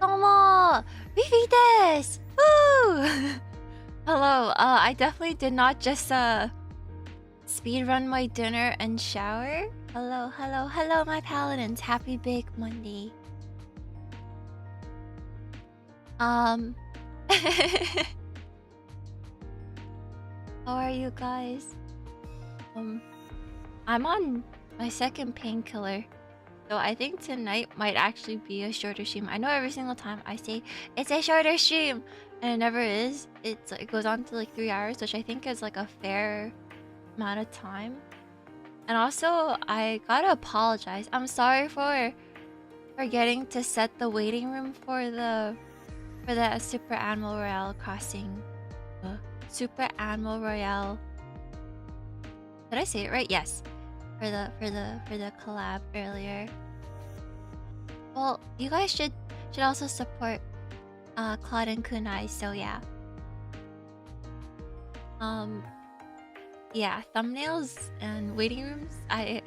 Domo! Vivi desu! Woo! Hello, I definitely did not just speedrun my dinner and shower. Hello, hello, hello, my paladins. Happy Big Monday. How are you guys? I'm on my second painkiller, so I think tonight might actually be a shorter stream. I know every single time I say it's a shorter stream, and it never is. It goes on to like 3 hours, which I think is like a fair amount of time. And also, I gotta apologize. I'm sorry for forgetting to set the waiting room for the Super Animal Royale crossing. Super Animal Royale. Did I say it right? Yes. For the collab earlier. Well, you guys should also support Claude and Kunai, so yeah. Yeah, thumbnails and waiting rooms. I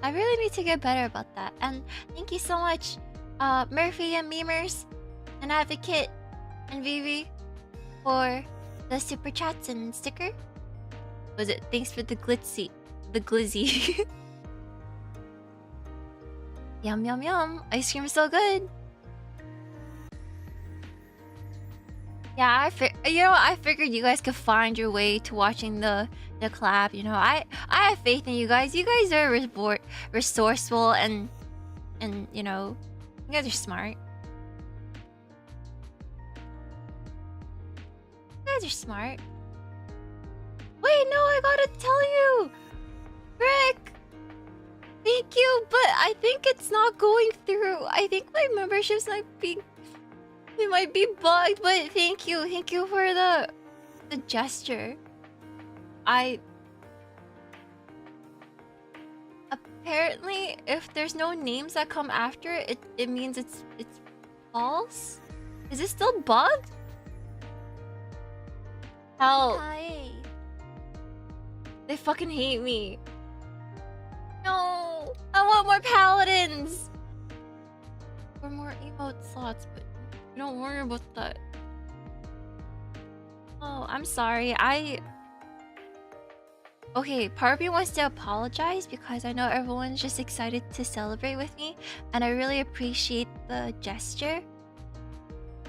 really need to get better about that. And thank you so much, Murphy and Memers, and Advocate, and Vivi, for the super chats and sticker. Was it thanks for the glitzy? Yum yum yum! Ice cream is so good. Yeah, I figured you guys could find your way to watching the collab. You know, I have faith in you guys. You guys are resourceful and you know, you guys are smart. You guys are smart. Wait, no, I gotta tell you, Rick. Thank you, but I think it's not going through. I think my memberships might be. It might be bugged, but thank you for the gesture. Apparently, if there's no names that come after it, it means it's false. Is it still bugged? Hell, they fucking hate me. No, I want more paladins. Or more emote slots, but. Don't worry about that. Oh, I'm sorry. Okay, part of me wants to apologize because I know everyone's just excited to celebrate with me, and I really appreciate the gesture.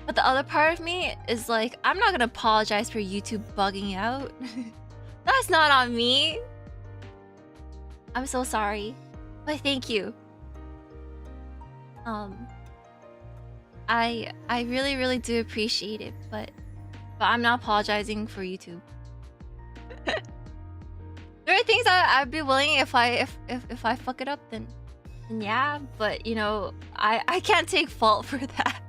But the other part of me is like, I'm not gonna apologize for YouTube bugging out. That's not on me. I'm so sorry. But thank you. I really do appreciate it, but I'm not apologizing for YouTube. There are things I'd be willing if I fuck it up, then yeah, but you know, I can't take fault for that.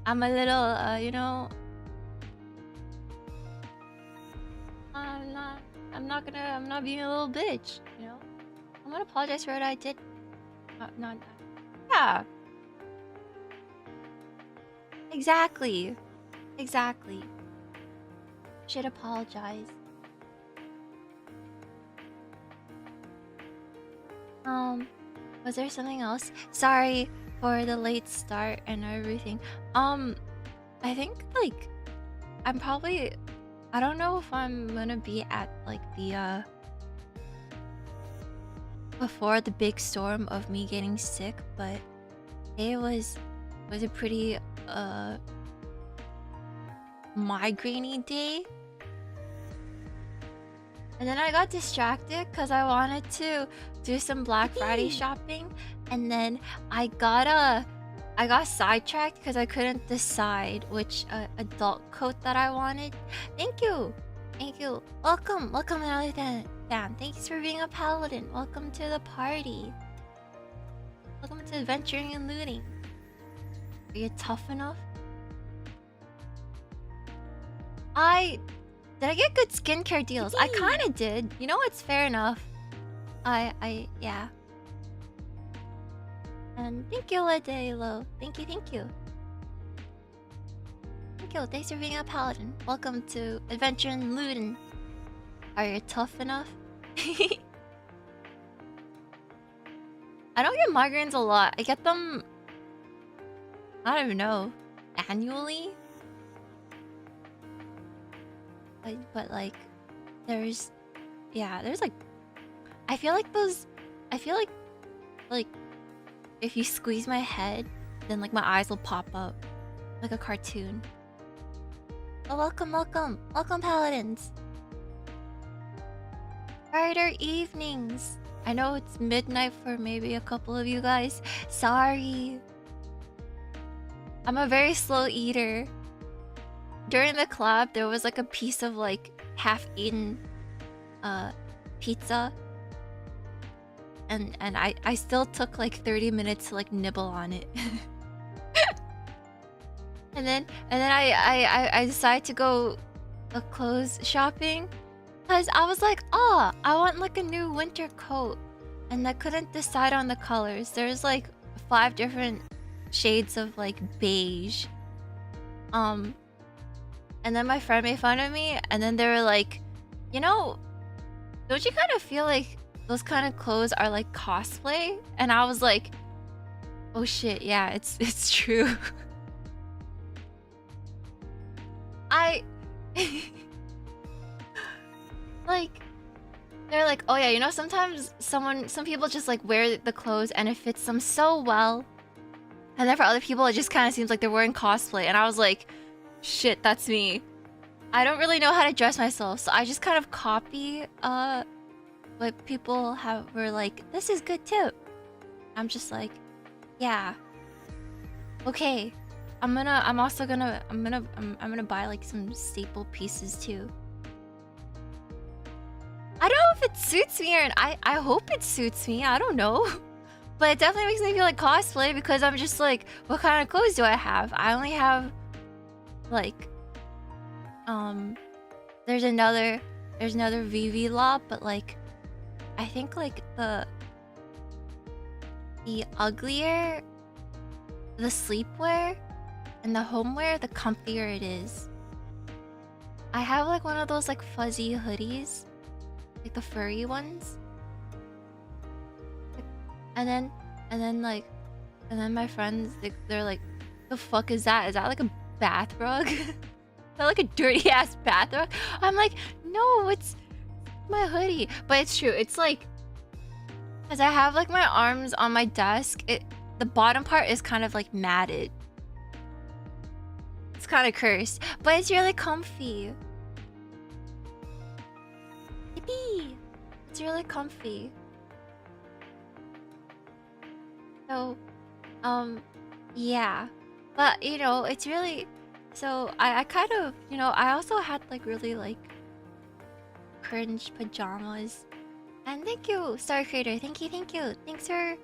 I'm a little you know, I'm not being a little bitch, you know. I'm gonna apologize for what I did. Not yeah. Exactly. Should apologize. Was there something else? Sorry for the late start and everything. I think like I'm probably, I don't know if I'm gonna be at like the before the big storm of me getting sick, but it was a pretty migraine-y day. And then I got distracted because I wanted to do some Black Friday shopping, and then I got sidetracked because I couldn't decide which adult coat that I wanted. Thank you. Welcome another fan. Thanks for being a paladin. Welcome to the party. Welcome to adventuring and looting. Are you tough enough? Did I get good skincare deals? I kind of did. You know, it's fair enough. Yeah. And thank you, Ladelo. Thank you. Thank you. Thanks for being a paladin. Welcome to adventure and looting. Are you tough enough? I don't get migraines a lot. I get them, I don't even know, annually. But like, there's like, I feel like if you squeeze my head, then like my eyes will pop up like a cartoon. Oh, welcome, Paladins. Brighter evenings. I know it's midnight for maybe a couple of you guys. Sorry. I'm a very slow eater. During the collab, there was like a piece of like half-eaten pizza. And I still took like 30 minutes to like nibble on it. and then I decided to go clothes shopping. Cause I was like, oh, I want like a new winter coat. And I couldn't decide on the colors. There's like 5 different shades of like beige. And then my friend made fun of me, and then they were like, you know, don't you kind of feel like those kind of clothes are like cosplay? And I was like, oh shit, yeah, it's true. Like, they're like, oh yeah, you know, sometimes some people just like wear the clothes and it fits them so well. And then for other people, it just kind of seems like they're wearing cosplay. And I was like, shit, that's me. I don't really know how to dress myself, so I just kind of copy what people were like, this is good too. I'm just like, yeah. Okay. I'm gonna buy like some staple pieces too. I don't know if it suits me, or I hope it suits me. I don't know. But it definitely makes me feel like cosplay, because I'm just like, what kind of clothes do I have? I only have like there's another VV lot, but like I think like the uglier the sleepwear and the homeware, the comfier it is. I have like one of those like fuzzy hoodies, like the furry ones. And then my friends, they're like, the fuck is that? Is that like a bath rug? Is that like a dirty ass bath rug? I'm like, no, it's my hoodie. But it's true. It's like, as I have like my arms on my desk, the bottom part is kind of like matted. It's kind of cursed, but it's really comfy. Yippee! It's really comfy. So, yeah. But, you know, it's really... So, I kind of, you know, I also had, like, really, like, cringe pajamas. And thank you, Star Creator. Thank you, thank you. Thanks for,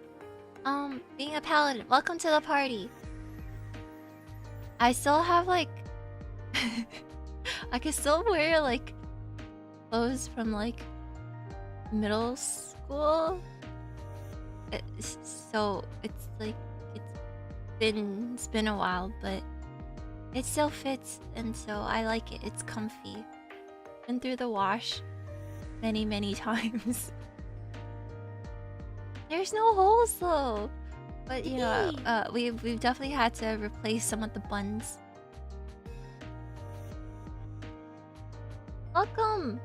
being a paladin. Welcome to the party. I still have, like... I can still wear, like, clothes from, like, middle school. So it's like it's been a while, but it still fits, and so I like it. It's comfy. Been through the wash many times. There's no holes though, but you know, we've definitely had to replace some of the buns. Welcome,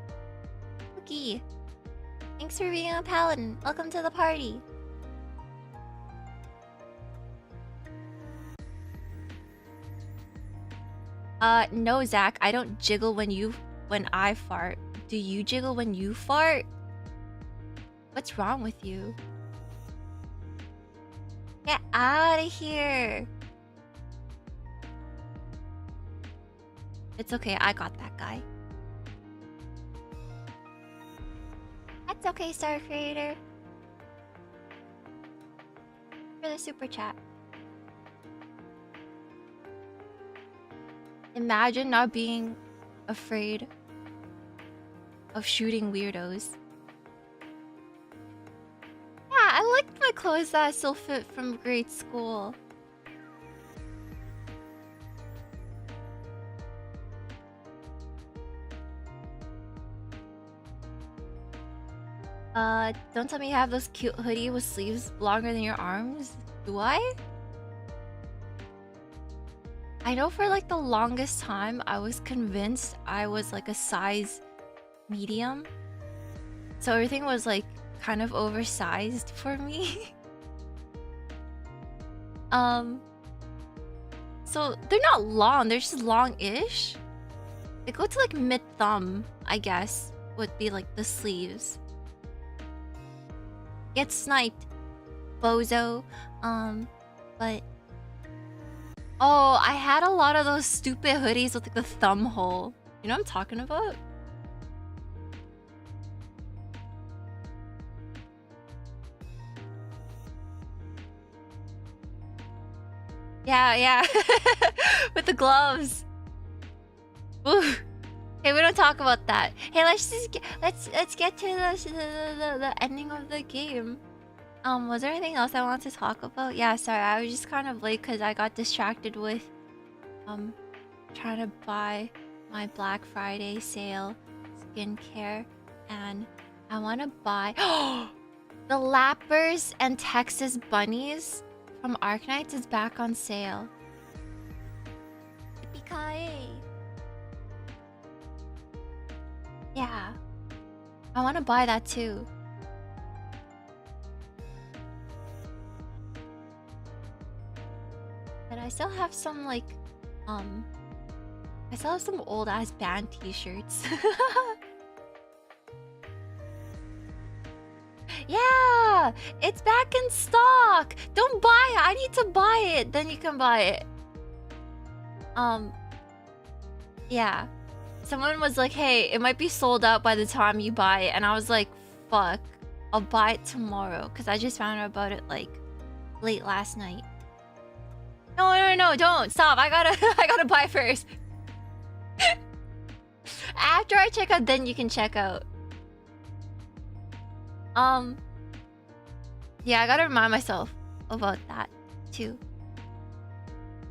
Cookie. Thanks for being a paladin. Welcome to the party. No, Zach, I don't jiggle when I fart. Do you jiggle when you fart? What's wrong with you? Get out of here. It's okay, I got that guy. That's okay, Star Creator. For the super chat. Imagine not being afraid of shooting weirdos. Yeah, I liked my clothes that I still fit from grade school. Don't tell me you have those cute hoodie with sleeves longer than your arms. Do I? I know for like the longest time I was convinced I was like a size medium. So everything was like kind of oversized for me. So they're not long, they're just long-ish. They go to like mid-thumb, I guess, would be like the sleeves. Get sniped, bozo. But oh, I had a lot of those stupid hoodies with like the thumb hole. You know what I'm talking about? Yeah. With the gloves. Ooh. Okay, we don't talk about that. Hey, let's get to the ending of the game. Was there anything else I wanted to talk about? Yeah, sorry, I was just kind of late because I got distracted with trying to buy my Black Friday sale skincare, and I want to buy the Lappers and Texas Bunnies from Arknights is back on sale. Yippee-ki-yay. Yeah, I want to buy that too. But I still have some like, I still have some old ass band t-shirts. Yeah, it's back in stock. Don't buy it. I need to buy it. Then you can buy it. Yeah. Someone was like, hey, it might be sold out by the time you buy it. And I was like, fuck, I'll buy it tomorrow. Because I just found out about it like late last night. No, don't stop. I gotta buy first. After I check out, then you can check out. Yeah, I gotta remind myself about that too.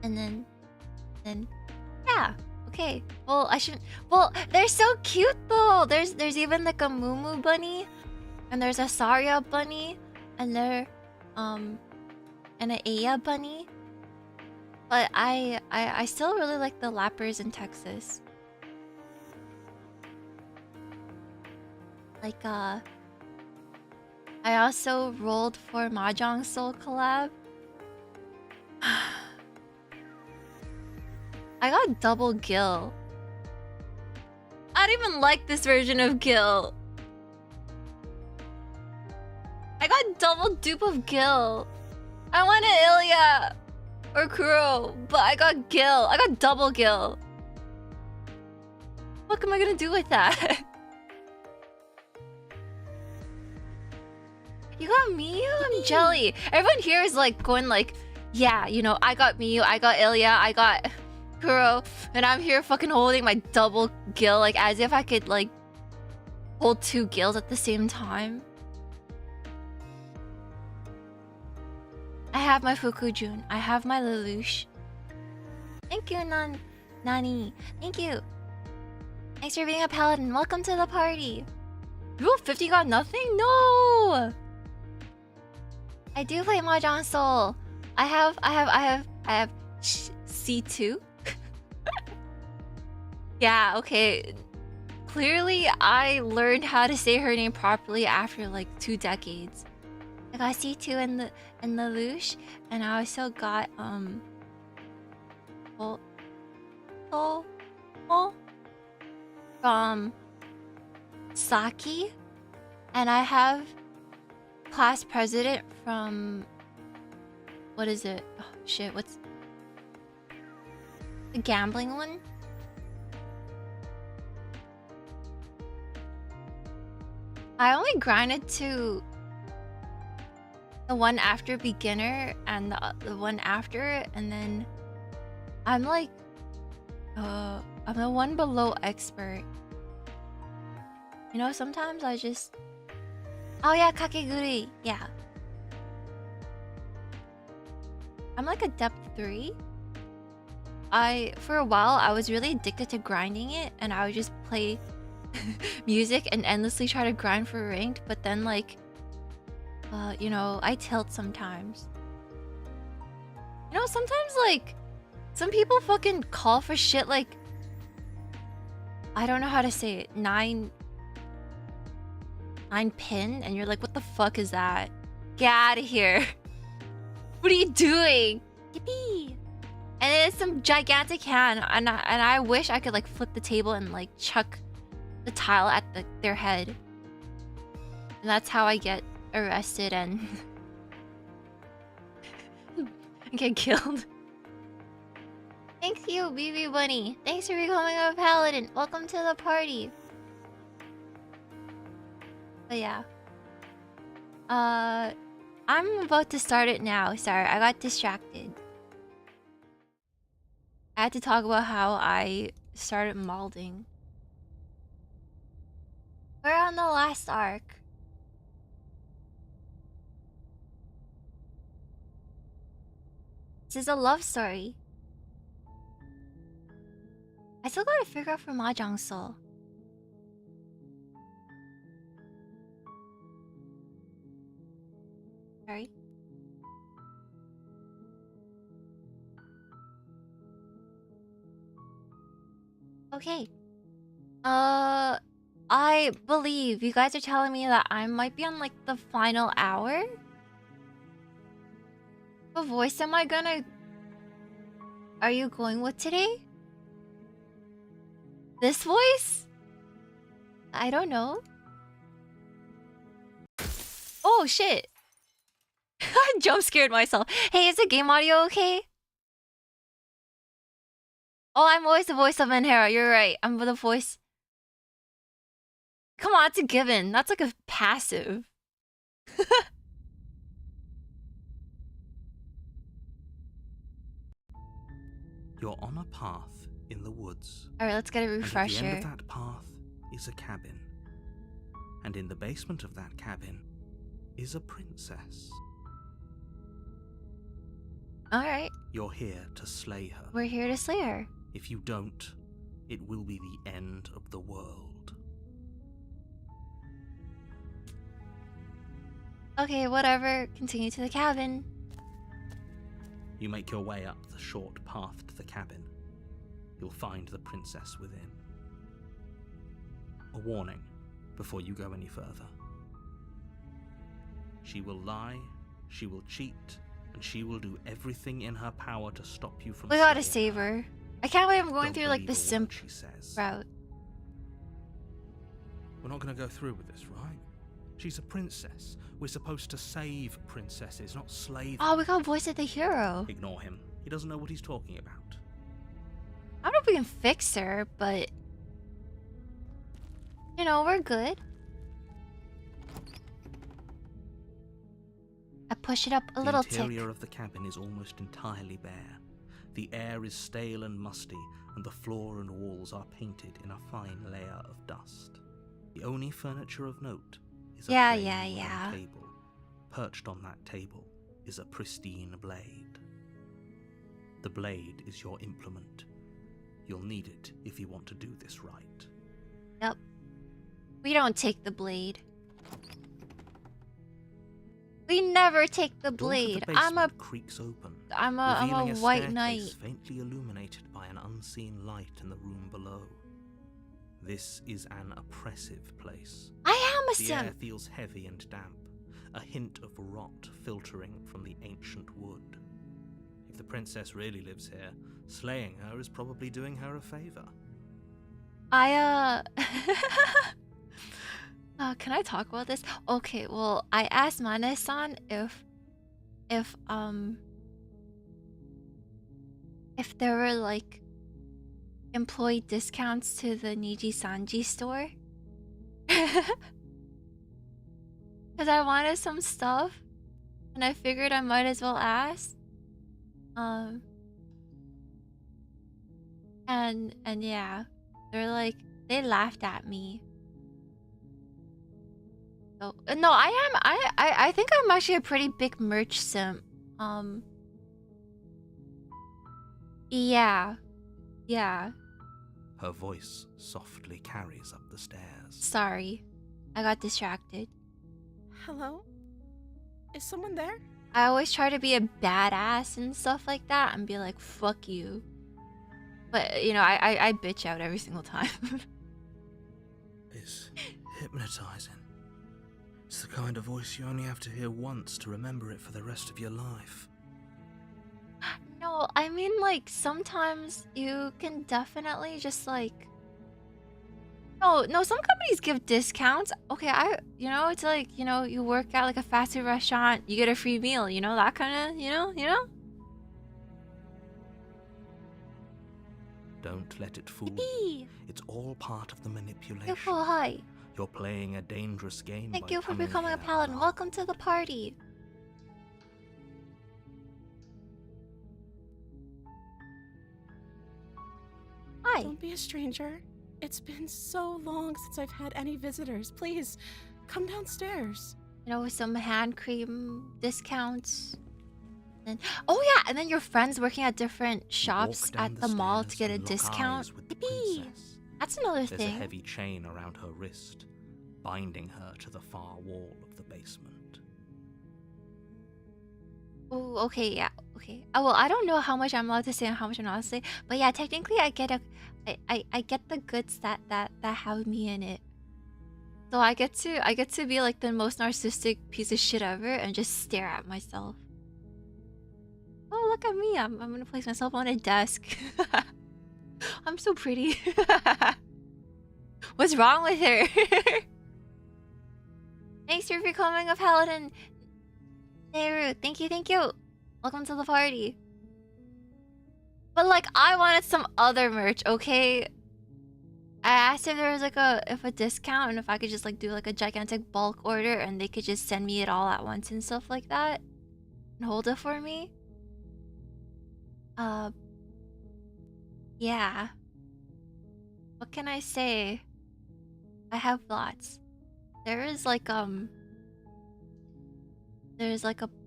And then yeah. Okay. Well, I shouldn't. Well, they're so cute though. There's even like a Moo bunny, and there's a Saria bunny, and there and an Aya bunny. But I still really like the Lappers in Texas. Like I also rolled for Mahjong Soul collab. I got double Gil. I don't even like this version of Gil. I got double dupe of Gil. I wanted Ilya or Kuro, but I got Gil. I got double Gil. What am I gonna do with that? You got Miyu? I'm jelly. Everyone here is like going like, yeah, you know, I got Miyu, I got Ilya, I got Kuro, and I'm here fucking holding my double Gil, like as if I could like hold two Gils at the same time. I have my Fukujun. I have my Lelouch. Thank you, Nani. Thank you. Thanks for being a paladin. Welcome to the party. Rule 50 got nothing? No! I do play Mahjong Soul. I have C2. Yeah, okay. Clearly, I learned how to say her name properly after like 2 decades. I got C2 in the Lush, and I also got from Saki, and I have class president from what is it? Oh shit, what's the gambling one? I only grinded to the one after beginner and the one after, and then I'm like I'm the one below expert. You know, sometimes I just... Oh yeah, Kakeguri. Yeah. I'm like a depth 3. For a while, I was really addicted to grinding it, and I would just play music and endlessly try to grind for ranked, but then like, you know, I tilt sometimes. You know, sometimes like, some people fucking call for shit like, I don't know how to say it, 9 pin, and you're like, what the fuck is that? Get out of here. What are you doing? Yippee! And it's some gigantic hand, and I wish I could like flip the table and like chuck the tile at their head. And that's how I get arrested and get killed. Thank you, BB Bunny. Thanks for becoming a paladin. Welcome to the party. But yeah. I'm about to start it now. Sorry, I got distracted. I had to talk about how I started molding. We're on the last arc. This is a love story. I still gotta figure out for Mahjong Soul. Sorry. Okay. I believe you guys are telling me that I might be on like the final hour. What voice am I gonna... Are you going with today? This voice? I don't know. Oh shit. I jump scared myself. Hey, is the game audio okay? Oh, I'm always the voice of Menhera. You're right. I'm the voice. Come on, it's a given. That's like a passive. You're on a path in the woods. Alright, let's get a refresher. And at the end of that path is a cabin. And in the basement of that cabin is a princess. Alright. You're here to slay her. We're here to slay her. If you don't, it will be the end of the world. Okay, whatever. Continue to the cabin. You make your way up the short path to the cabin. You'll find the princess within. A warning before you go any further. She will lie, she will cheat, and she will do everything in her power to stop you from... We gotta save her. I can't believe I'm going through like the simp route. We're not gonna go through with this, right? She's a princess. We're supposed to save princesses, not slay them. Oh, we got voice of the hero. Ignore him. He doesn't know what he's talking about. I don't know if we can fix her, but... You know, we're good. I push it up a little tick. The interior of the cabin is almost entirely bare. The air is stale and musty, and the floor and walls are painted in a fine layer of dust. The only furniture of note is a plain wooden table. Perched on that table is a pristine blade. The blade is your implement. You'll need it if you want to do this right. Yep. We don't take the blade. We never take the blade. I'm a white knight. Faintly illuminated by an unseen light in the room below. This is an oppressive place. I am a simp. simp. The air feels heavy and damp, a hint of rot filtering from the ancient wood. If the princess really lives here, slaying her is probably doing her a favor. Can I talk about this? Okay, well, I asked Mane-san if there were like employee discounts to the NIJISANJI store. Because I wanted some stuff and I figured I might as well ask. And yeah, they're like, they laughed at me. So, no, I think I'm actually a pretty big merch simp. Yeah. Her voice softly carries up the stairs. Sorry, I got distracted. Hello? Is someone there? I always try to be a badass and stuff like that and be like, fuck you. But, you know, I bitch out every single time. It's hypnotizing. It's the kind of voice you only have to hear once to remember it for the rest of your life. No, I mean, like, sometimes you can definitely just, like... No, some companies give discounts. Okay, you know, it's like, you know, you work at, like, a fast food restaurant, you get a free meal, you know, that kind of, you know? Don't let it fool Yippee! you. It's all part of the manipulation. Beautiful, hi. You're playing a dangerous game. Thank by you for coming becoming a here paladin. now. Welcome to the party. Hi. Don't be a stranger. It's been so long since I've had any visitors. Please, come downstairs. You know, with some hand cream discounts. And oh yeah, and then your friends working at different shops Walk down at the mall to stairs get a and lock discount. eyes with the Yippee! princess. That's another There's thing. a heavy chain around her wrist, binding her to the far wall of the basement. Oh, okay, yeah, okay. Oh, well, I don't know how much I'm allowed to say and how much I'm not allowed to say, but yeah, technically, I get I get the goods that have me in it. So I get to be like the most narcissistic piece of shit ever and just stare at myself. Oh, look at me! I'm gonna place myself on a desk. I'm so pretty. What's wrong with her? Thanks for becoming a paladin. Nehru, thank you. Welcome to the party. But like, I wanted some other merch, okay? I asked if there was like a discount and if I could just like do like a gigantic bulk order and they could just send me it all at once and stuff like that and hold it for me. Yeah. What can I say? I have lots. There's like a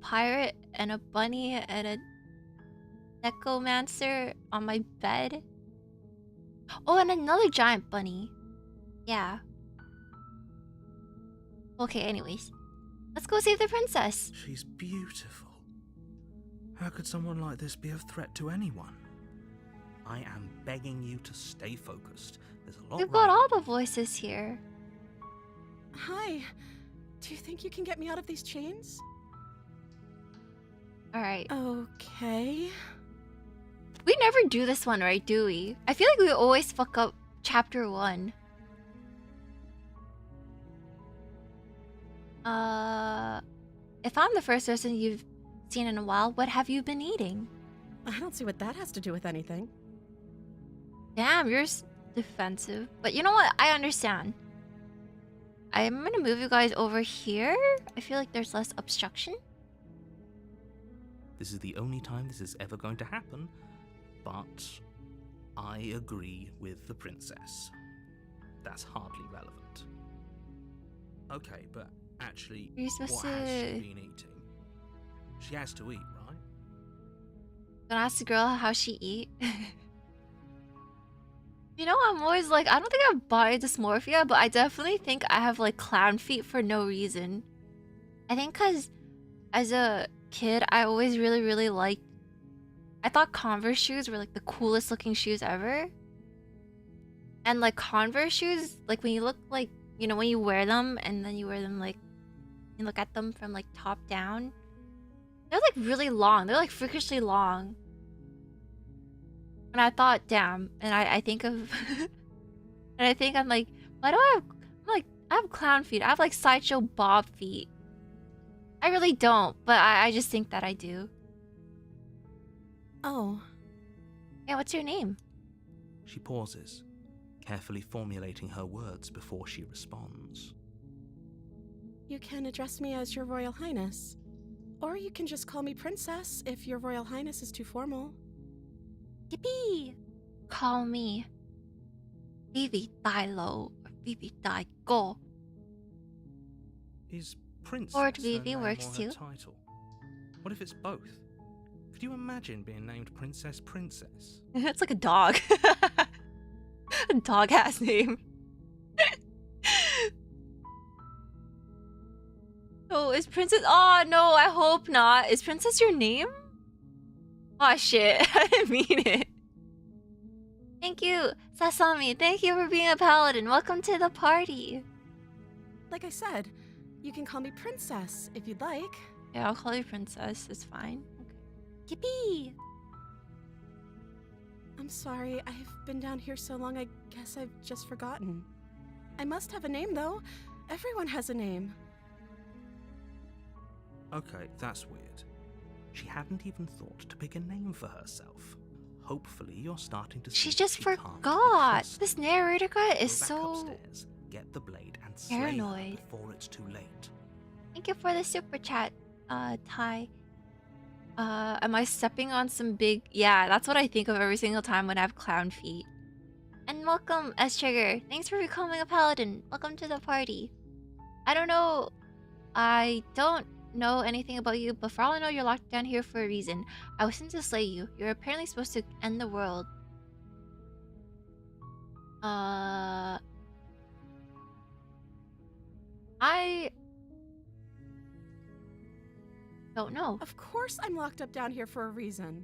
pirate and a bunny and a necromancer on my bed. Oh, and another giant bunny. Yeah. Okay, anyways. Let's go save the princess. She's beautiful. How could someone like this be a threat to anyone? I am begging you to stay focused. There's a lot. We've got all the voices here. Hi. Do you think you can get me out of these chains? Alright. Okay. We never do this one, right, do we? I feel like we always fuck up chapter 1. If I'm the first person you've seen in a while, what have you been eating? I don't see what that has to do with anything. Damn, you're defensive. But you know what? I understand. I'm gonna move you guys over here. I feel like there's less obstruction. This is the only time this is ever going to happen, but I agree with the princess. That's hardly relevant. Okay, but actually, You're supposed what to... has she been eating? She has to eat, right? Gonna ask the girl how she eat. You know, I'm always like, I don't think I have body dysmorphia, but I definitely think I have like clown feet for no reason. I think because as a kid, I always really liked... I thought Converse shoes were like the coolest looking shoes ever. And like Converse shoes, like when you look like, you know, when you wear them and then you wear them like, you look at them from like top down. They're like really long. They're like freakishly long. And I thought, damn. And I think of... and I think I'm like, why do I have... I'm like, I have clown feet. I have like Sideshow Bob feet. I really don't, but I just think that I do. Oh. Yeah, what's your name? She pauses, carefully formulating her words before she responds. You can address me as Your Royal Highness. Or you can just call me Princess if Your Royal Highness is too formal. Yippee! Call me Vivi Dai Lo or Vivi Dai Go. Is Princess Lord her Vivi name works or her too. title? What if it's both? Could you imagine being named Princess? It's like a dog. Dog ass name. Oh, is Princess? Oh no, I hope not. Is Princess your name? Oh shit, I didn't mean it. Thank you, Sasami. Thank you for being a paladin. Welcome to the party. Like I said, you can call me Princess if you'd like. Yeah, I'll call you Princess. It's fine. Okay. Yippee! I'm sorry, I've been down here so long I guess I've just forgotten. I must have a name though. Everyone has a name. Okay, that's weird. She hadn't even thought to pick a name for herself. Hopefully you're starting to see She just she can't be forgot. trusted. This narrator guy is Go back so upstairs, get the blade and slay paranoid. her before it's too late. Thank you for the super chat, Ty. Am I stepping on some big... Yeah, that's what I think of every single time when I have clown feet. And welcome, S-Trigger. Thanks for becoming a paladin. Welcome to the party. I don't know... I don't know anything about you, but for all I know, you're locked down here for a reason. I was sent to slay you. You're apparently supposed to end the world. I don't know. Of course I'm locked up down here for a reason.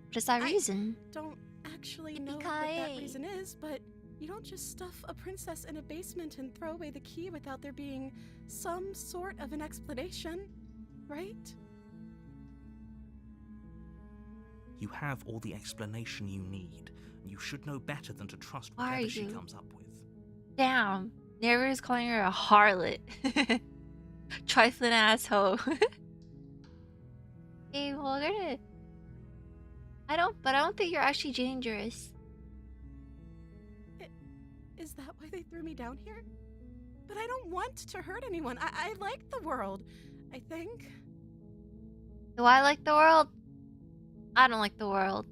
What is that reason? Don't actually know what that reason is, but you don't just stuff a princess in a basement and throw away the key without there being some sort of an explanation, right? You have all the explanation you need. You should know better than to trust Why are whatever she you? comes up with. Damn. Narrator's calling her a harlot. Trifling asshole. Okay, well, we're gonna... I don't think you're actually dangerous. Is that why they threw me down here? But I don't want to hurt anyone. I like the world, I think. Do I like the world? I don't like the world.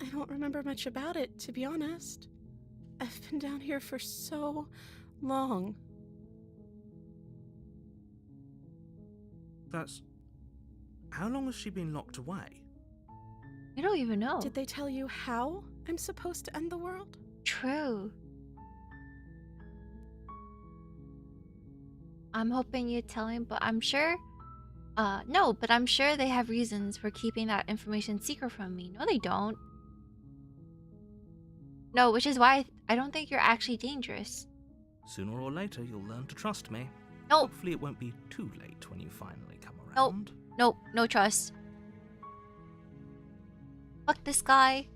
I don't remember much about it, to be honest. I've been down here for so long. That's... How long has she been locked away? You don't even know. Did they tell you how I'm supposed to end the world? True. I'm hoping you tell him, but I'm sure... no, but I'm sure they have reasons for keeping that information secret from me. No, they don't. No, which is why I don't think you're actually dangerous. Sooner or later, you'll learn to trust me. Nope. Hopefully it won't be too late when you finally come Nope. around. Nope, no trust. Fuck this guy.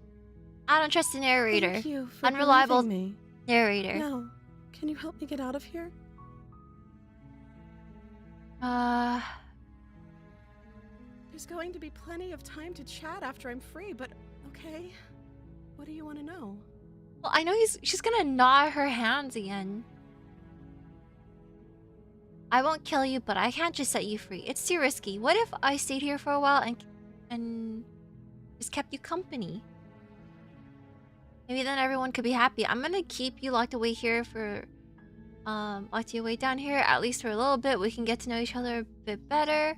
I don't trust the narrator. Thank you for Unreliable believing me. narrator. Now, can you help me get out of here? There's going to be plenty of time to chat after I'm free, but okay. What do you want to know? Well, I know she's gonna gnaw her hands again. I won't kill you, but I can't just set you free. It's too risky. What if I stayed here for a while and just kept you company? Maybe then everyone could be happy. I'm gonna keep you locked away here for locked you away down here at least for a little bit. We can get to know each other a bit better.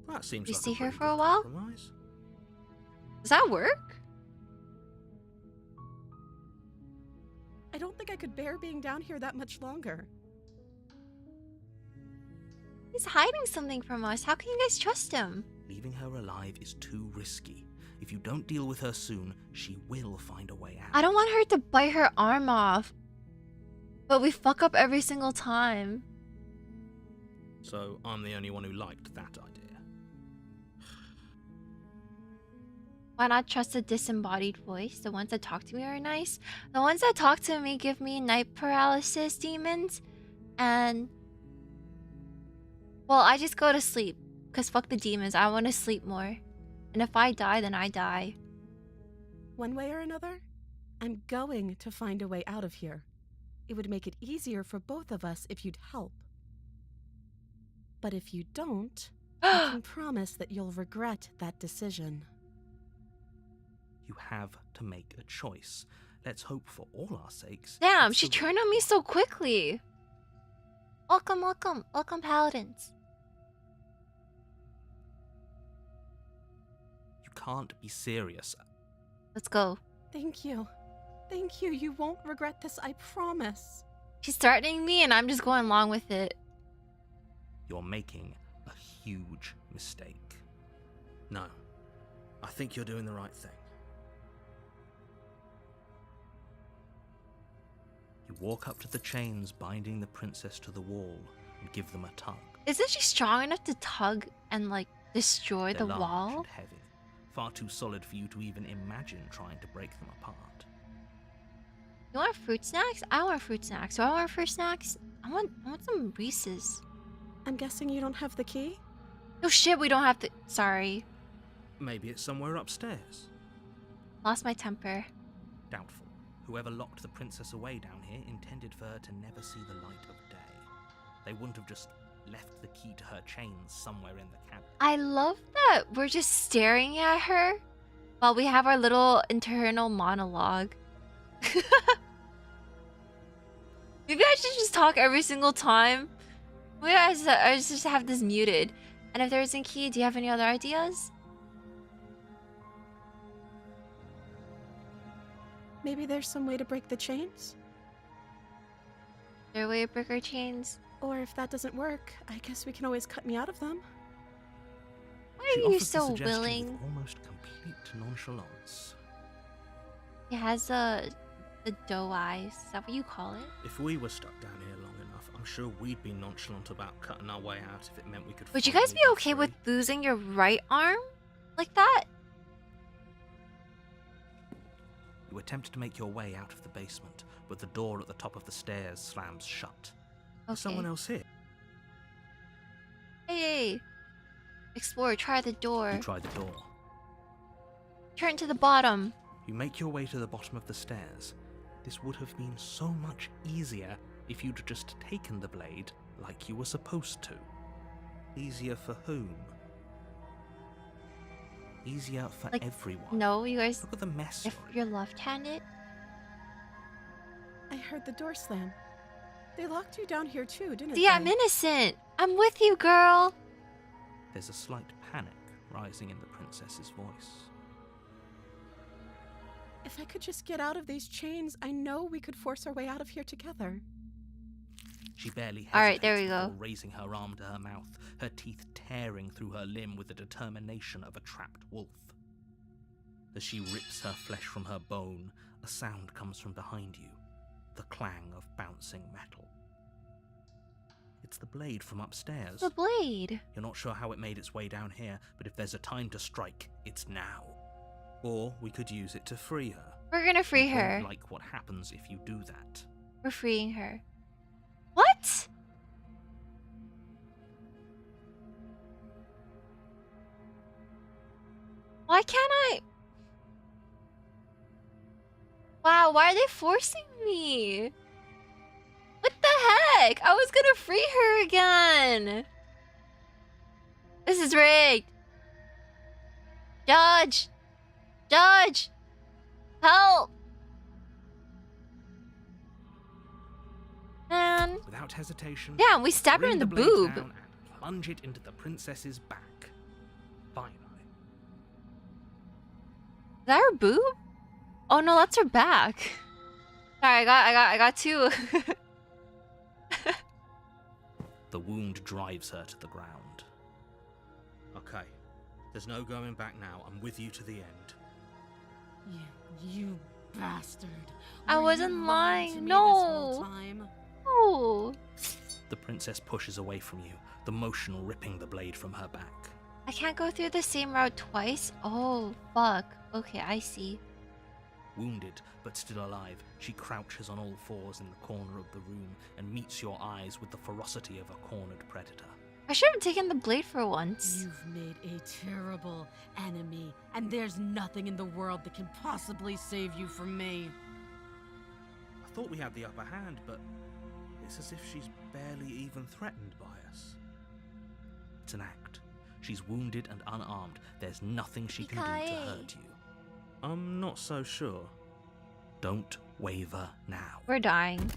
That seems You like stay a here pretty for a good while? compromise. Does that work? I don't think I could bear being down here that much longer. He's hiding something from us. How can you guys trust him? Leaving her alive is too risky. If you don't deal with her soon, she will find a way out. I don't want her to bite her arm off. But we fuck up every single time. So I'm the only one who liked that idea. Why not trust a disembodied voice? The ones that talk to me are nice. The ones that talk to me give me night paralysis demons. And... well, I just go to sleep. Because fuck the demons. I want to sleep more. And if I die, then I die. One way or another, I'm going to find a way out of here. It would make it easier for both of us if you'd help. But if you don't, I can promise that you'll regret that decision. You have to make a choice. Let's hope for all our sakes. Damn, it's she the turned on me so quickly. Welcome, welcome. Welcome, paladins. You can't be serious. Let's go. Thank you. Thank you. You won't regret this, I promise. She's threatening me and I'm just going along with it. You're making a huge mistake. No, I think you're doing the right thing. You walk up to the chains binding the princess to the wall and give them a tug. Isn't she strong enough to tug and like destroy They're the large wall? and heavy, far too solid for you to even imagine trying to break them apart. You want fruit snacks? I want fruit snacks. Do I want fruit snacks? I want some Reese's. I'm guessing you don't have the key? Oh shit, we don't have to. Sorry. Maybe it's somewhere upstairs. Lost my temper. Doubtful. Whoever locked the princess away down here intended for her to never see the light of day. They wouldn't have just left the key to her chains somewhere in the cabin. I love that we're just staring at her while we have our little internal monologue. Maybe I should just talk every single time. Maybe I just have this muted. And if there isn't key, do you have any other ideas? Maybe there's some way to break the chains? Is there a way to break our chains? Or if that doesn't work, I guess we can always cut me out of them. Why She are you offers the so suggestion willing? with almost complete nonchalance. He has the doe eyes. Is that what you call it? If we were stuck down here long enough, I'm sure we'd be nonchalant about cutting our way out if it meant we could. Would you guys be finally okay free. with losing your right arm like that? You attempt to make your way out of the basement, but the door at the top of the stairs slams shut. Okay. Is someone else here? Hey, explore. Try the door. You try the door. Turn to the bottom. You make your way to the bottom of the stairs. This would have been so much easier if you'd just taken the blade like you were supposed to. Easier for whom? Easier for Like, everyone. No, you guys. Look at the mess. If you're left-handed, I heard the door slam. They locked you down here too, didn't see, they? I'm innocent. I'm with you, girl. There's a slight panic rising in the princess's voice. If I could just get out of these chains, I know we could force our way out of here together. She barely hesitates All right, there we go. before raising her arm to her mouth, her teeth tearing through her limb with the determination of a trapped wolf. As she rips her flesh from her bone, a sound comes from behind you, the clang of bouncing metal. It's the blade from upstairs. The blade. You're not sure how it made its way down here, but if there's a time to strike, it's now. Or we could use it to free her. We're gonna free You her. won't like what happens if you do that. We're freeing her. What? Why can't I? Wow, why are they forcing me? What the heck? I was gonna free her again. This is rigged. Judge! Judge! Help! Man. Without hesitation, Damn, we stabbed her bring in the blade boob. down and plunge it into the princess's back. Finally. Is that her boob? Oh no, that's her back. Sorry, I got two. The wound drives her to the ground. Okay. There's no going back now. I'm with you to the end. You bastard. I Were wasn't you lying. to me No. This whole time? Oh, The princess pushes away from you, the motion ripping the blade from her back. I can't go through the same route twice. Oh, fuck. Okay, I see. Wounded, but still alive, she crouches on all fours in the corner of the room and meets your eyes with the ferocity of a cornered predator. I should have taken the blade for once. You've made a terrible enemy, and there's nothing in the world that can possibly save you from me. I thought we had the upper hand, but it's as if she's barely even threatened by us. It's an act. She's wounded and unarmed. There's nothing she can do to hurt you. I'm not so sure. Don't waver now. We're dying.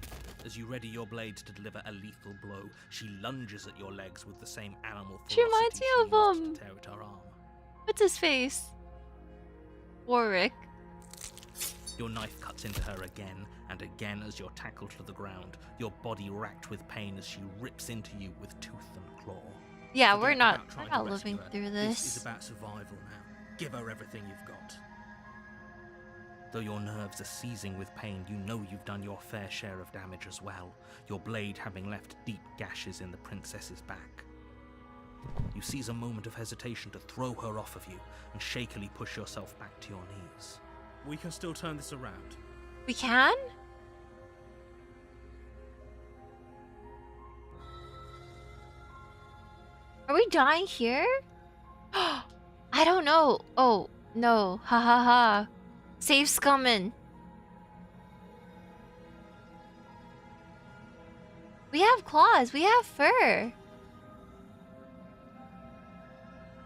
As you ready your blade to deliver a lethal blow, she lunges at your legs with the same animal She reminds ferocity me she of, used to tear at her arm. What's his face? Warwick. Your knife cuts into her again and again as you're tackled to the ground, your body racked with pain as she rips into you with tooth and claw. Yeah, Forget we're not about trying to living rescue her. through This this. is about survival now. Give her everything you've got. Though your nerves are seizing with pain, you know you've done your fair share of damage as well, your blade having left deep gashes in the princess's back. You seize a moment of hesitation to throw her off of you and shakily push yourself back to your knees. We can still turn this around. We can? Are we dying here? I don't know. Oh, no. Ha ha ha. Save Scummin. We have claws. We have fur.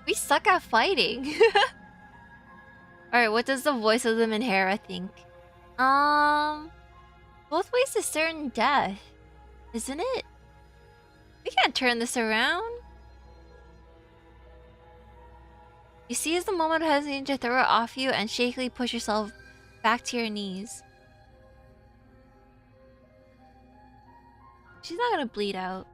We suck at fighting. Alright, what does the voice of the Minhera think? Both ways to certain death. Isn't it? We can't turn this around. You seize the moment of hesitation to throw it off you and shakily push yourself back to your knees. She's not gonna bleed out.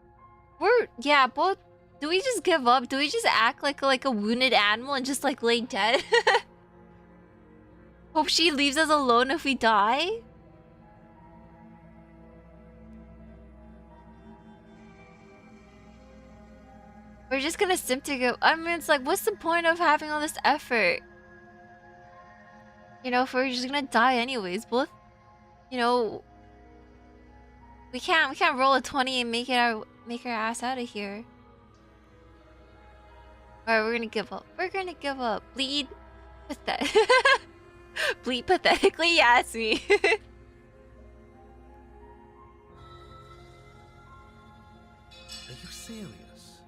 Yeah, both. Do we just give up? Do we just act like a wounded animal and just like lay dead? Hope she leaves us alone if we die? We're just gonna simp to go. I mean, it's like, what's the point of having all this effort? You know, if we're just gonna die anyways. Both, you know, we can't roll a 20 and make our ass out of here. Alright, we're gonna give up. We're gonna give up. Bleed pathetic. Bleed pathetically, yes me. Are you serious?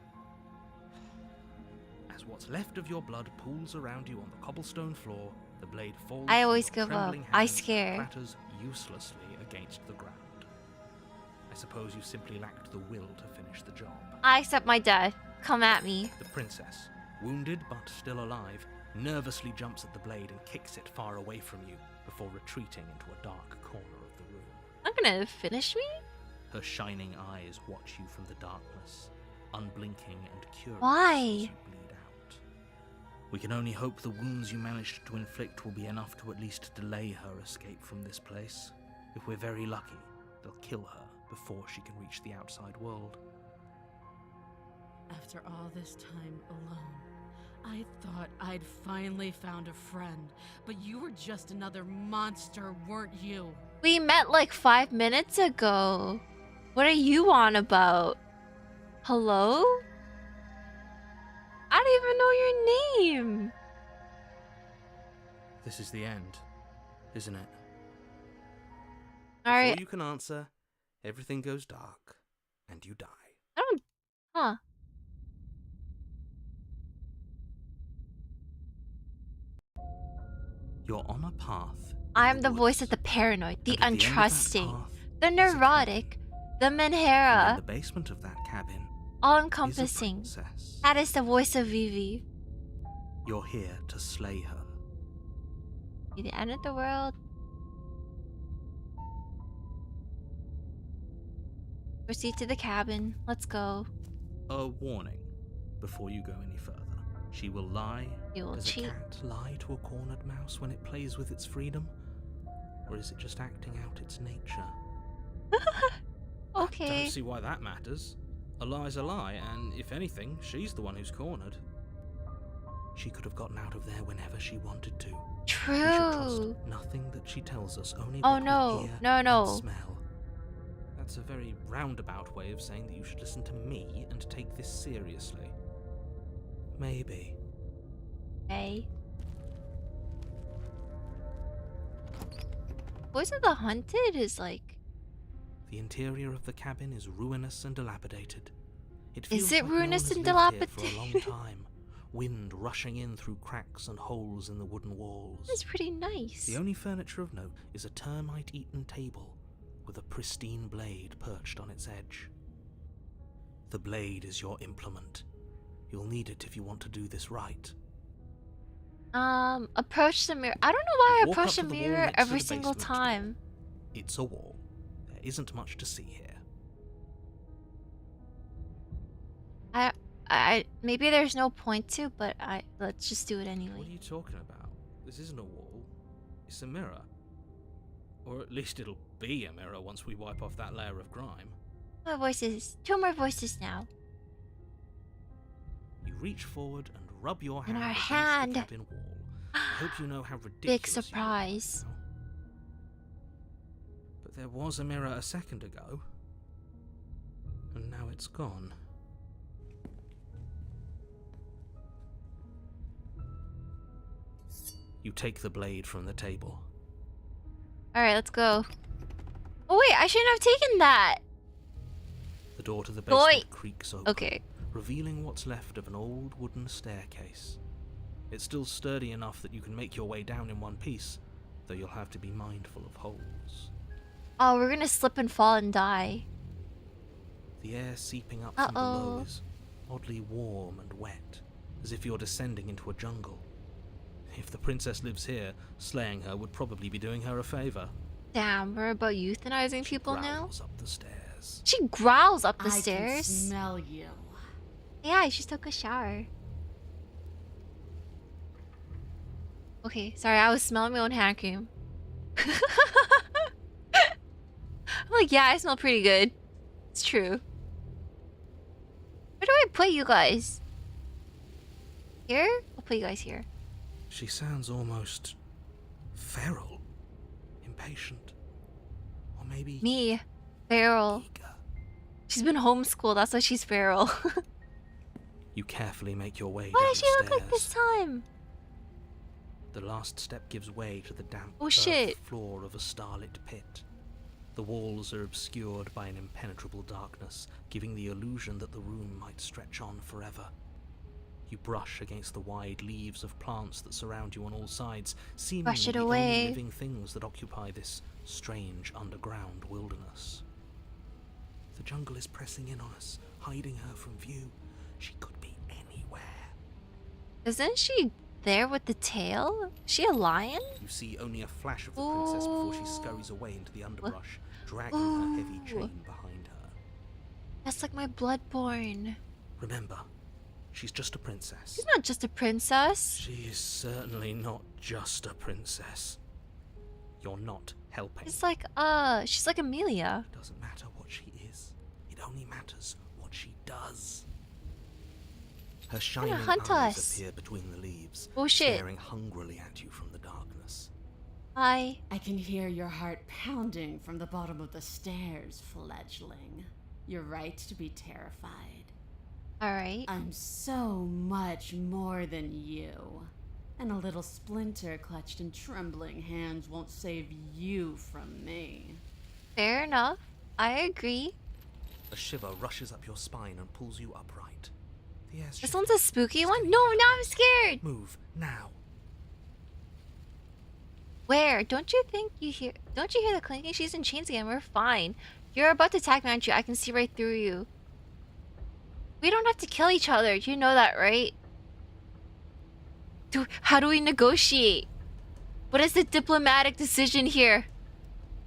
As what's left of your blood pools around you on the cobblestone floor, the blade falls. I always from your give up. trembling I hands and scare. clatters uselessly against the ground. I suppose you simply lacked the will to finish the job. I accept my death. Come at me. The princess, wounded but still alive, nervously jumps at the blade and kicks it far away from you before retreating into a dark corner of the room. Not gonna finish me? Her shining eyes watch you from the darkness, unblinking and curious Why? as you bleed out. We can only hope the wounds you managed to inflict will be enough to at least delay her escape from this place. If we're very lucky, they'll kill her before she can reach the outside world. After all this time alone, I thought I'd finally found a friend, but you were just another monster, weren't you? We met like 5 minutes ago. What are you on about? Hello? I don't even know your name. This is the end, isn't it? Alright. Before you can answer, everything goes dark, and you die. I don't... Huh. You're on a path. I'm the voice of the paranoid, the And at the end of that untrusting, path the is a neurotic, the And in Menhera, the basement of that cabin all-encompassing. is a princess. That is the voice of Vivi. You're here to slay her. Be the end of the world. Proceed to the cabin. Let's go. A warning before you go any further. She will lie. You will Does cheat. a cat lie to a cornered mouse when it plays with its freedom? Or is it just acting out its nature? Okay. Don't see why that matters. A lie's a lie, and if anything, she's the one who's cornered. She could have gotten out of there whenever she wanted to. We should trust True. nothing that she tells us, only Oh what no. we hear No, and no. smell. That's a very roundabout way of saying that you should listen to me and take this seriously. Maybe. Okay. Voice of the Hunted is like... The interior of the cabin is ruinous and dilapidated. It Is feels it like no one ruinous has and lived here for a long dilapidated? time. Wind rushing in through cracks and holes in the wooden walls. That's pretty nice. The only furniture of note is a termite-eaten table with a pristine blade perched on its edge. The blade is your implement. You'll need it if you want to do this right. Approach the mirror. I don't know why I Walk up approach to the the wall mirror next to every the single basement time. door. It's a wall. There isn't much to see here. Maybe there's no point to, but let's just do it What are anyway. you talking about? This isn't a wall. It's a mirror. Or at least it'll be a mirror once we wipe off that layer of grime. My voices. Two more voices now. You reach forward and rub your And hand our against hand. the cabin wall. I hope you know how ridiculous Big you look surprise. right now. But there was a mirror a second ago. And now it's gone. You take the blade from the table. Alright, let's go. Oh wait, I shouldn't have taken that! The door to the basement Boy. creaks open, Okay. revealing what's left of an old wooden staircase. It's still sturdy enough that you can make your way down in one piece, though you'll have to be mindful of holes. Oh, we're gonna slip and fall and die. The air seeping up from Uh-oh. below is oddly warm and wet, as if you're descending into a jungle. If the princess lives here, slaying her would probably be doing her a favor. Damn, we're about euthanizing people now? Growls up the stairs. She growls up the I stairs. can smell you. Yeah, I just took a shower. Okay, sorry, I was smelling my own hand cream. I'm like, yeah, I smell pretty good. It's true. Where do I put you guys? Here? I'll put you guys here. She sounds almost feral, impatient, or maybe Me, feral. eager. She's been homeschooled, that's why she's feral. You carefully make your way What down does she the look like this stairs. time? The last step gives way to the damp Oh, earth shit. floor of a starlit pit. The walls are obscured by an impenetrable darkness, giving the illusion that the room might stretch on forever. You brush against the wide leaves of plants that surround you on all sides, seemingly Brush it the away. only living things that occupy this strange underground wilderness. The jungle is pressing in on us, hiding her from view. She could be anywhere. Isn't she there with the tail? Is she a lion? You see only a flash of the princess before she scurries away into the underbrush, dragging her heavy chain behind her. That's like my bloodborne. Remember, she's just a princess. She's not just a princess. She is certainly not just a princess. You're not helping. It's like, she's like Amelia. It doesn't matter what she is. It only matters what she does. Her shining hunt eyes us. appear between the leaves, Oh, shit. staring hungrily at you from the darkness. Hi. I can hear your heart pounding from the bottom of the stairs, fledgling. You're right to be terrified. Alright. I'm so much more than you. And a little splinter clutched in trembling hands won't save you from me. Fair enough. I agree. A shiver rushes up your spine and pulls you upright. The air's This shifting. one's a spooky one? No, now I'm scared. Move, now. Where? Don't you hear the clinking? She's in chains again. We're fine. You're about to attack Manchu. I can see right through you. We don't have to kill each other. You know that, right? How do we negotiate? What is the diplomatic decision here?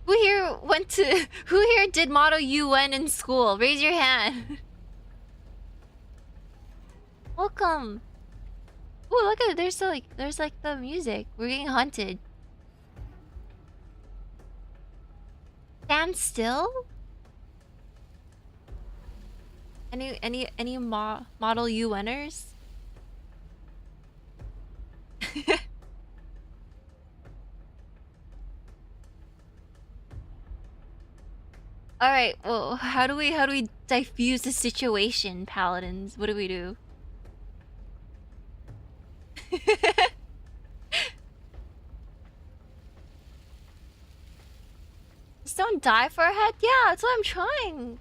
Who here did Model UN in school? Raise your hand. Welcome. Ooh, look at it. There's like the music. We're getting hunted. Stand still? Any Model UNers? All right. Well, how do we diffuse the situation, paladins? What do we do? Just don't die for a head. Yeah, that's what I'm trying.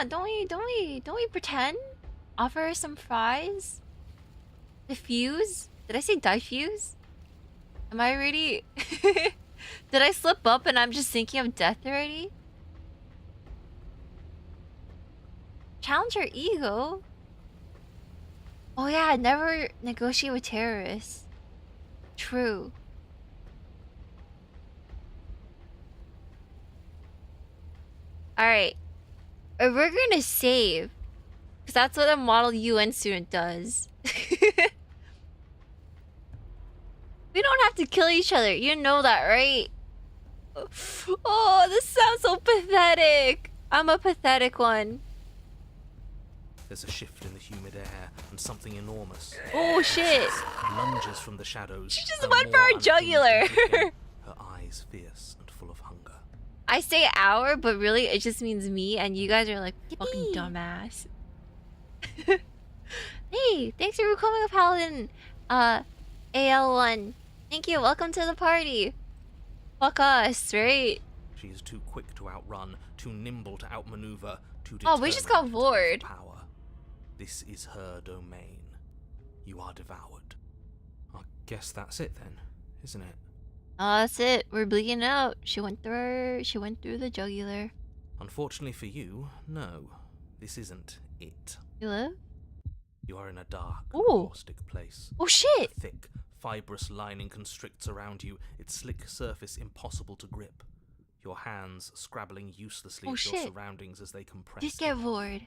Don't we pretend? Offer her some fries? Diffuse? Did I say diffuse? Am I already? Did I slip up and I'm just thinking of death already? Challenge your ego. Oh yeah, never negotiate with terrorists. True. Alright. We're gonna save. Because that's what a model UN student does. We don't have to kill each other. You know that, right? Oh, this sounds so pathetic. I'm a pathetic one. There's a shift in the humid air, and something enormous. Oh shit. Lunges from the shadows. She just went for her jugular. Her eyes fierce and full of hunger. I say our, but really it just means me, and you guys are like fucking dumbass. Hey, thanks for becoming a paladin. AL1. Thank you. Welcome to the party. Fuck us, right? She is too quick to outrun, too nimble to outmaneuver, too Oh, we just got determined to bored. take power. This is her domain. You are devoured. I guess that's it then, isn't it? Oh, that's it. We're bleeding out. She went through the jugular. Unfortunately for you, no. This isn't it. You live? You are in a dark, Ooh. caustic place. Oh shit! A thick, fibrous lining constricts around you, its slick surface impossible to grip. Your hands scrabbling uselessly Oh at your shit! surroundings as they compress. Just get bored.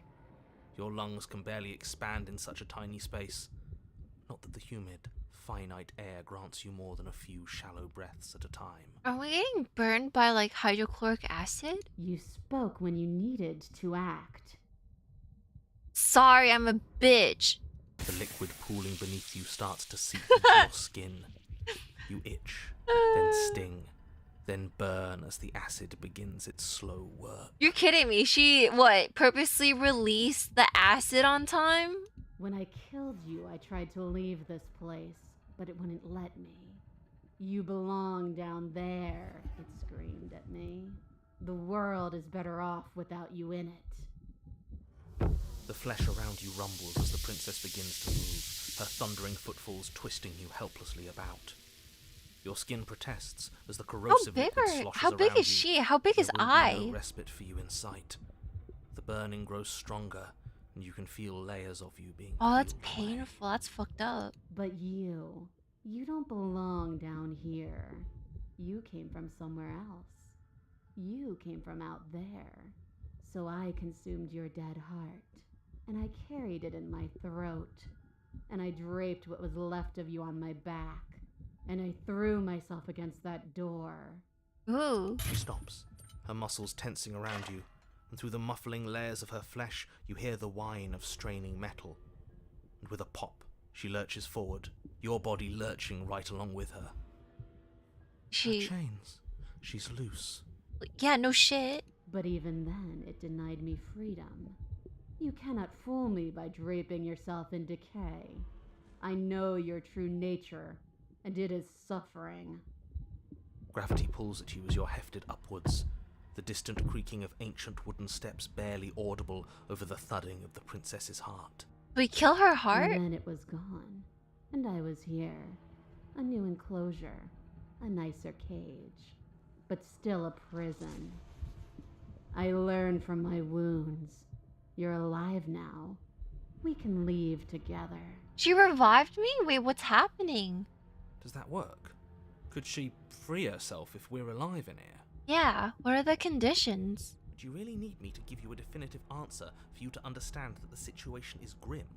Your lungs can barely expand in such a tiny space. Not that the humid, finite air grants you more than a few shallow breaths at a time. Are we getting burned by like hydrochloric acid? You spoke when you needed to act. Sorry, I'm a bitch. The liquid pooling beneath you starts to seep into your skin. You itch, then sting, then burn as the acid begins its slow work. You're kidding me. She, what, purposely released the acid on time? When I killed you, I tried to leave this place, but it wouldn't let me. You belong down there, it screamed at me. The world is better off without you in it. The flesh around you rumbles as the princess begins to move, her thundering footfalls twisting you helplessly about. Your skin protests as the corrosive liquid sloshes How big around is you. she? How big is There will be I? no respite for you in sight. The burning grows stronger, and you can feel layers of you being Oh, that's peeled away. painful. That's fucked up. But you don't belong down here. You came from somewhere else. You came from out there. So I consumed your dead heart, and I carried it in my throat, and I draped what was left of you on my back, and I threw myself against that door. Ooh. She stops, her muscles tensing around you, and through the muffling layers of her flesh, you hear the whine of straining metal. And with a pop, she lurches forward, your body lurching right along with her. Her chains. She's loose. Yeah, no shit. But even then, it denied me freedom. You cannot fool me by draping yourself in decay. I know your true nature, and it is suffering. Gravity pulls at you as you're hefted upwards, the distant creaking of ancient wooden steps barely audible over the thudding of the princess's heart. We kill her heart? And then it was gone, and I was here. A new enclosure, a nicer cage, but still a prison. I learned from my wounds. You're alive now. We can leave together. She revived me? Wait, what's happening? Does that work? Could she free herself if we're alive in here? Yeah, what are the conditions? Do you really need me to give you a definitive answer for you to understand that the situation is grim?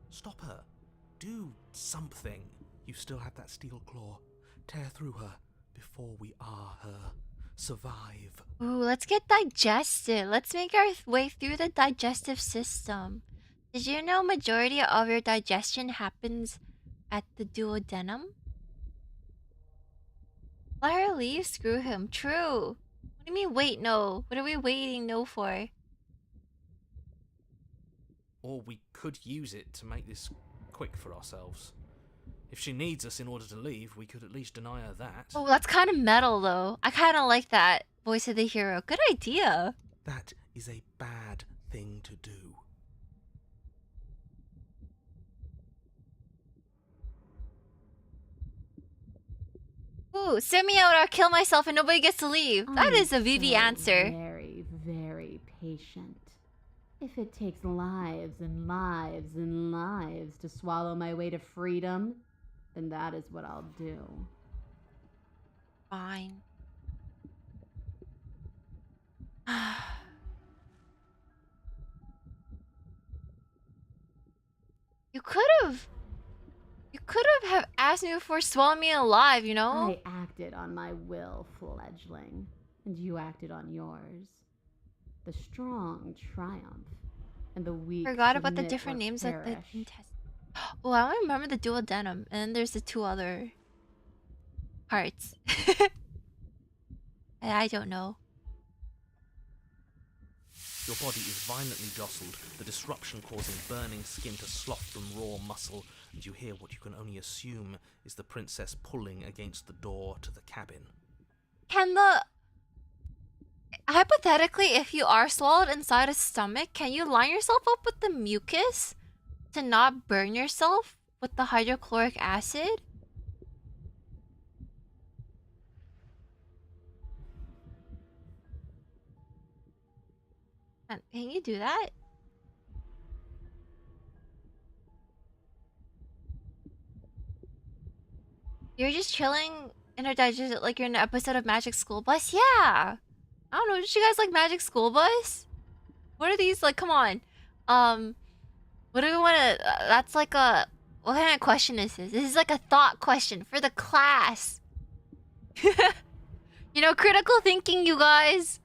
Stop her. Do something. You still have that steel claw. Tear through her before we are her. Survive. Ooh, let's get digested. Let's make our way through the digestive system. Did you know majority of your digestion happens at the duodenum? Let her leave, screw him. True. What do you mean wait no? What are we waiting no for? Or we could use it to make this quick for ourselves. If she needs us in order to leave, we could at least deny her that. Oh, that's kind of metal though. I kind of like that. Voice of the hero. Good idea. That is a bad thing to do. Ooh, send me out or I'll kill myself and nobody gets to leave. That is a VV answer. Very, very patient. If it takes lives and lives and lives to swallow my way to freedom, then that is what I'll do. Fine. You could have. You could have asked me before swallowing me alive, you know? I acted on my will, fledgling, and you acted on yours. The strong triumph, and the weak Forgot about the submit different or names of the perish. intestines. Oh, I want to remember the dual denim, and then there's the two other parts. And I don't know. Your body is violently jostled, the disruption causing burning skin to slough from raw muscle, and you hear what you can only assume is the princess pulling against the door to the cabin. Can the... Hypothetically, if you are swallowed inside a stomach, can you line yourself up with the mucus to not burn yourself with the hydrochloric acid? Can you do that? You're just chilling in a digest like you're in an episode of Magic School Bus? Yeah! I don't know, did you guys like Magic School Bus? What are these? Like, come on. What do we want to... that's like a... What kind of question is this? This is like a thought question for the class. You know, critical thinking, you guys.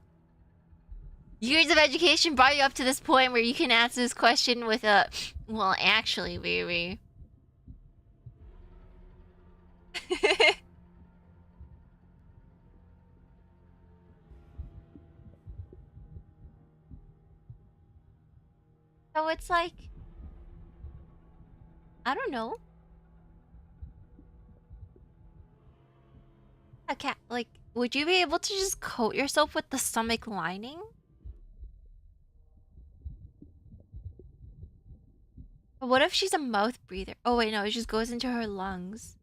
Years of education brought you up to this point where you can answer this question with a... Well, actually, baby. So it's like... I don't know. A cat, like, would you be able to just coat yourself with the stomach lining? But what if she's a mouth breather? Oh wait, no, it just goes into her lungs.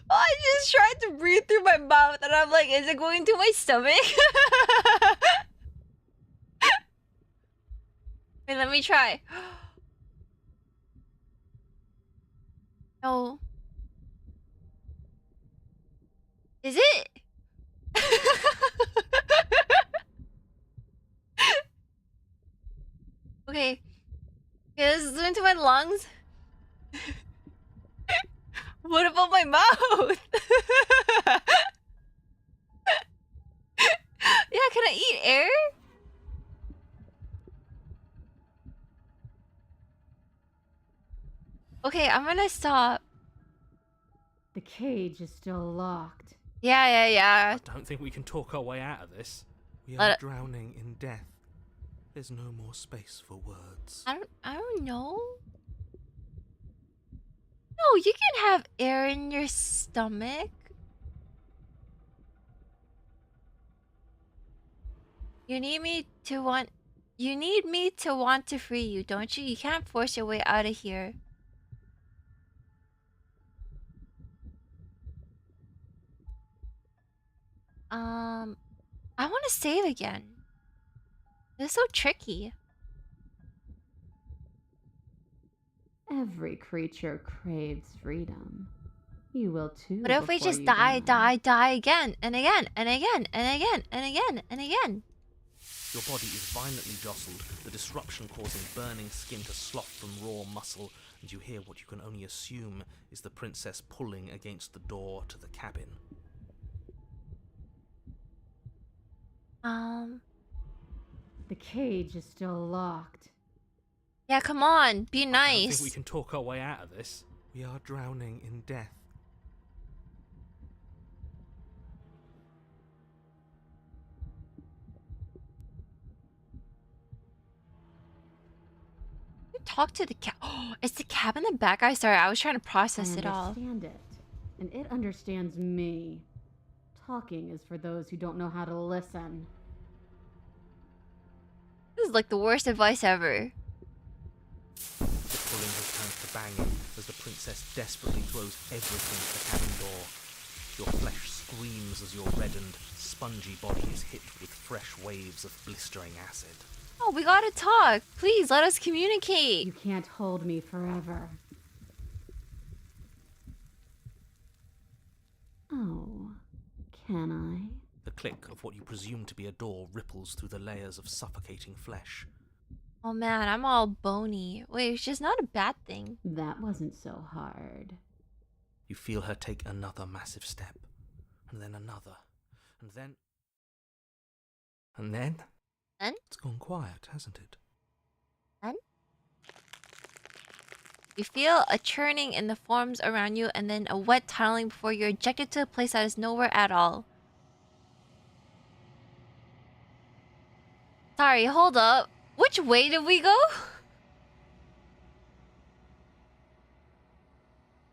Oh, I just tried to breathe through my mouth and I'm like, is it going to my stomach? Wait, let me try. No. Is it? Okay. This is into my lungs. What about my mouth? Yeah, can I eat air? Okay, I'm gonna stop. The cage is still locked. Yeah. I don't think we can talk our way out of this. We Let are it- drowning in death. There's no more space for words. I don't know. No, you can have air in your stomach. You need me to want to free you, don't you? You can't force your way out of here. I want to save again. This is so tricky. Every creature craves freedom. You will too. What if we before just you die again and again and again and again and again and again? Your body is violently jostled, the disruption causing burning skin to slough from raw muscle, and you hear what you can only assume is the princess pulling against the door to the cabin. The cage is still locked. Yeah, come on, be I don't nice. think we can talk our way out of this. We are drowning in death. Talk to the cat. Oh, it's the cab in the back. Sorry, I was trying to process it all. I understand it, and it understands me. Talking is for those who don't know how to listen. This is like the worst advice ever. The pulling has turned to banging as the princess desperately throws everything at the cabin door. Your flesh screams as your reddened, spongy body is hit with fresh waves of blistering acid. Oh, we gotta talk. Please, let us communicate. You can't hold me forever. Oh, can I? The click of what you presume to be a door ripples through the layers of suffocating flesh. Oh man, I'm all bony. Wait, it's just not a bad thing. That wasn't so hard. You feel her take another massive step, and then another, and then... And then? Then? It's gone quiet, hasn't it? Then? You feel a churning in the forms around you and then a wet tunneling before you're ejected to a place that is nowhere at all. Sorry, hold up. Which way did we go?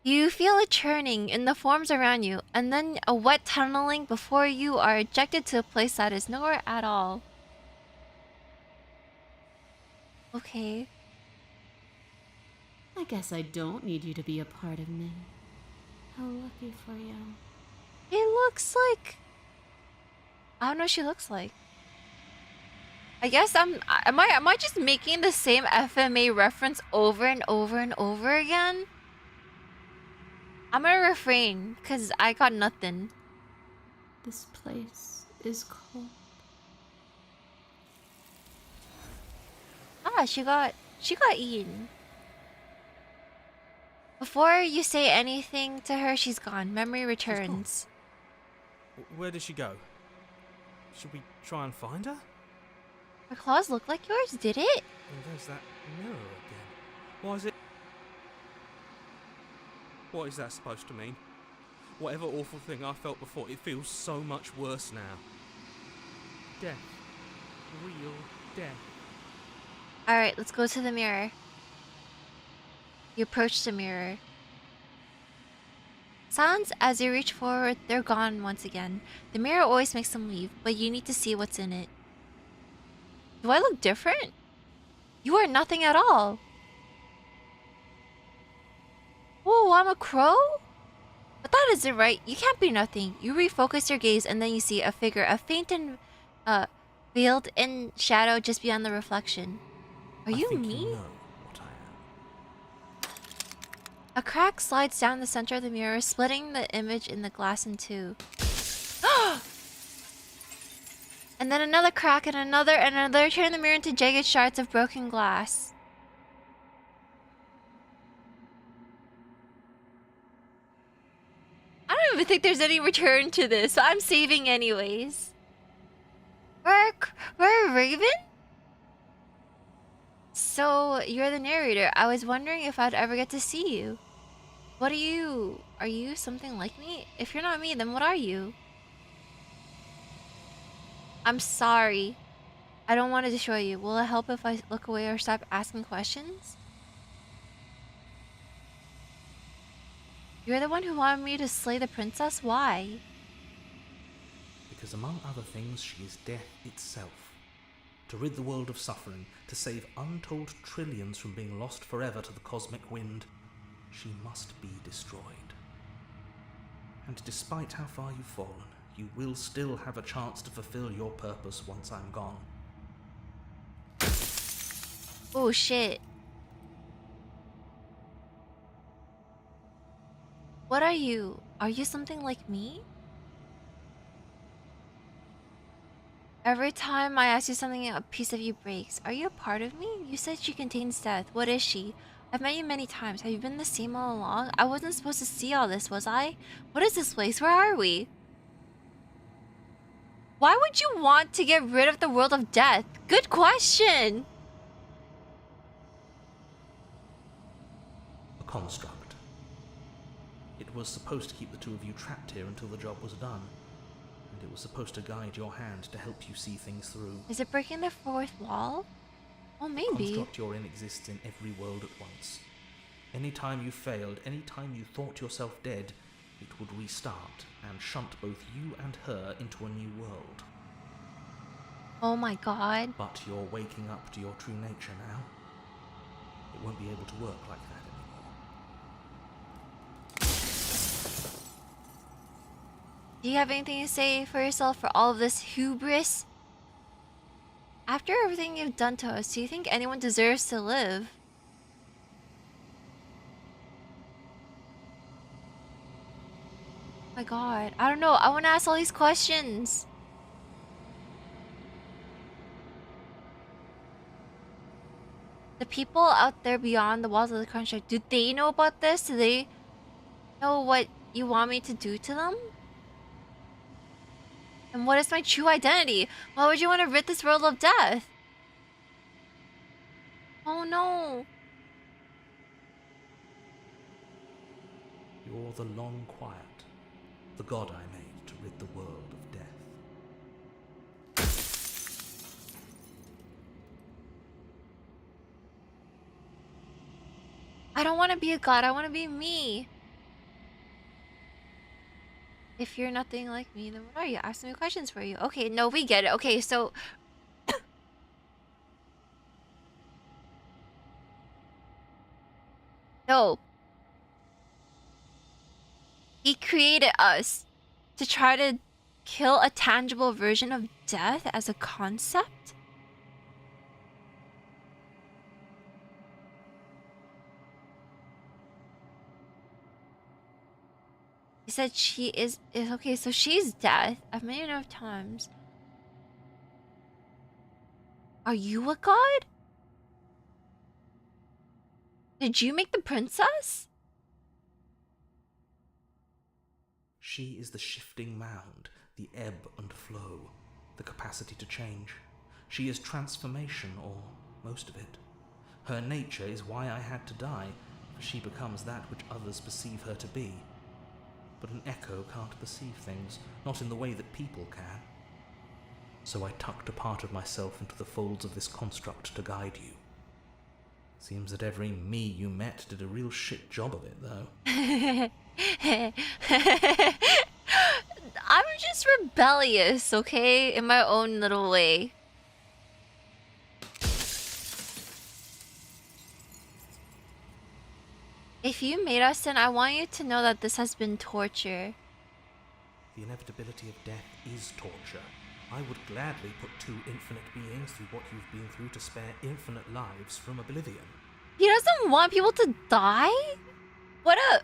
You feel a churning in the forms around you, and then a wet tunneling before you are ejected to a place that is nowhere at all. Okay. I guess I don't need you to be a part of me. How lucky for you. It looks like... I don't know what she looks like. I guess am I just making the same FMA reference over and over and over again? I'm gonna refrain, because I got nothing. This place is cold. Ah, she got eaten. Before you say anything to her, she's gone. Memory returns. Where did she go? Should we try and find her? Her claws look like yours, did it? And there's that mirror again. Why is it... What is that supposed to mean? Whatever awful thing I felt before, it feels so much worse now. Death. Real death. Alright, let's go to the mirror. You approach the mirror. Silence as you reach forward, they're gone once again. The mirror always makes them leave, but you need to see what's in it. Do I look different? You are nothing at all. Oh, I'm a crow? But that isn't right. You can't be nothing. You refocus your gaze and then you see a figure, a faint and veiled in shadow just beyond the reflection. Are you think me? You know what I am. A crack slides down the center of the mirror, splitting the image in the glass in two. And then another crack and another, turn the mirror into jagged shards of broken glass. I don't even think there's any return to this, so I'm saving anyways. We're a raven? So, you're the narrator. I was wondering if I'd ever get to see you. What are you? Are you something like me? If you're not me, then what are you? I'm sorry. I don't want to destroy you. Will it help if I look away or stop asking questions? You're the one who wanted me to slay the princess? Why? Because among other things, she is death itself. To rid the world of suffering, to save untold trillions from being lost forever to the cosmic wind, she must be destroyed. And despite how far you've fallen, you will still have a chance to fulfill your purpose once I'm gone. Oh shit. What are you? Are you something like me? Every time I ask you something, a piece of you breaks. Are you a part of me? You said she contains death. What is she? I've met you many times. Have you been the same all along? I wasn't supposed to see all this, was I? What is this place? Where are we? Why would you want to get rid of the world of death? Good question! A construct. It was supposed to keep the two of you trapped here until the job was done. And it was supposed to guide your hand to help you see things through. Is it breaking the fourth wall? Oh, The maybe. construct you're in exists in every world at once. Any time you failed, any time you thought yourself dead, it would restart and shunt both you and her into a new world. Oh my god. But you're waking up to your true nature now. It won't be able to work like that anymore. Do you have anything to say for yourself for all of this hubris? After everything you've done to us, do you think anyone deserves to live? My god, I don't know. I want to ask all these questions. The people out there beyond the walls of the construct, do they know about this? Do they know what you want me to do to them? And what is my true identity? Why would you want to rid this world of death? Oh no. You're the long quiet, the god I made to rid the world of death. I don't want to be a god. I want to be me. If you're nothing like me, then what are you? Asking me questions for you. Okay, no, we get it. Okay, so... No. He created us to try to kill a tangible version of death as a concept? He said she is okay, so she's death. I've made it enough times. Are you a god? Did you make the princess? She is the shifting mound, the ebb and flow, the capacity to change. She is transformation, or most of it. Her nature is why I had to die, for she becomes that which others perceive her to be. But an echo can't perceive things, not in the way that people can. So I tucked a part of myself into the folds of this construct to guide you. Seems that every me you met did a real shit job of it, though. I'm just rebellious, okay? In my own little way. If you made us, then I want you to know that this has been torture. The inevitability of death is torture. I would gladly put two infinite beings through what you've been through to spare infinite lives from oblivion. He doesn't want people to die? What a...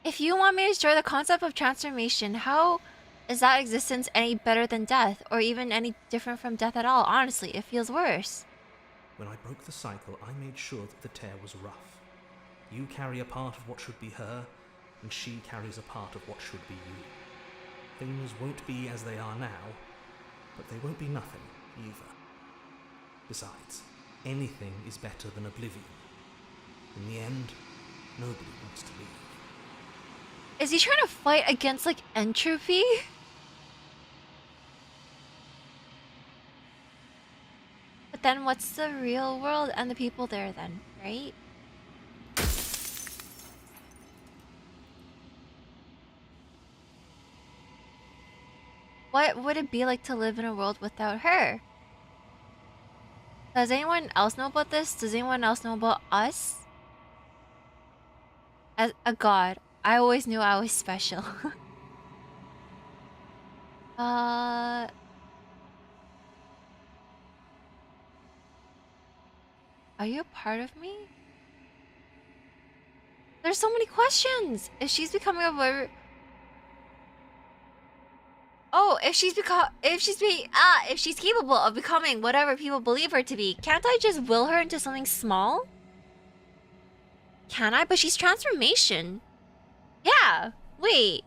If you want me to destroy the concept of transformation, how is that existence any better than death? Or even any different from death at all? Honestly, it feels worse. When I broke the cycle, I made sure that the tear was rough. You carry a part of what should be her, and she carries a part of what should be you. Things won't be as they are now, but they won't be nothing either. Besides, anything is better than oblivion. In the end, nobody wants to leave. Is he trying to fight against, like, entropy? But then what's the real world and the people there then, right? What would it be like to live in a world without her? Does anyone else know about this? Does anyone else know about us? As a god, I always knew I was special. Are you a part of me? There's so many questions. If she's becoming a if she's capable of becoming whatever people believe her to be, can't I just will her into something small? Can I? But she's transformation. Yeah. Wait.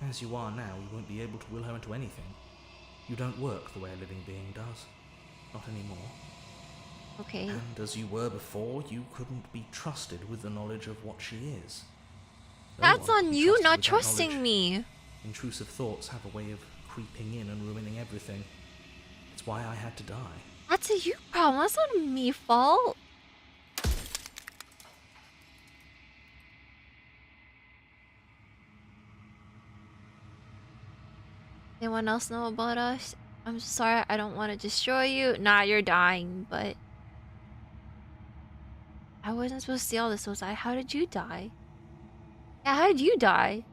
As you are now, you won't be able to will her into anything. You don't work the way a living being does. Not anymore. Okay. And as you were before, you couldn't be trusted with the knowledge of what she is. That's on you not trusting me. Intrusive thoughts have a way of creeping in and ruining everything. It's why I had to die. That's a you problem. That's not me fault. Anyone else know about us? I'm sorry, I don't want to destroy you. Nah, you're dying, but I wasn't supposed to see all this, was I? How did you die? Yeah, how did you die?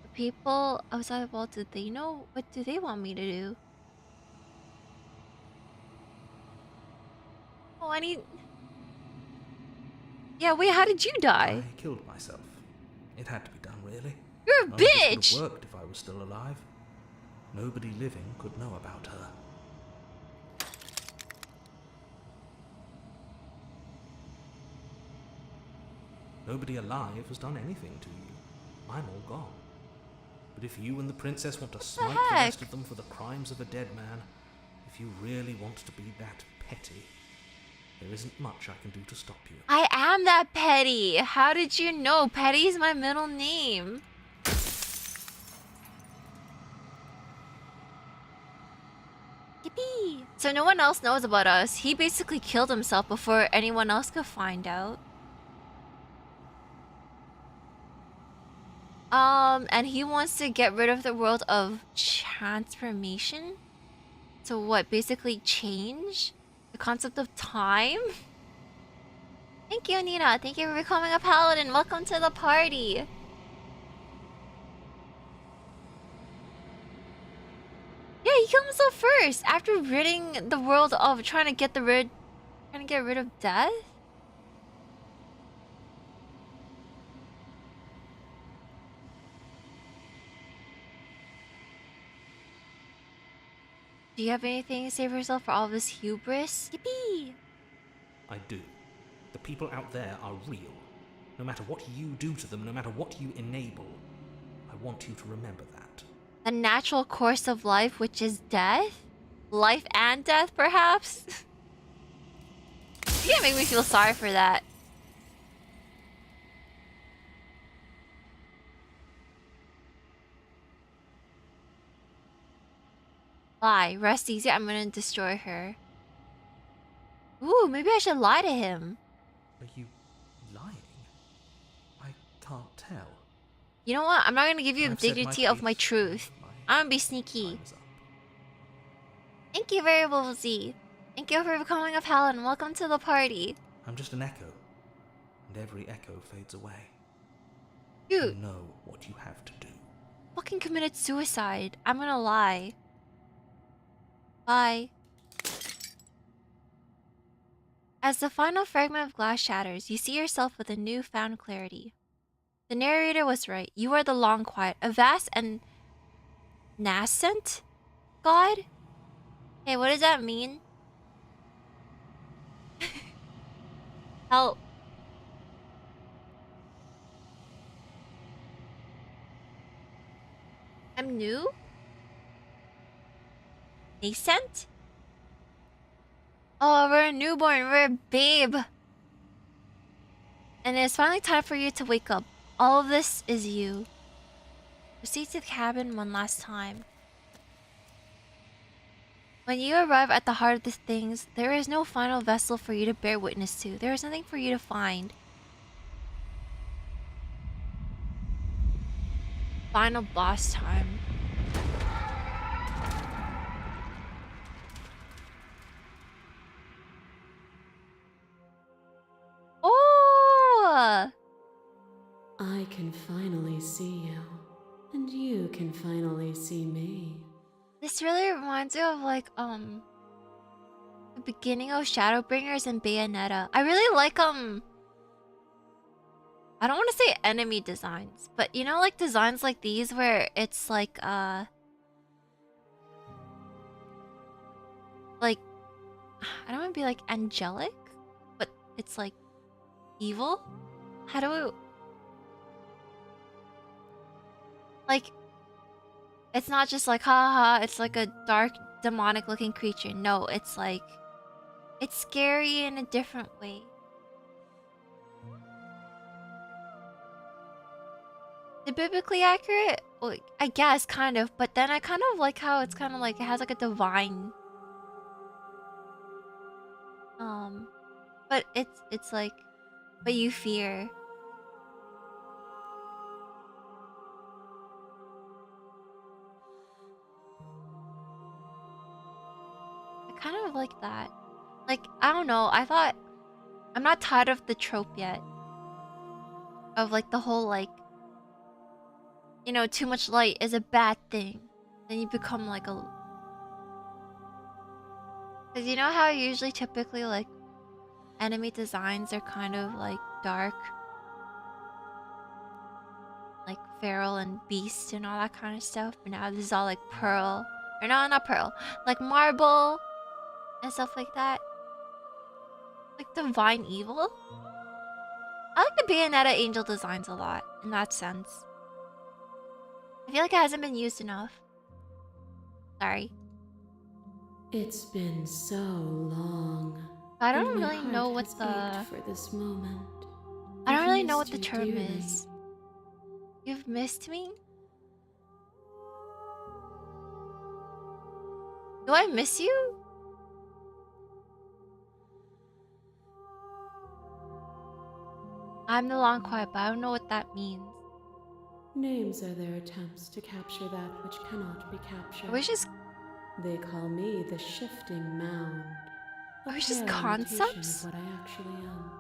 The people outside the wall, did they know? What do they want me to do? Oh, I need... Yeah, wait, how did you die? I killed myself. It had to be done, really. You're a None of this bitch! would have worked if I was still alive. Nobody living could know about her. Nobody alive has done anything to you. I'm all gone. But if you and the princess want to smite the rest of them for the crimes of a dead man, if you really want to be that petty, there isn't much I can do to stop you. I am that petty. How did you know? Petty's my middle name. Yippee! So no one else knows about us. He basically killed himself before anyone else could find out. And he wants to get rid of the world of transformation. So what? Basically change the concept of time? Thank you, Nina. Thank you for becoming a paladin. Welcome to the party. Yeah, he killed himself first after ridding the world of trying to get rid of death. Do you have anything to say for yourself for all this hubris? Yippee! I do. The people out there are real. No matter what you do to them, no matter what you enable, I want you to remember that. The natural course of life, which is death? Life and death, perhaps? You can't make me feel sorry for that. Lie. Rest easy. I'm gonna destroy her. Ooh, maybe I should lie to him. Are you lying? I can't tell. You know what? I'm not gonna give you the I've said dignity of my piece. truth. I'm gonna be sneaky. Time's up. Thank you, Variable Z. Thank you for becoming a paladin. Welcome to the party. I'm just an echo, and every echo fades away. Dude, You know what you have to do. fucking committed suicide. I'm gonna lie. Bye. As the final fragment of glass shatters, you see yourself with a newfound clarity. The narrator was right. You are the long quiet, a vast and nascent god? Hey, what does that mean? Help. I'm new? Nascent? Oh, we're a newborn. We're a babe. And it's finally time for you to wake up. All of this is you. Proceed to the cabin one last time. When you arrive at the heart of the things, there is no final vessel for you to bear witness to. There is nothing for you to find. Final boss time. Oh! I can finally see you, and you can finally see me. This really reminds me of like the beginning of Shadowbringers and Bayonetta. I really like I don't want to say enemy designs, but you know, like designs like these where it's like I don't want to be like angelic, but it's like evil. How do we like? It's not just like haha. It's like a dark, demonic-looking creature. No, it's like it's scary in a different way. Is it biblically accurate? Well, I guess kind of, but then I kind of like how it's kind of like it has like a divine. But it's like, but you fear. kind of like that. Like, I don't know, I thought... I'm not tired of the trope yet. Of like the whole like... You know, too much light is a bad thing. Then you become like a... Because you know how usually typically like enemy designs are kind of like dark? Like feral and beast and all that kind of stuff. But now this is all like pearl. Or no, not pearl. Like marble and stuff like that. Like divine evil. I like the Bayonetta angel designs a lot in that sense. I feel like it hasn't been used enough. Sorry. It's been so long. I don't and my really know heart what has the... ached for this moment. I don't I've really know what missed the you term dearly. is. You've missed me? Do I miss you? I'm the long quiet, but I don't know what that means. Names are their attempts to capture that which cannot be captured. Are we just... They call me the shifting mound. Are A we just pale imitation concepts? of what I actually am.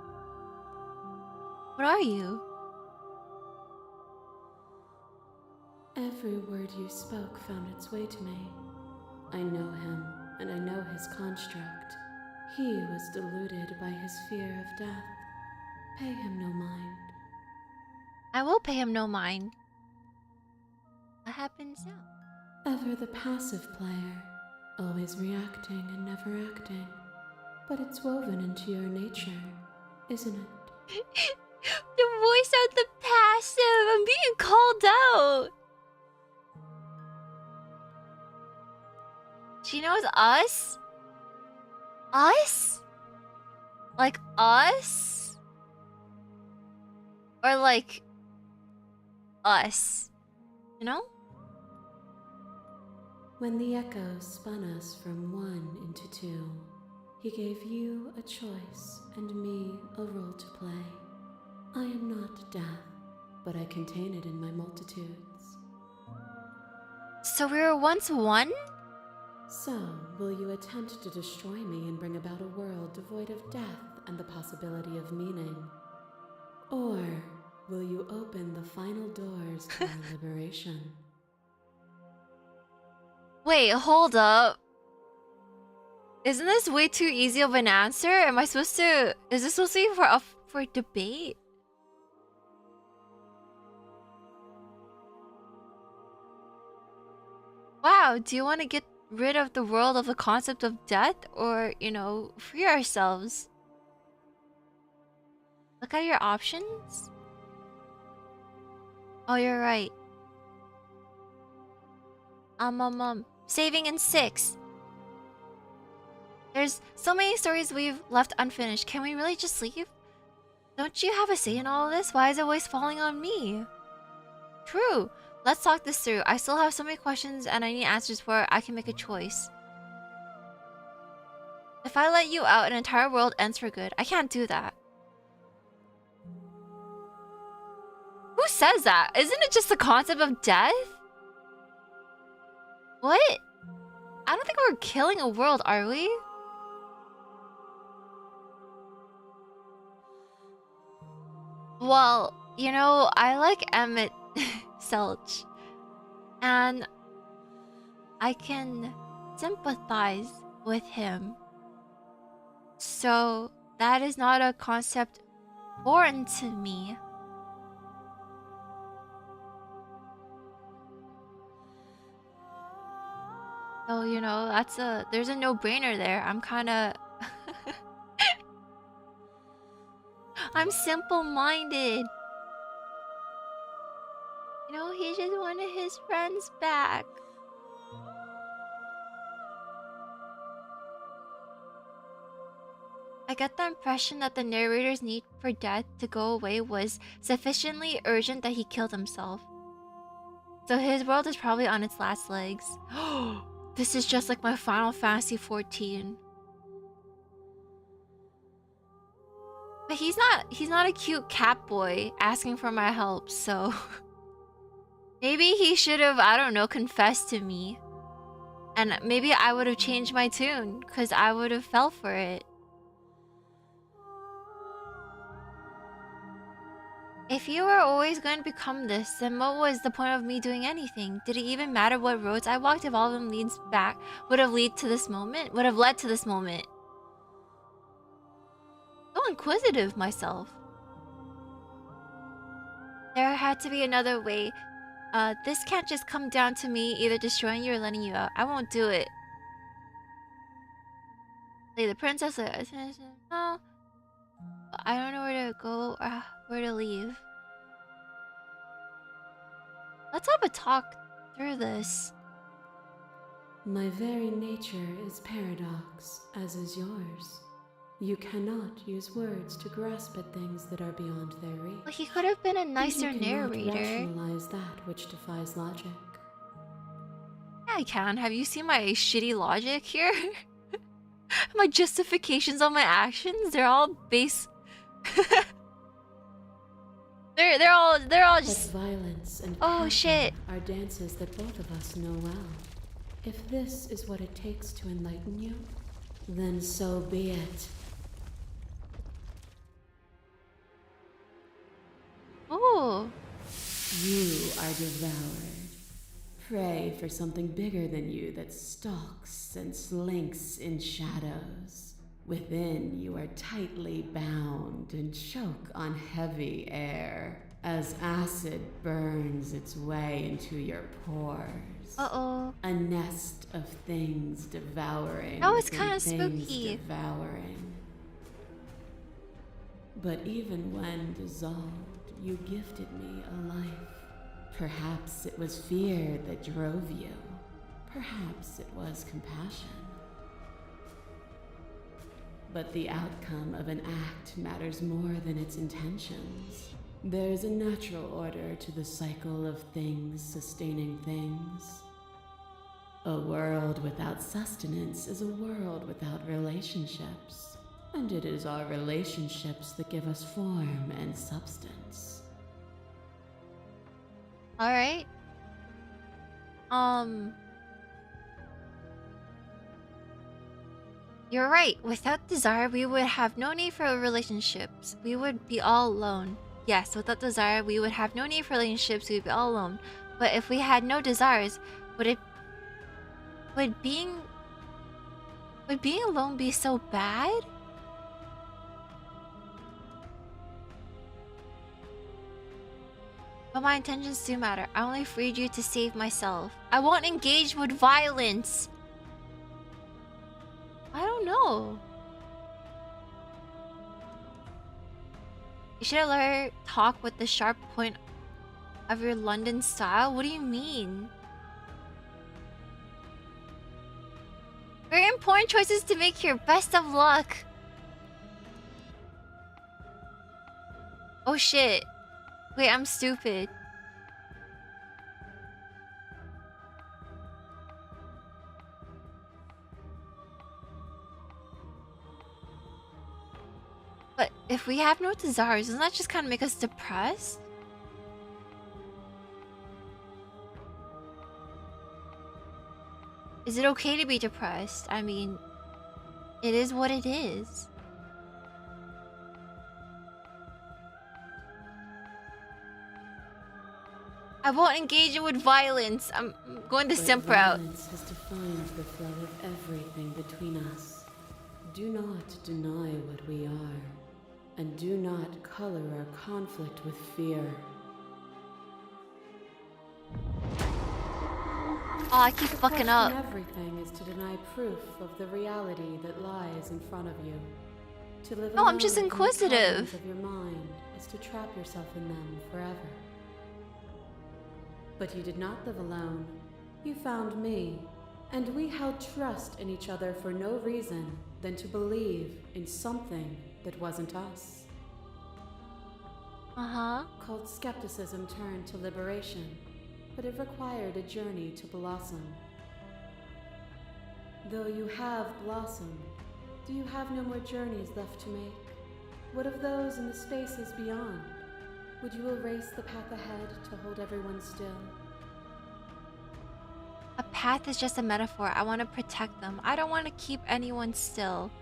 What are you? Every word you spoke found its way to me. I know him, and I know his construct. He was deluded by his fear of death. Pay him no mind. I will pay him no mind. What happens now? Ever the passive player, always reacting and never acting. But it's woven into your nature, isn't it? The voice of the passive! I'm being called out! She knows us? Us? Like us? Or like... us? You know? When the echoes spun us from one into two, he gave you a choice and me a role to play. I am not death, but I contain it in my multitudes. So we were once one? So, will you attempt to destroy me and bring about a world devoid of death and the possibility of meaning? Or will you open the final doors to our liberation? Wait, hold up. Isn't this way too easy of an answer? Am I supposed to... Is this supposed to be for debate? Wow, do you want to get rid of the world of the concept of death? Or, you know, free ourselves? Look at your options. Oh, you're right. Saving in 6. There's so many stories we've left unfinished. Can we really just leave? Don't you have a say in all of this? Why is it always falling on me? True. Let's talk this through. I still have so many questions and I need answers before I can make a choice. If I let you out, an entire world ends for good. I can't do that. Who says that? Isn't it just the concept of death? What? I don't think we're killing a world, are we? Well, you know, I like Emmett Selch. And I can sympathize with him. So, that is not a concept foreign to me. So, you know, there's a no-brainer there. I'm kinda... I'm simple-minded. You know, he just wanted his friends back. I get the impression that the narrator's need for death to go away was sufficiently urgent that he killed himself. So his world is probably on its last legs. This is just like my Final Fantasy 14. But he's not a cute cat boy asking for my help, so maybe he should have, I don't know, confessed to me And maybe I would have changed my tune, because I would have fell for it. If you were always going to become this, then what was the point of me doing anything? Did it even matter what roads I walked if all of them would have led to this moment? So inquisitive myself. There had to be another way. This can't just come down to me either destroying you or letting you out. I won't do it. The princess. No. I don't know where to go or where to leave. Let's have a talk through this. My very nature is paradox, as is yours. You cannot use words to grasp at things that are beyond their reach. Well, he could have been a nicer you cannot narrator. Rationalize that which defies logic. Yeah, I can. Have you seen my shitty logic here? My justifications on my actions, they're all base. they're all just but violence and shit. Are dances that both of us know well. If this is what it takes to enlighten you, then so be it. Oh. You are devoured. Pray for something bigger than you that stalks and slinks in shadows. Within, you are tightly bound and choke on heavy air as acid burns its way into your pores. Uh-oh. A nest of things devouring. That was kind of things spooky. Devouring. But even when dissolved, you gifted me a life. Perhaps it was fear that drove you. Perhaps it was compassion. But the outcome of an act matters more than its intentions. There's a natural order to the cycle of things sustaining things. A world without sustenance is a world without relationships. And it is our relationships that give us form and substance. Alright. You're right. Without desire, we would have no need for relationships. We would be all alone. Yes, without desire, we would have no need for relationships. We would be all alone. But if we had no desires, would being alone be so bad? But my intentions do matter. I only freed you to save myself. I won't engage with violence. I don't know. You should have learned talk with the sharp point of your London style. What do you mean? Very important choices to make here. Best of luck. Oh shit. Wait, I'm stupid. But if we have no desires, doesn't that just kind of make us depressed? Is it okay to be depressed? I mean, it is what it is. I won't engage with violence. I'm going the simp route. Violence has defined the flow of everything between us. Do not deny what we are, and do not color our conflict with fear. Oh, I keep fucking up. Everything is to deny proof of the reality that lies in front of you. To live No, I'm alone just in the inquisitive. confines of your mind is to trap yourself in them forever. But you did not live alone. You found me, and we held trust in each other for no reason than to believe in something that wasn't us. Called skepticism turned to liberation, but it required a journey to blossom. Though you have blossomed, do you have no more journeys left to make? What of those in the spaces beyond? Would you erase the path ahead to hold everyone still? A path is just a metaphor. I want to protect them. I don't want to keep anyone still.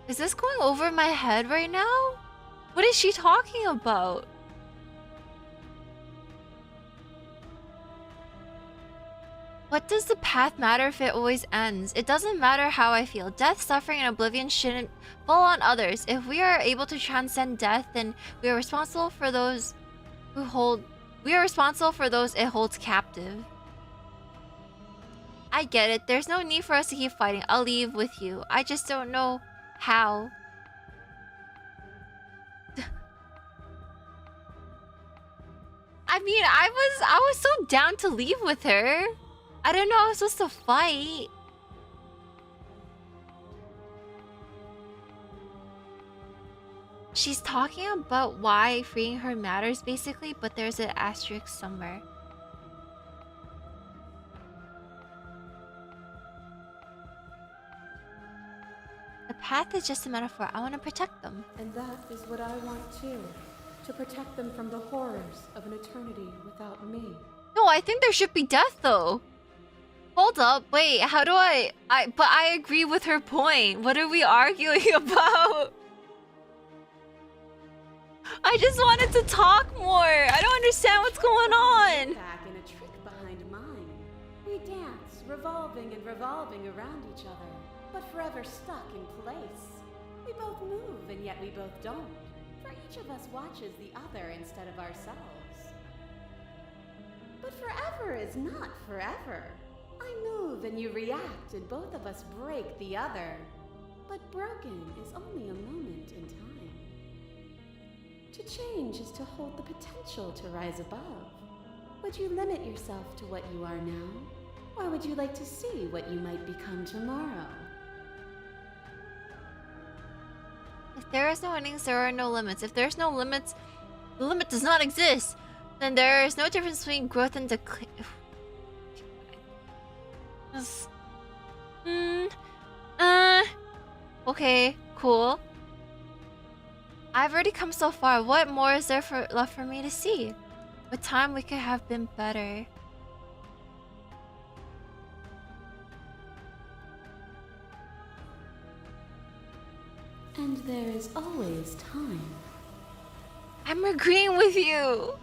Is this going over my head right now? What is she talking about? What does the path matter if it always ends? It doesn't matter how I feel. Death, suffering, and oblivion shouldn't fall on others. If we are able to transcend death, then we are responsible for those who hold... We are responsible for those it holds captive. I get it. There's no need for us to keep fighting. I'll leave with you. I just don't know how. I mean, I was so down to leave with her. I didn't know I was supposed to fight. She's talking about why freeing her matters, basically, but there's an asterisk somewhere. The path is just a metaphor. I want to protect them. And that is what I want too. To protect them from the horrors of an eternity without me. No, I think there should be death, though. Hold up, wait, how do but I agree with her point. What are we arguing about? I just wanted to talk more. I don't understand what's going on. Back in a trick behind mine. We dance, revolving and revolving around each other, but forever stuck in place. We both move, and yet we both don't. For each of us watches the other instead of ourselves. But forever is not forever. I move and you react, and both of us break the other. But broken is only a moment in time. To change is to hold the potential to rise above. Would you limit yourself to what you are now? Or would you like to see what you might become tomorrow? If there is no endings, there are no limits. If there's no limits, the limit does not exist. Then there is no difference between growth and decline. Okay, cool. I've already come so far. What more is there left for me to see? With time, we could have been better. And there is always time. I'm agreeing with you.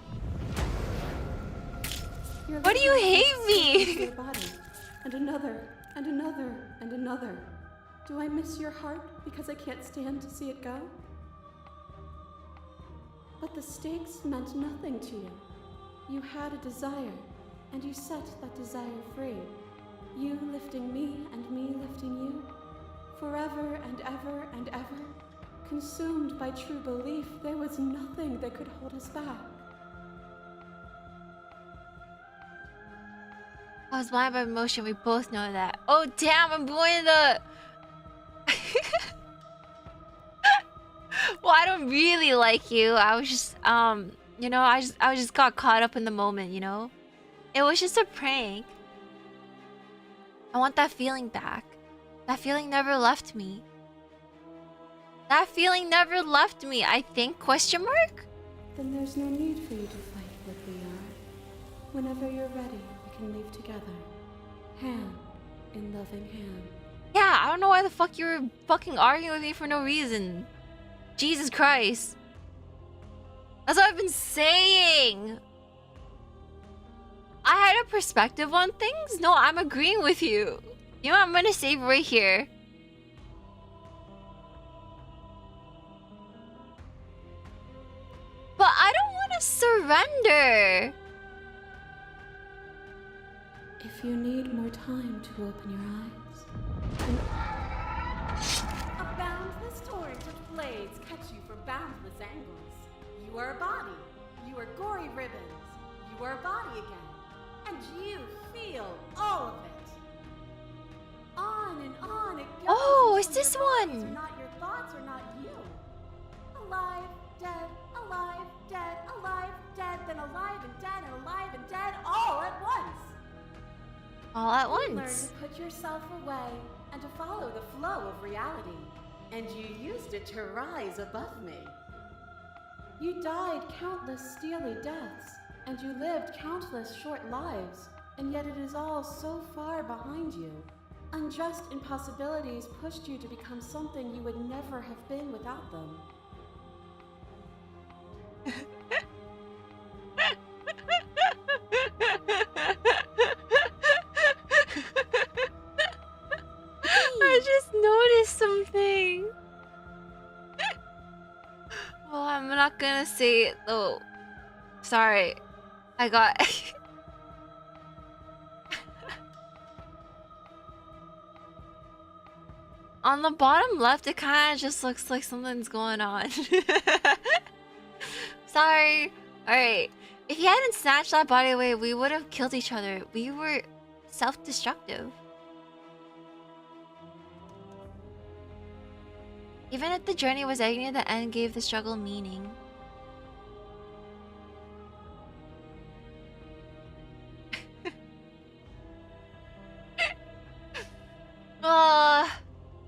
Why do you hate me? Your body, and another, and another, and another. Do I miss your heart because I can't stand to see it go? But the stakes meant nothing to you. You had a desire, and you set that desire free. You lifting me and me lifting you. Forever and ever and ever. Consumed by true belief, there was nothing that could hold us back. I was blind by emotion, we both know that. Oh damn, I'm going the... Well, I don't really like you. I was just, you know, I just got caught up in the moment, you know? It was just a prank. I want that feeling back. That feeling never left me. That feeling never left me, I think, question mark? Then there's no need for you to fight what we are. Whenever you're ready, we can leave together. Hand in loving hand. Yeah, I don't know why the fuck you were fucking arguing with me for no reason. Jesus Christ. That's what I've been saying. I had a perspective on things? No, I'm agreeing with you. You know what? I'm gonna save right here. But I don't want to surrender. If you need more time to open your eyes. A boundless torrent of blades cut you from boundless angles. You are a body. You are gory ribbons. You are a body again. And you feel all of it. On and on it goes. Oh, is this one? Are not your thoughts or not you. Alive, dead, alive, dead, alive, dead, then alive and dead and alive and dead all at once. All at You learn once. to put yourself away and to follow the flow of reality. And you used it to rise above me. You died countless steely deaths, and you lived countless short lives, and yet it is all so far behind you. Unjust impossibilities pushed you to become something you would never have been without them. I just noticed something. Well, I'm not gonna say it though. Sorry. I got... On the bottom left, it kind of just looks like something's going on. Sorry. Alright. If he hadn't snatched that body away, we would have killed each other. We were self-destructive. Even if the journey was agony, the end gave the struggle meaning.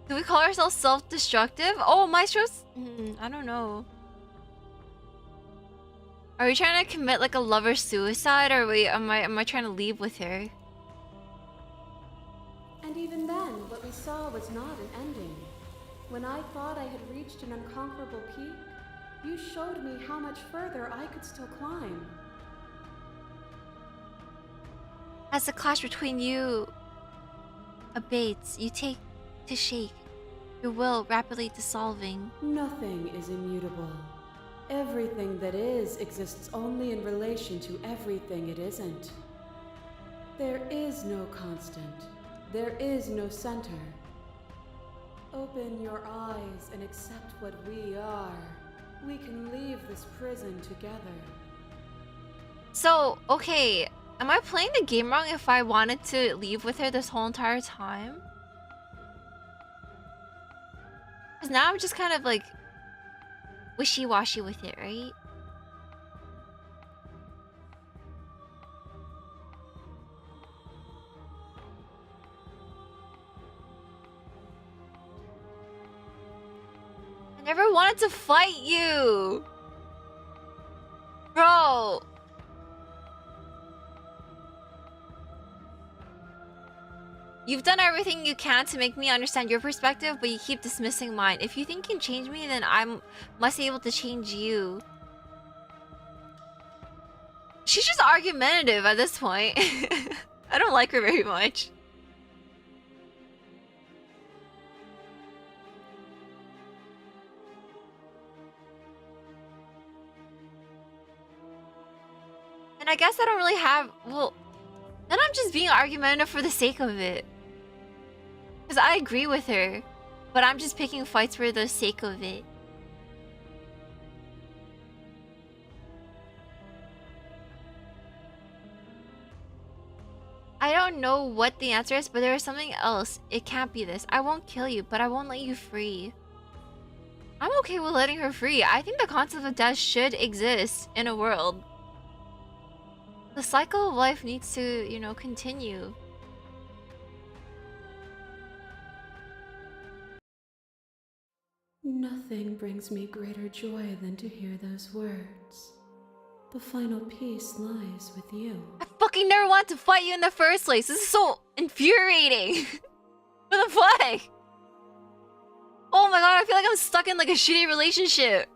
Do we call ourselves self-destructive? Oh, Maestro's... I don't know. Are we trying to commit like a lover suicide, or am I trying to leave with her? And even then, what we saw was not an ending. When I thought I had reached an unconquerable peak, you showed me how much further I could still climb. As the clash between you abates, you take to shake, your will rapidly dissolving. Nothing is immutable. Everything that is exists only in relation to everything it isn't. There is no constant. There is no center. Open your eyes and accept what we are. We can leave this prison together. So, okay, am I playing the game wrong if I wanted to leave with her this whole entire time? Because now I'm just kind of like wishy-washy with it, right? I never wanted to fight you! Bro! You've done everything you can to make me understand your perspective, but you keep dismissing mine. If you think you can change me, then I must be able to change you. She's just argumentative at this point. I don't like her very much. And I guess I don't really have... Well, then I'm just being argumentative for the sake of it. Because I agree with her, but I'm just picking fights for the sake of it. I don't know what the answer is, but there is something else. It can't be this. I won't kill you, but I won't let you free. I'm okay with letting her free. I think the concept of death should exist in a world. The cycle of life needs to, you know, continue. Nothing brings me greater joy than to hear those words. The final piece lies with you. I fucking never wanted to fight you in the first place. This is so infuriating. What the fuck? Oh my god, I feel like I'm stuck in like a shitty relationship.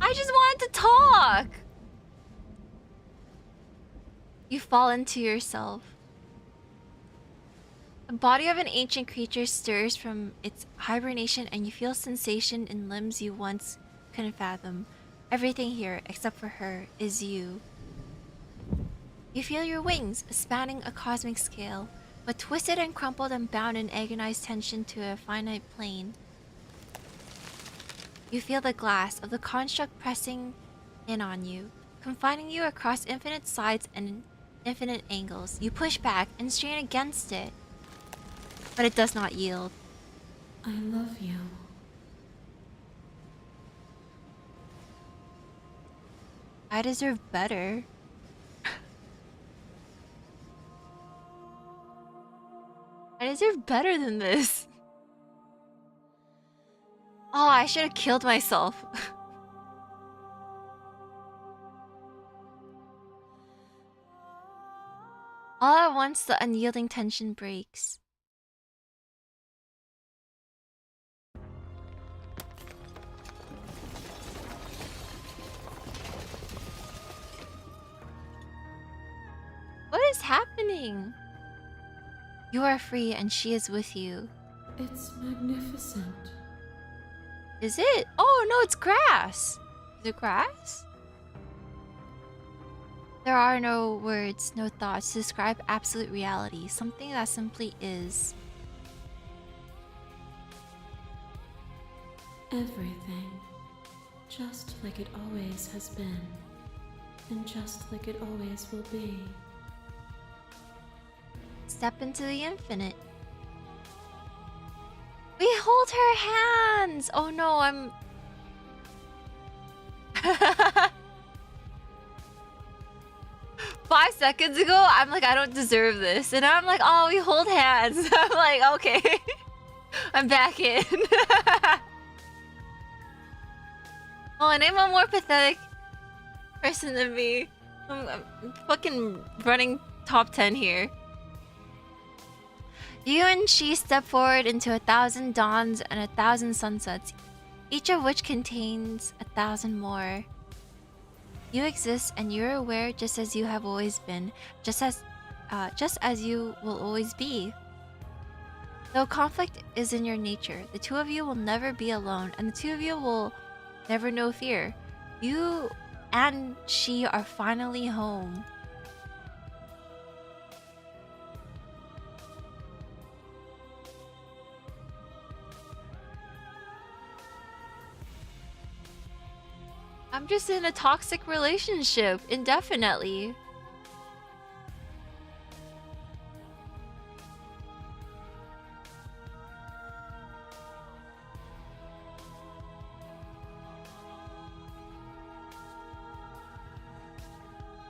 I just wanted to talk. You fall into yourself. The body of an ancient creature stirs from its hibernation, and you feel sensation in limbs you once couldn't fathom. Everything here, except for her, is you. You feel your wings spanning a cosmic scale, but twisted and crumpled and bound in agonized tension to a finite plane. You feel the glass of the construct pressing in on you, confining you across infinite sides and infinite angles. You push back and strain against it, but it does not yield. I love you. I deserve better. I deserve better than this. Oh, I should have killed myself. All at once, the unyielding tension breaks. What is happening? You are free and she is with you. It's magnificent. Is it? Oh no, it's grass. Is it grass? There are no words, no thoughts to describe absolute reality, something that simply is. Everything. Just like it always has been. And just like it always will be. Step into the infinite. We hold her hands! Oh no, I'm... 5 seconds ago, I'm like, I don't deserve this. And now I'm like, oh, we hold hands. I'm like, okay. I'm back in. Oh, and I'm a more pathetic person than me. I'm fucking running top 10 here. You and she step forward into 1,000 dawns and 1,000 sunsets, each of which contains 1,000 more. You exist and you're aware just as you have always been, just as you will always be. Though conflict is in your nature, the two of you will never be alone, and the two of you will never know fear. You and she are finally home. I'm just in a toxic relationship indefinitely.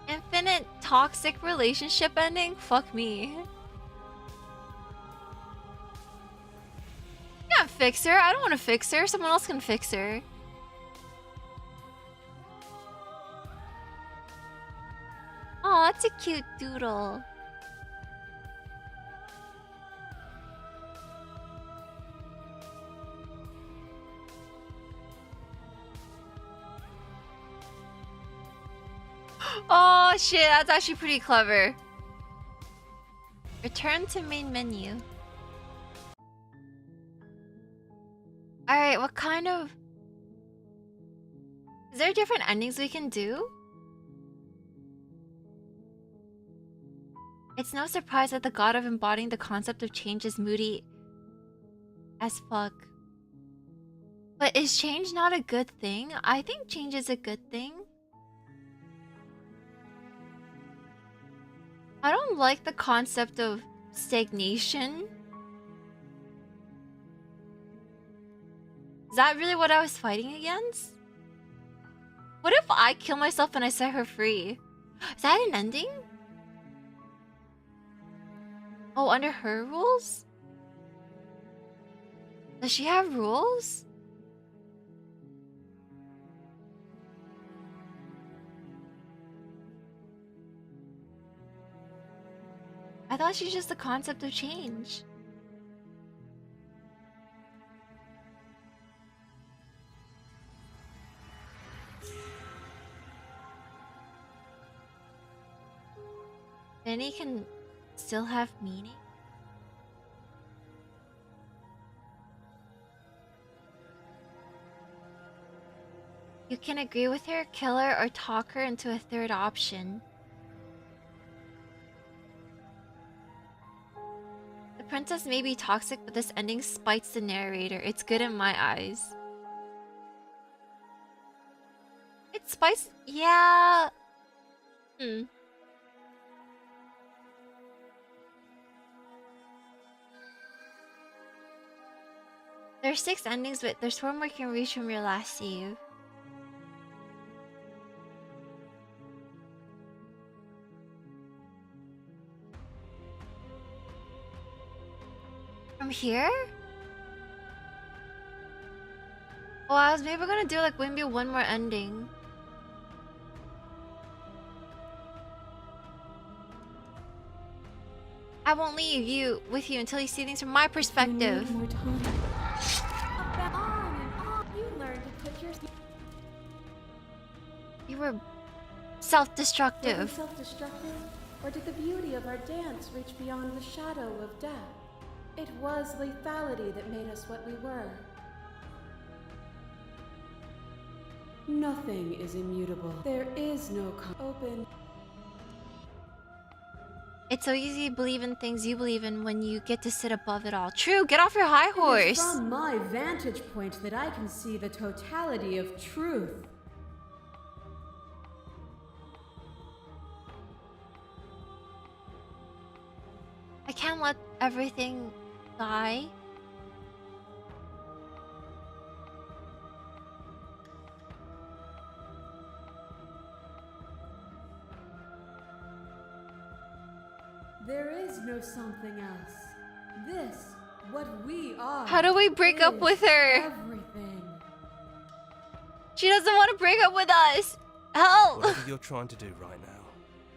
Infinite toxic relationship ending? Fuck me. You can't fix her. I don't want to fix her. Someone else can fix her. Oh, that's a cute doodle. Oh shit, that's actually pretty clever. Return to main menu. Alright, what kind of... Is there different endings we can do? It's no surprise that the god of embodying the concept of change is moody as fuck. But is change not a good thing? I think change is a good thing. I don't like the concept of stagnation. Is that really what I was fighting against? What if I kill myself and I set her free? Is that an ending? Oh, under her rules? Does she have rules? I thought she's just the concept of change. Any can still have meaning? You can agree with her, kill her, or talk her into a third option. The princess may be toxic, but this ending spites the narrator. It's good in my eyes. It spites... Yeah... There's 6 endings, but there's 4 more you can reach from your last save. From here? Oh, I was maybe gonna do like maybe one more ending. I won't leave you with you until you see things from my perspective. You need more time. On and on. You learn to put your You were self-destructive. self-destructive, or did the beauty of our dance reach beyond the shadow of death? It was lethality that made us what we were. Nothing is immutable. There is no open. It's so easy to believe in things you believe in when you get to sit above it all. True, get off your high It horse. is from my vantage point that I can see the totality of truth. I can't let everything die. There is no something else. This, what we are. How do we break up is with her? Everything. She doesn't want to break up with us. Help! Whatever you're trying to do right now,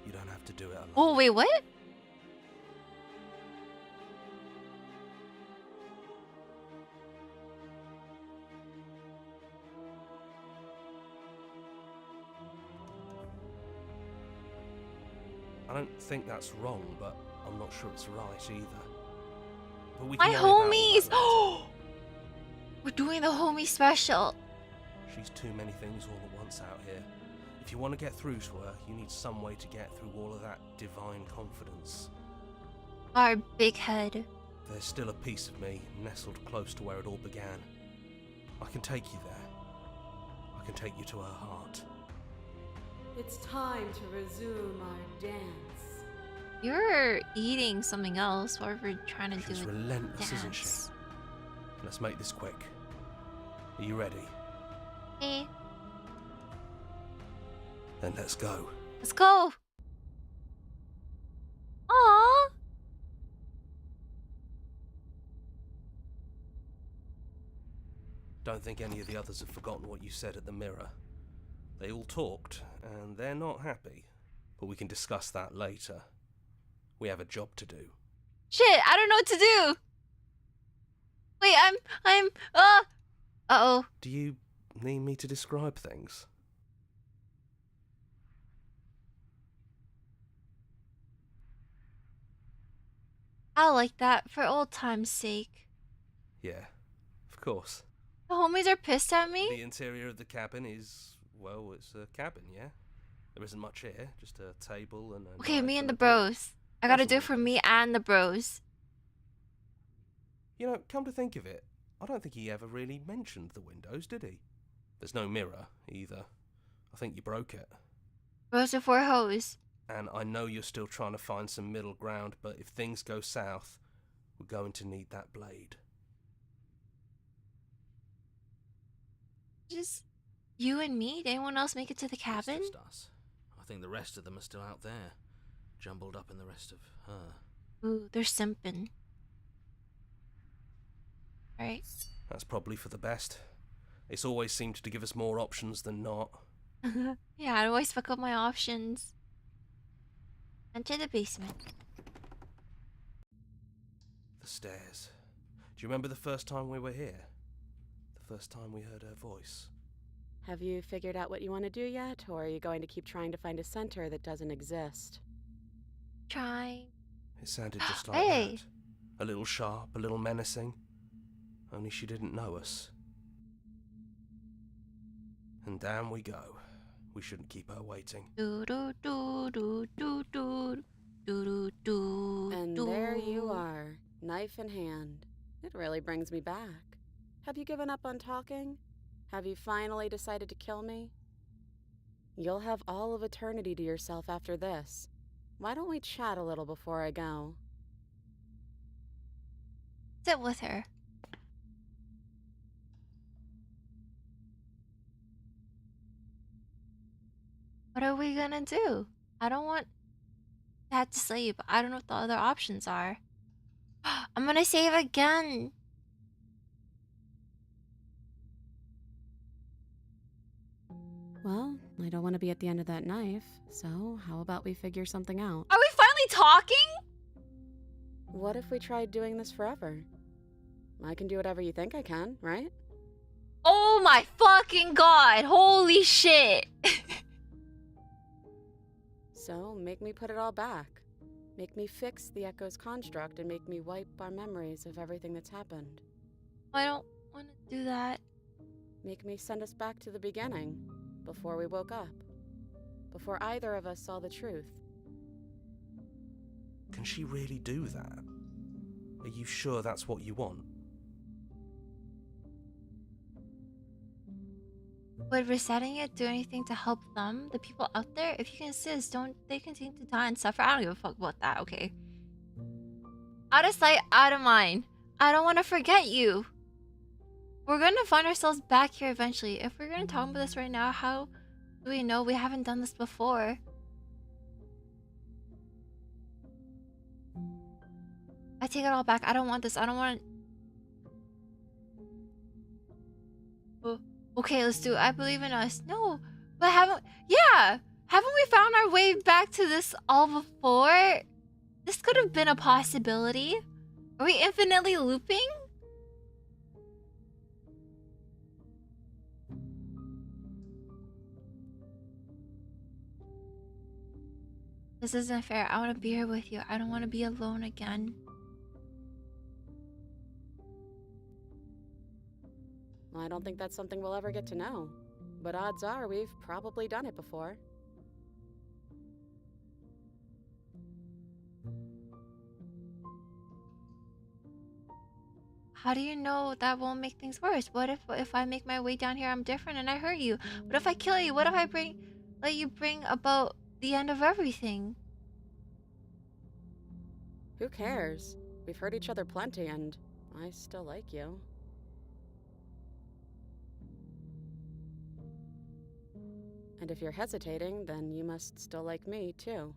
you don't have to do it alone. Oh, wait, what? I don't think that's wrong, but I'm not sure it's right either. But we My can worry about all homies! that later. We're doing the homie special. She's too many things all at once out here. If you want to get through to her, you need some way to get through all of that divine confidence. Our big head. There's still a piece of me nestled close to where it all began. I can take you there. I can take you to her heart. It's time to resume our dance. You're eating something else while we're trying to She's do a relentless, dance. isn't she? Let's make this quick. Are you ready? Hey, Then let's go. let's go. Aww. Don't think any of the others have forgotten what you said at the mirror. They all talked, and they're not happy. But we can discuss that later. We have a job to do. Shit, I don't know what to do. Wait, uh-oh. Do you need me to describe things? I like that for old time's sake. Yeah, of course. The homies are pissed at me? The interior of the cabin is, well, it's a cabin, yeah? There isn't much here, just a table and a Okay, knife me and the a book. bros. I gotta That's do all it for it me is. and the bros. You know, come to think of it, I don't think he ever really mentioned the windows, did he? There's no mirror, either. I think you broke it. Bros before hoes. And I know you're still trying to find some middle ground, but if things go south, we're going to need that blade. Just you and me? Did anyone else make it to the It's cabin? just us. I think the rest of them are still out there, jumbled up in the rest of her. Ooh, they're simping. Alright. That's probably for the best. It's always seemed to give us more options than not. Yeah, I always fuck up my options. Enter the basement. The stairs. Do you remember the first time we were here? The first time we heard her voice? Have you figured out what you want to do yet, or are you going to keep trying to find a center that doesn't exist? Trying. It sounded just like Hey. that. A little sharp, a little menacing. Only she didn't know us. And down we go. We shouldn't keep her waiting. Do do do do do do do do. And there you are, knife in hand. It really brings me back. Have you given up on talking? Have you finally decided to kill me? You'll have all of eternity to yourself after this. Why don't we chat a little before I go? Sit with her. What are we gonna do? I don't want that to sleep. I don't know what the other options are. I'm gonna save again. Well, I don't want to be at the end of that knife, so how about we figure something out? Are we finally talking? What if we tried doing this forever? I can do whatever you think I can, right? Oh my fucking god! Holy shit! So, make me put it all back. Make me fix the Echo's construct and make me wipe our memories of everything that's happened. I don't want to do that. Make me send us back to the beginning, before we woke up. Before either of us saw the truth. Can she really do that? Are you sure that's what you want? Would resetting it do anything to help them, the people out there? If you can insist, don't they continue to die and suffer? I don't give a fuck about that, okay? Out of sight, out of mind. I don't want to forget you. We're gonna find ourselves back here eventually. If we're gonna talk about this right now, how do we know we haven't done this before? I take it all back. I don't want this. I don't want... Okay, let's do it. I believe in us. No, but haven't... Yeah! Haven't we found our way back to this all before? This could have been a possibility. Are we infinitely looping? This isn't fair. I want to be here with you. I don't want to be alone again. I don't think that's something we'll ever get to know. But odds are we've probably done it before. How do you know that won't make things worse? What if I make my way down here, I'm different and I hurt you? What if I kill you? What if I let you bring about the end of everything? Who cares? We've hurt each other plenty and I still like you. And if you're hesitating, then you must still like me, too.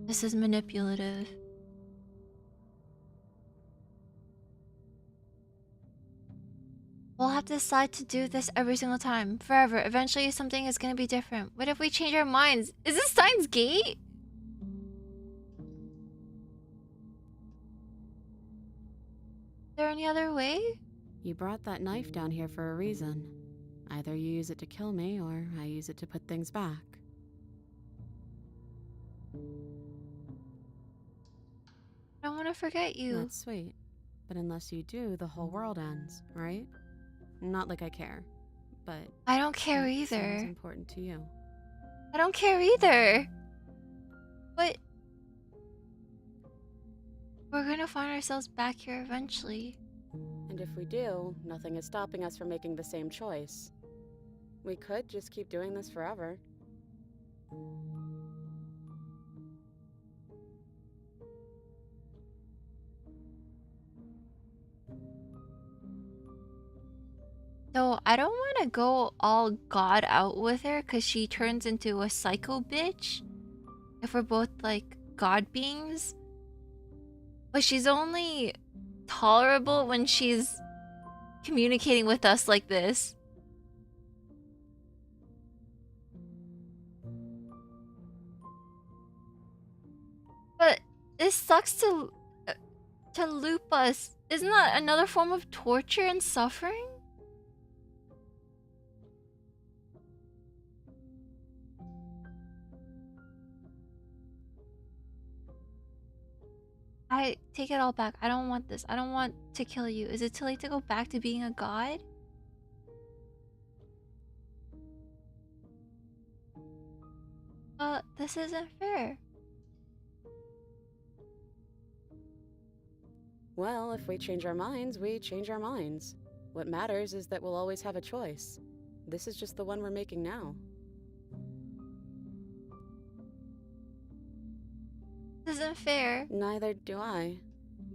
This is manipulative. We'll have to decide to do this every single time, forever. Eventually, something is gonna be different. What if we change our minds? Is this Steins Gate? Is there any other way? You brought that knife down here for a reason. Either you use it to kill me, or I use it to put things back. I don't want to forget you. That's sweet. But unless you do, the whole world ends, right? Not like I care, but... I don't care It's either. important to you. I don't care either. But... we're gonna find ourselves back here eventually. And if we do, nothing is stopping us from making the same choice. We could just keep doing this forever. So I don't want to go all god out with her because she turns into a psycho bitch. If we're both like god beings. But she's only tolerable when she's communicating with us like this. But it sucks to loop us. Isn't that another form of torture and suffering? I take it all back. I don't want this. I don't want to kill you. Is it too late to go back to being a god? This isn't fair. Well, if we change our minds, we change our minds. What matters is that we'll always have a choice. This is just the one we're making now. This isn't fair. Neither do I.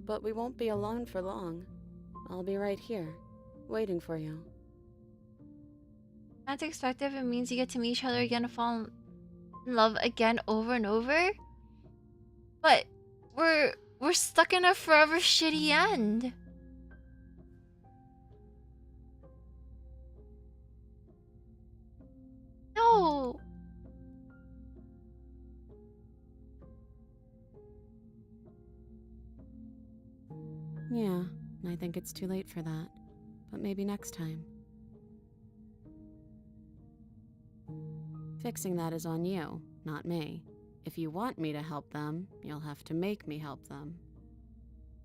But we won't be alone for long. I'll be right here, waiting for you. That's expected. It means you get to meet each other again and fall in love again over and over. But we're stuck in a forever shitty end. I think it's too late for that. But maybe next time. Fixing that is on you, not me. If you want me to help them, you'll have to make me help them.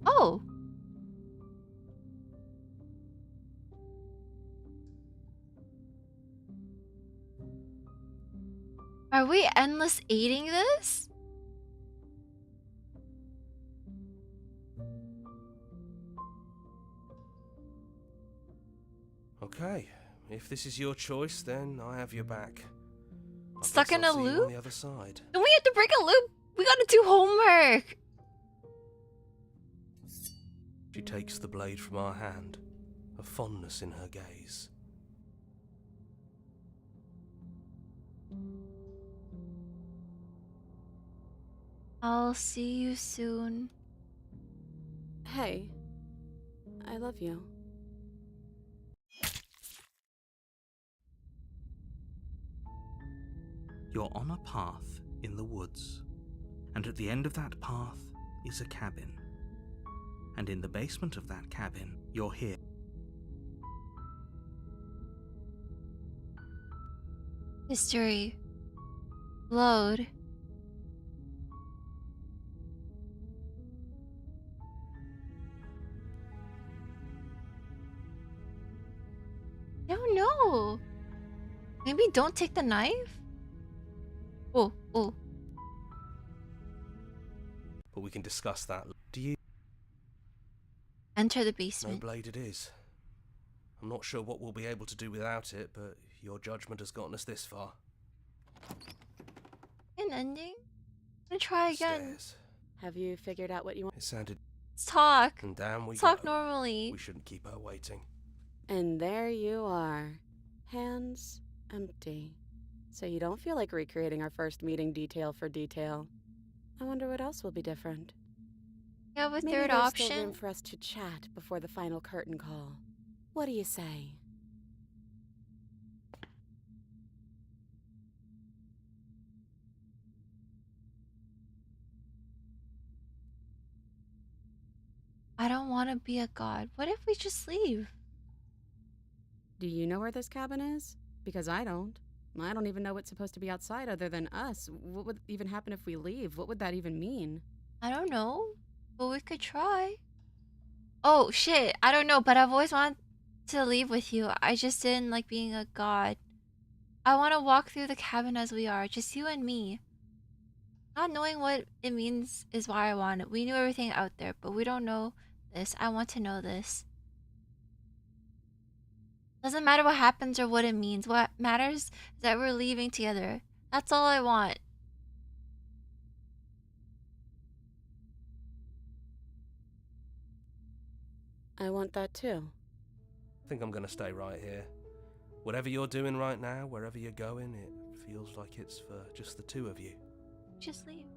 Oh. Are we endless eating this? Okay, if this is your choice, then I have your back. I Stuck guess in I'll a see you loop? on the other side. Don't we have to break a loop? We gotta do homework. She takes the blade from our hand, a fondness in her gaze. I'll see you soon. Hey, I love you. You're on a path in the woods, and at the end of that path is a cabin. And in the basement of that cabin, you're here. History. Load. I don't know. Maybe don't take the knife? Oh, oh. But we can discuss that. Do you? Enter the No basement. blade it is. I'm not sure what we'll be able to do without it, but your judgment has gotten us this far. An ending? I'm gonna try again. Stairs. Have you figured out what you want? It sounded... Let's talk. And down we Let's talk go. normally. We shouldn't keep her waiting. And there you are. Hands empty. So you don't feel like recreating our first meeting detail for detail. I wonder what else will be different. You have a Maybe third there's option? still room for us to chat before the final curtain call. What do you say? I don't want to be a god. What if we just leave? Do you know where this cabin is? Because I don't. I don't even know what's supposed to be outside other than us. What would even happen if we leave? What would that even mean? I don't know. But we could try. Oh, shit. I don't know, but I've always wanted to leave with you. I just didn't like being a god. I want to walk through the cabin as we are, just you and me. Not knowing what it means is why I want it. We knew everything out there, but we don't know this. I want to know this. Doesn't matter what happens or what it means. What matters is that we're leaving together. That's all I want. I want that too. I think I'm gonna stay right here. Whatever you're doing right now, wherever you're going, it feels like it's for just the two of you. Just leave.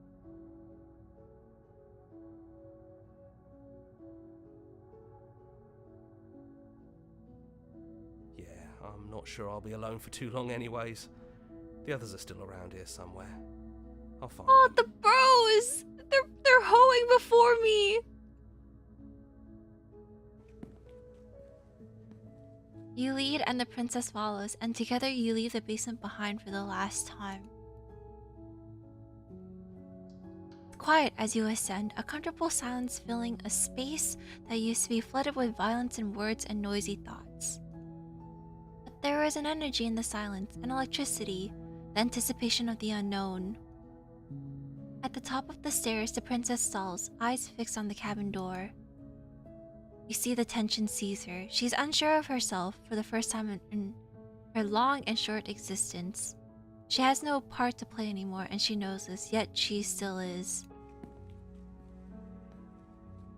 Yeah, I'm not sure I'll be alone for too long anyways. The others are still around here somewhere. I'll find Oh, them. the bros! They're hoeing before me. You lead and the princess follows, and together you leave the basement behind for the last time. Quiet as you ascend, a comfortable silence filling a space that used to be flooded with violence and words and noisy thoughts. But there is an energy in the silence, an electricity, the anticipation of the unknown. At the top of the stairs, the princess stalls, eyes fixed on the cabin door. You see the tension seize her. She's unsure of herself for the first time in her long and short existence. She has no part to play anymore, and she knows this, yet she still is.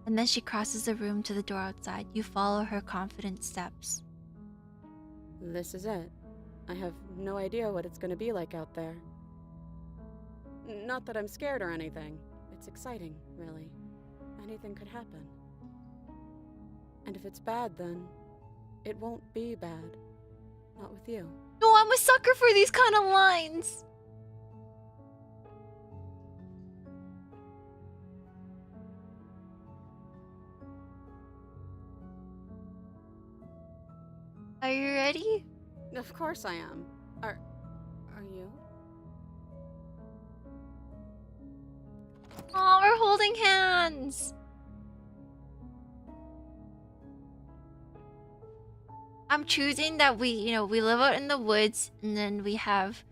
And then she crosses the room to the door outside. You follow her confident steps. This is it. I have no idea what it's gonna be like out there. Not that I'm scared or anything. It's exciting, really. Anything could happen. And if it's bad, then it won't be bad. Not with you. No, I'm a sucker for these kind of lines. Are you ready? Of course I am. Are you? Oh, we're holding hands. I'm choosing that we live out in the woods and then we have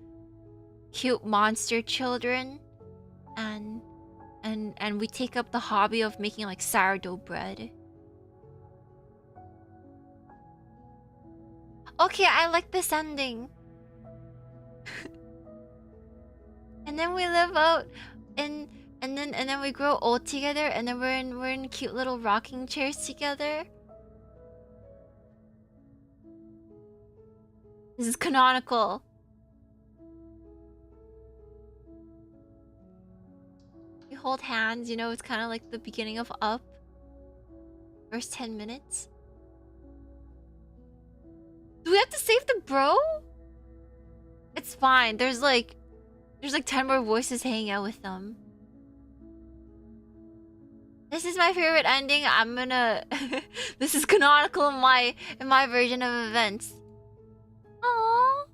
cute monster children and we take up the hobby of making like sourdough bread. Okay, I like this ending. And then we live out and then we grow old together and then we're in cute little rocking chairs together. This is canonical. We hold hands, it's kind of like the beginning of Up. First 10 minutes. Do we have to save the bro? It's fine. There's like 10 more voices hanging out with them. This is my favorite ending. I'm gonna this is canonical in my version of events. Aww.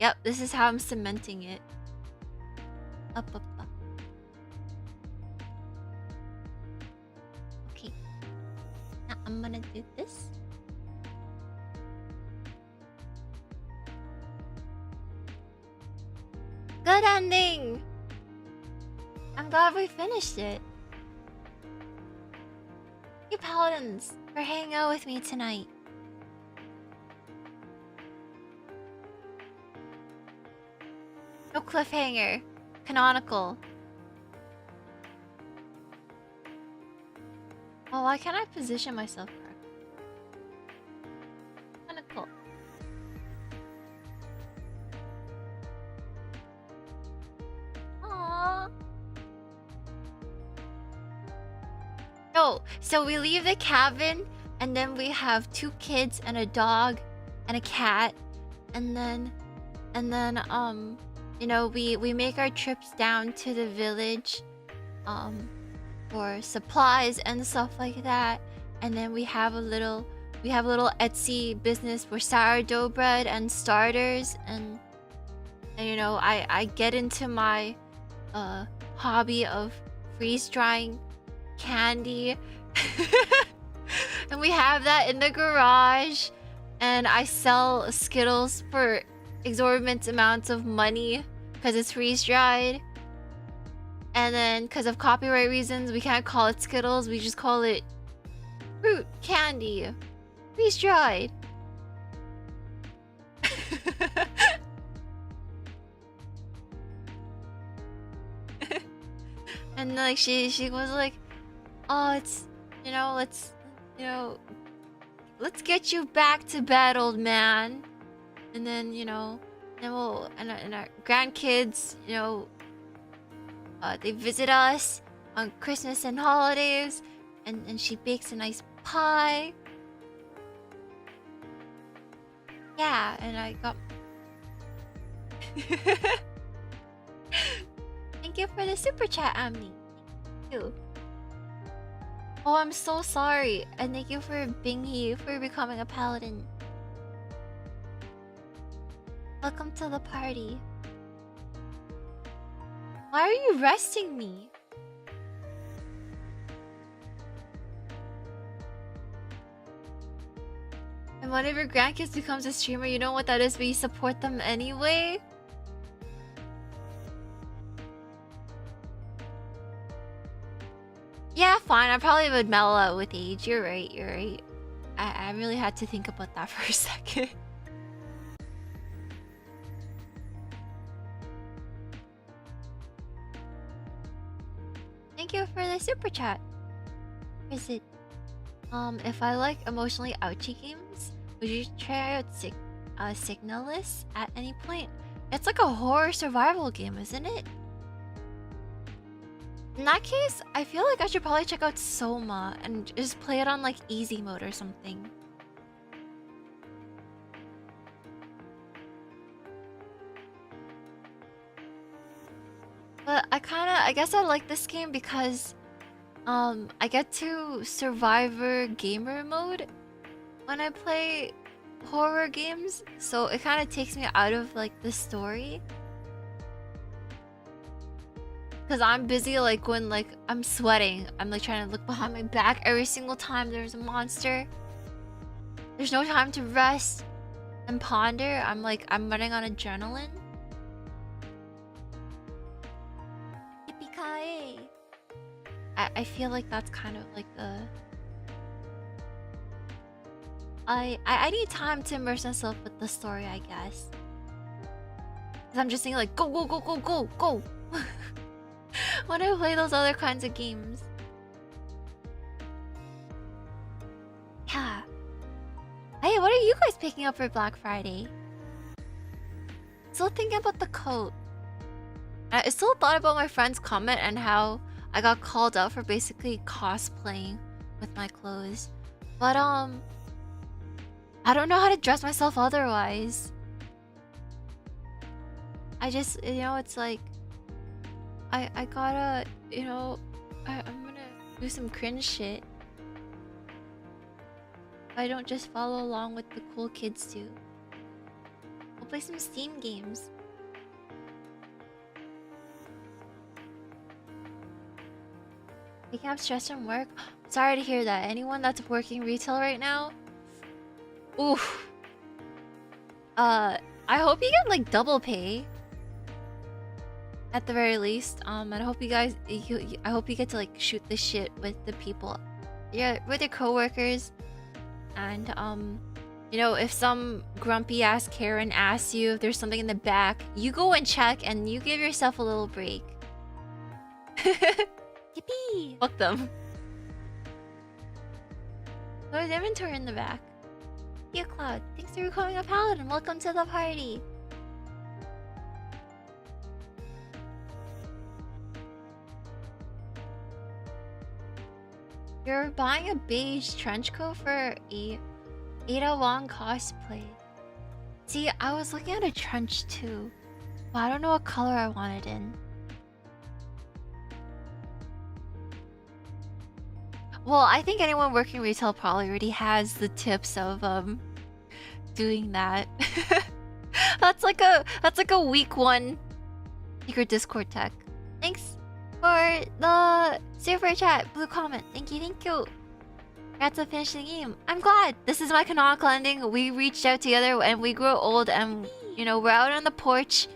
Yep, this is how I'm cementing it. Up. Okay. Now I'm gonna do this. Good ending! I'm glad we finished it. Thank you, Paladins, for hanging out with me tonight. No cliffhanger. Canonical. Oh, why can't I position myself correctly? Canonical. Aww. No, so we leave the cabin and then we have 2 kids and a dog and a cat and then we make our trips down to the village for supplies and stuff like that, and then we have a little Etsy business for sourdough bread and starters, and I get into my hobby of freeze drying candy and we have that in the garage, and I sell Skittles for exorbitant amounts of money because it's freeze dried. And then because of copyright reasons, we can't call it Skittles, we just call it fruit candy freeze dried. And like she was like, oh, it's let's get you back to bed, old man. And then then we'll and our grandkids, they visit us on Christmas and holidays, and she bakes a nice pie. Yeah, and I got Thank you for the super chat, Amni. Thank you. Oh, I'm so sorry. And thank you for Bingy for becoming a paladin. Welcome to the party. Why are you resting me? And one of your grandkids becomes a streamer, you know what that is, but you support them anyway? Yeah, fine. I probably would mellow out with age. You're right, you're right. I really had to think about that for a second. Thank you for the super chat. Is it if I like emotionally ouchy games, would you try out Signalis at any point? It's like a horror survival game, isn't it? In that case, I feel like I should probably check out Soma and just play it on like easy mode or something. But I guess I like this game because I get to survivor gamer mode when I play horror games, so it kind of takes me out of like the story. Cause I'm busy like when like I'm sweating, I'm like trying to look behind my back every single time there's a monster. There's no time to rest and ponder. I'm running on adrenaline. Yippee-ki-yay. I feel like that's kind of like the I need time to immerse myself with the story, I guess. Cause I'm just thinking like go go go go go go when I play those other kinds of games. Yeah. Hey, what are you guys picking up for Black Friday? Still thinking about the coat. I still thought about my friend's comment and how I got called out for basically cosplaying with my clothes. But I don't know how to dress myself otherwise. I just, you know, it's like I gotta, you know, I'm gonna do some cringe shit. I don't just follow along with the cool kids do. We'll play some Steam games. Picking up stress from work? Sorry to hear that. Anyone that's working retail right now? Oof. I hope you get like double pay. At the very least. And I hope you guys I hope you get to like shoot the shit with the people. Yeah, with your coworkers. And you know, if some grumpy ass Karen asks you if there's something in the back, you go and check and you give yourself a little break. Yippee! Fuck them. There's inventory in the back. Yeah, Cloud. Thanks for becoming a paladin. Welcome to the party. You're buying a beige trench coat for a Ada Wong cosplay. See, I was looking at a trench too, but I don't know what color I want it in. Well, I think anyone working retail probably already has the tips of doing that. That's like a week one secret Discord tech. Thanks for the super chat, blue comment. Thank you, thank you. Got to finish the game. I'm glad. This is my canonical ending. We reached out together and we grew old, and you know, we're out on the porch.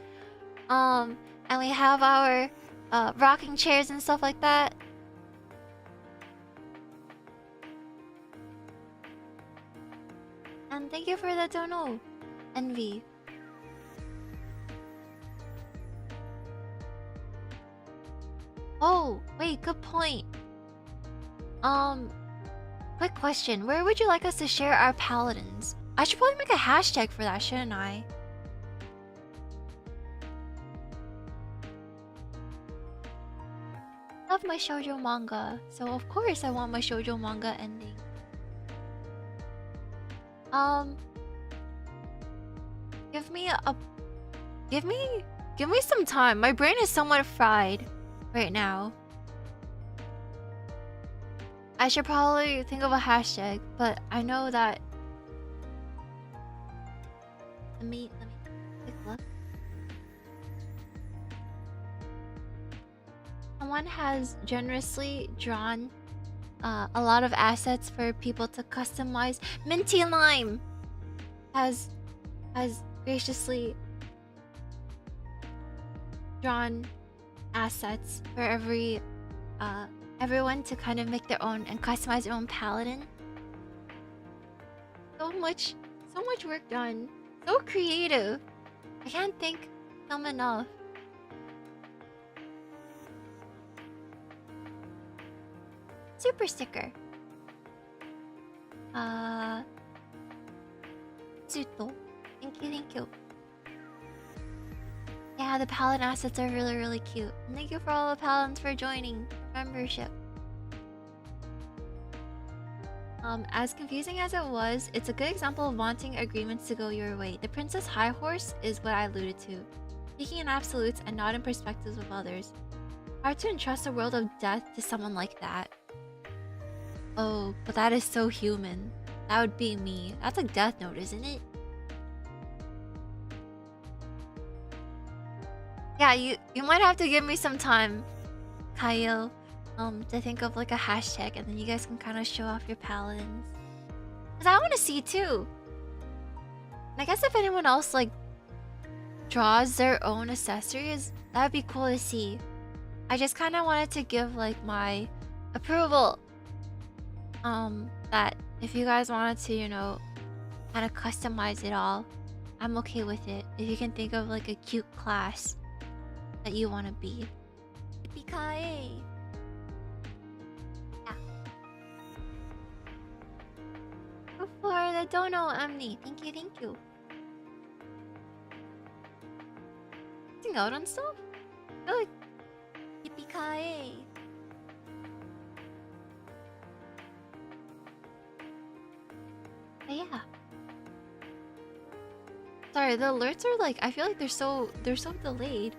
And we have our rocking chairs and stuff like that. And thank you for the dono, Envy. Oh, wait, good point. Quick question. Where would you like us to share our paladins? I should probably make a hashtag for that, shouldn't I? Love my shoujo manga, so of course I want my shoujo manga ending. Give me some time. My brain is somewhat fried right now. I should probably think of a hashtag, but I know that. Let me take a look. Someone has generously drawn a lot of assets for people to customize. Minty Lime has graciously drawn assets for everyone to kind of make their own and customize their own paladin. So much work done. So creative. I can't thank them enough. Super sticker. Tsuto. Thank you. Yeah, the paladin assets are really cute. And thank you for all the paladins for joining membership. As confusing as it was, it's a good example of wanting agreements to go your way. The Princess High Horse is what I alluded to. Speaking in absolutes and not in perspectives of others. Hard to entrust a world of death to someone like that. Oh, but that is so human. That would be me. That's a death note, isn't it? Yeah, you might have to give me some time, Kyle, to think of like a hashtag, and then you guys can kind of show off your paladins. Cause I want to see too. And I guess if anyone else like draws their own accessories, that'd be cool to see. I just kind of wanted to give like my approval. That if you guys wanted to, you know, kind of customize it all, I'm okay with it. If you can think of like a cute class that you want to be. Yippee-ki-yay. Yeah. Go for the dono, Amni. Thank you, thank you. Sing out on stuff? I feel like yippee-ki-yay. But yeah. Sorry, the alerts are like, I feel like they're so delayed.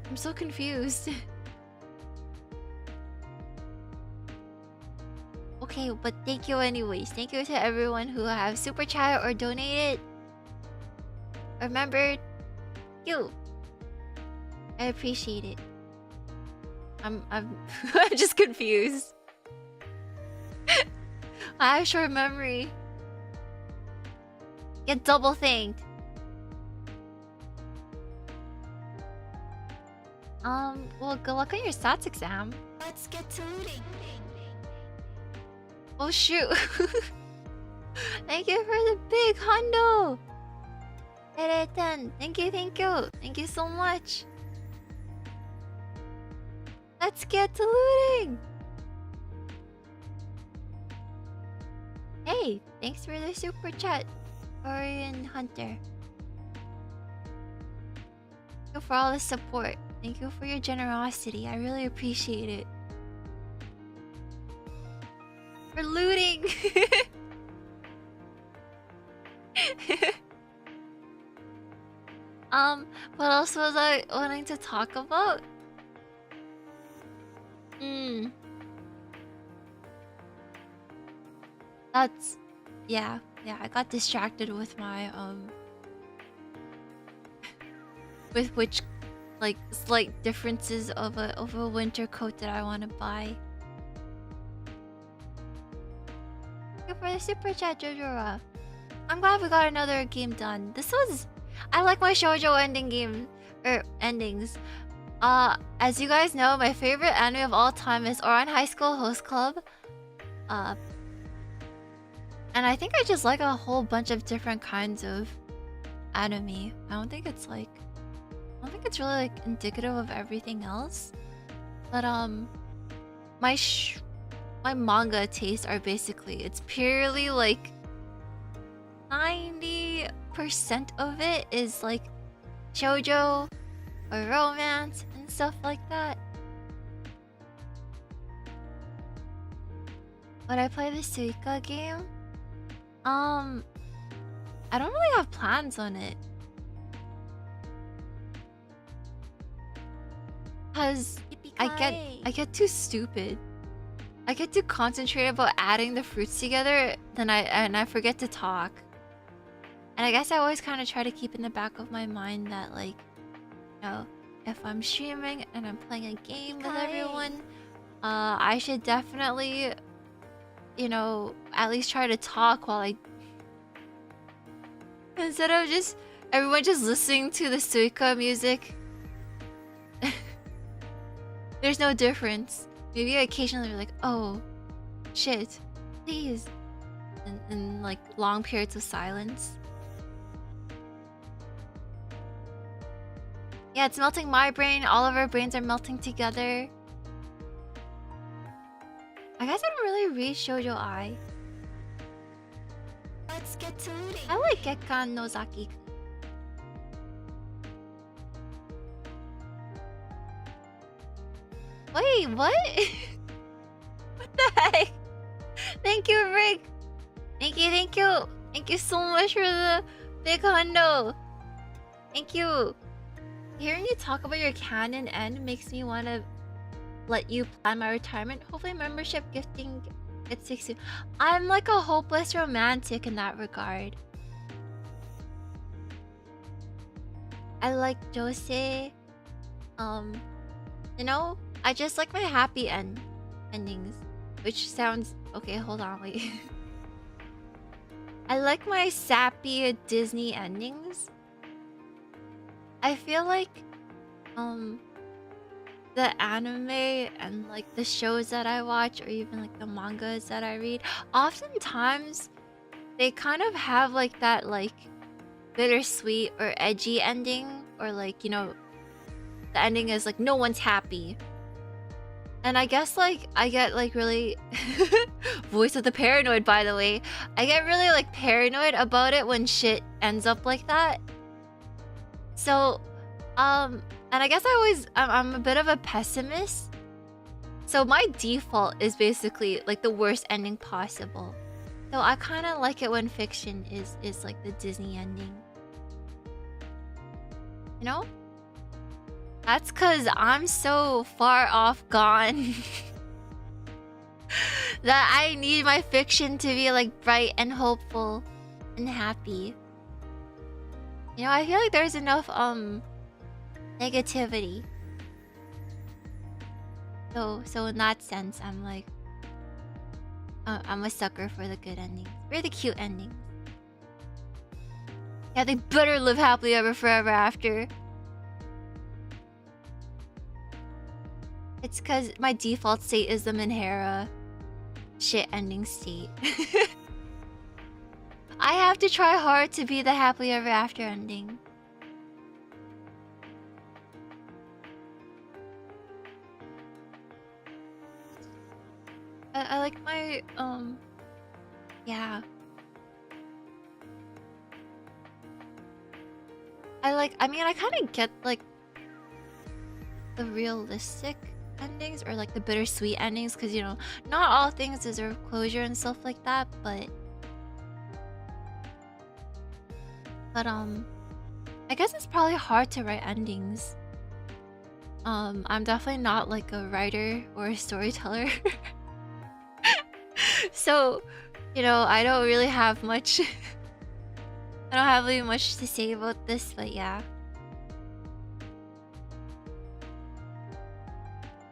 I'm so confused. Okay, but thank you anyways. Thank you to everyone who have super chat or donated. Remembered you. I appreciate it. I'm I'm just confused. I have short memory. Get double thanked. Well, good luck on your stats exam. Let's get to looting. Oh shoot. Thank you for the big hundo. 10. Thank you, thank you. Thank you so much. Let's get to looting. Hey, thanks for the super chat, Orion Hunter. Thank you for all the support. Thank you for your generosity. I really appreciate it. For looting. What else was I wanting to talk about? That's yeah, I got distracted with my with which like slight differences of a winter coat that I want to buy. Thank you for the super chat, Jojora. I'm glad we got another game done. This was I like my shoujo ending game endings. As you guys know, my favorite anime of all time is Ouran High School Host Club. And I think I just like a whole bunch of different kinds of anime. I don't think it's really like indicative of everything else. But my manga tastes are basically, it's purely like 90% of it is like shoujo or romance and stuff like that. Would I play the Suika game? I don't really have plans on it. Cause I get too stupid. I get too concentrated about adding the fruits together, then I forget to talk. And I guess I always kind of try to keep in the back of my mind that, like, you know, if I'm streaming and I'm playing a game with everyone, I should definitely, you know, at least try to talk while I... Instead of just everyone just listening to the Suika music. There's no difference. Maybe occasionally we're like, oh, shit, please. And like long periods of silence. Yeah, it's melting my brain. All of our brains are melting together. I guess I don't really read Shoujo Ai. Let's get to it. I like Gekkan Nozaki. Wait, what? What the heck? Thank you, Rick. Thank you, thank you. Thank you so much for the big hundo. Thank you. Hearing you talk about your canon end makes me want to let you plan my retirement. Hopefully membership gifting gets 60. I'm like a hopeless romantic in that regard. I like Jose. You know, I just like my happy endings. Which sounds... Okay, hold on, wait. I like my sappy Disney endings. I feel like the anime and like the shows that I watch, or even like the mangas that I read, oftentimes they kind of have like that like bittersweet or edgy ending, or like, you know, the ending is like no one's happy. And I guess like I get like really voice of the paranoid, by the way. I get really like paranoid about it when shit ends up like that. So, and I guess I'm a bit of a pessimist. So my default is basically like the worst ending possible. So I kind of like it when fiction is like the Disney ending. You know? That's cause I'm so far off gone that I need my fiction to be like bright and hopeful and happy. You know, I feel like there's enough negativity. So in that sense, I'm like I'm a sucker for the good endings. Or the cute endings. Yeah, they better live happily ever forever after. It's cause my default state is the Minhera shit ending state. I have to try hard to be the happily ever after ending. I like my yeah. I mean I kinda get like the realistic endings or like the bittersweet endings, because you know, not all things deserve closure and stuff like that, but I guess it's probably hard to write endings. I'm definitely not like a writer or a storyteller. So, you know, I don't really have much I don't have really much to say about this, but yeah.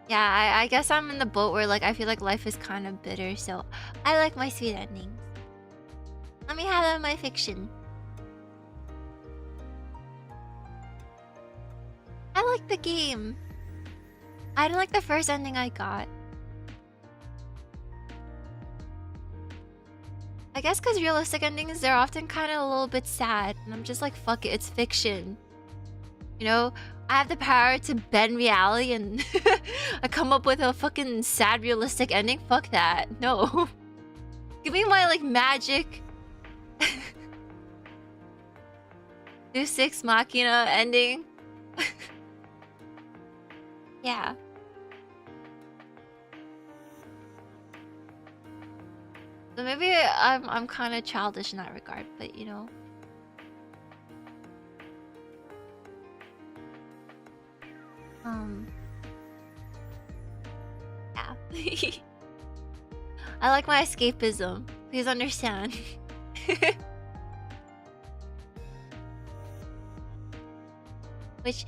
Yeah, I guess I'm in the boat where like I feel like life is kind of bitter, so I like my sweet endings. Let me have that in my fiction. I like the game. I don't like the first ending I got. I guess because realistic endings, they're often kind of a little bit sad, and I'm just like, fuck it, it's fiction. You know, I have the power to bend reality and I come up with a fucking sad realistic ending. Fuck that. No. Give me my like magic Deus Ex Machina ending. Yeah. So maybe I'm kind of childish in that regard, but you know. Yeah. I like my escapism. Please understand. Which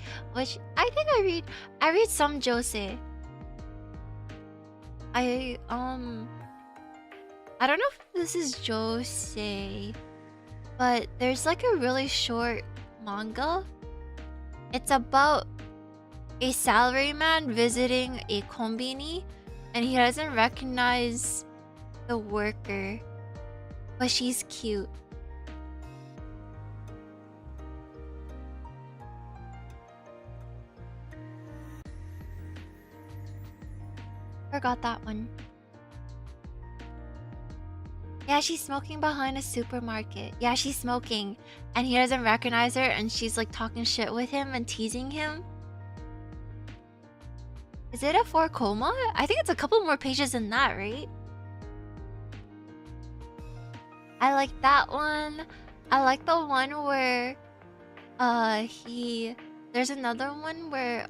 I think I read some Jose. I don't know if this is Jose, but there's like a really short manga. It's about a salaryman visiting a konbini, and he doesn't recognize the worker, but she's cute. Forgot that one. Yeah, she's smoking behind a supermarket. Yeah, she's smoking, and he doesn't recognize her, and she's like talking shit with him and teasing him. Is it a 4 coma? I think it's a couple more pages than that, right? I like that one. I like the one where there's there's another one where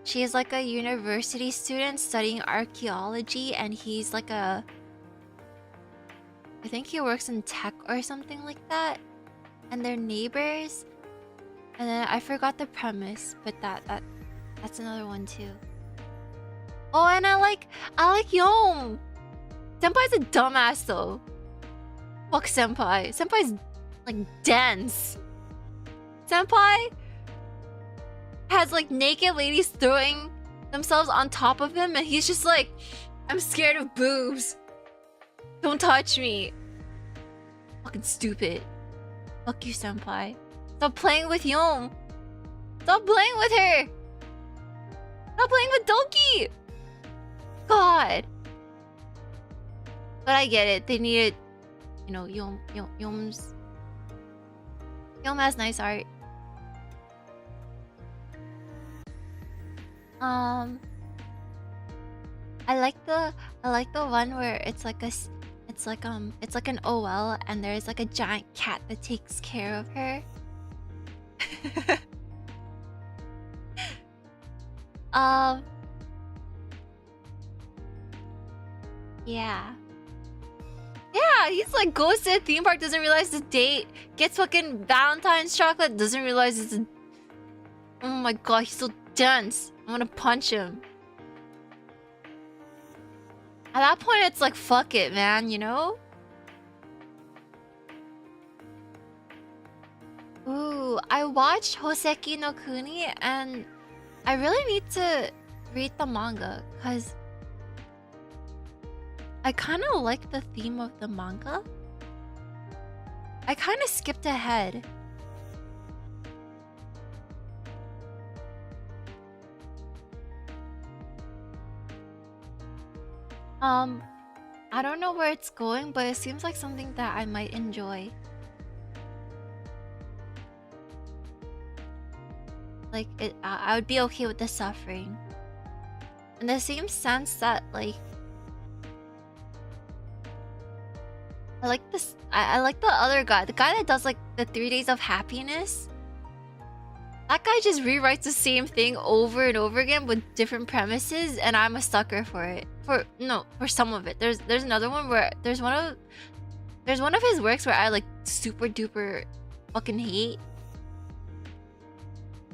she's like a university student studying archaeology, and he's like I think he works in tech or something like that, and they're neighbors. And then I forgot the premise, but that's another one too. Oh, and I like Yom. Senpai's a dumbass though. Fuck Senpai. Senpai's like dense. Senpai has like naked ladies throwing themselves on top of him, and he's just like, I'm scared of boobs. Don't touch me. Fucking stupid. Fuck you, Senpai. Stop playing with Yom. Stop playing with her. Stop playing with Doki. God. But I get it. They needed, you know, Yom has nice art. I like the one where it's like an OL, and there's like a giant cat that takes care of her. Yeah, he's like goes to a theme park, doesn't realize the date, gets fucking Valentine's chocolate, doesn't realize it's oh my god, he's so dense. I'm gonna punch him. At that point, it's like, fuck it, man, you know? Ooh, I watched Hoseki no Kuni, and I really need to read the manga, because I kind of like the theme of the manga. I kind of skipped ahead. I don't know where it's going, but it seems like something that I might enjoy. Like, I would be okay with the suffering. In the same sense that, like, I like this. I like the other guy, the guy that does like the 3 days of happiness. That guy just rewrites the same thing over and over again with different premises, and I'm a sucker for it. For some of it. There's another one where there's one of his works where I like super duper fucking hate.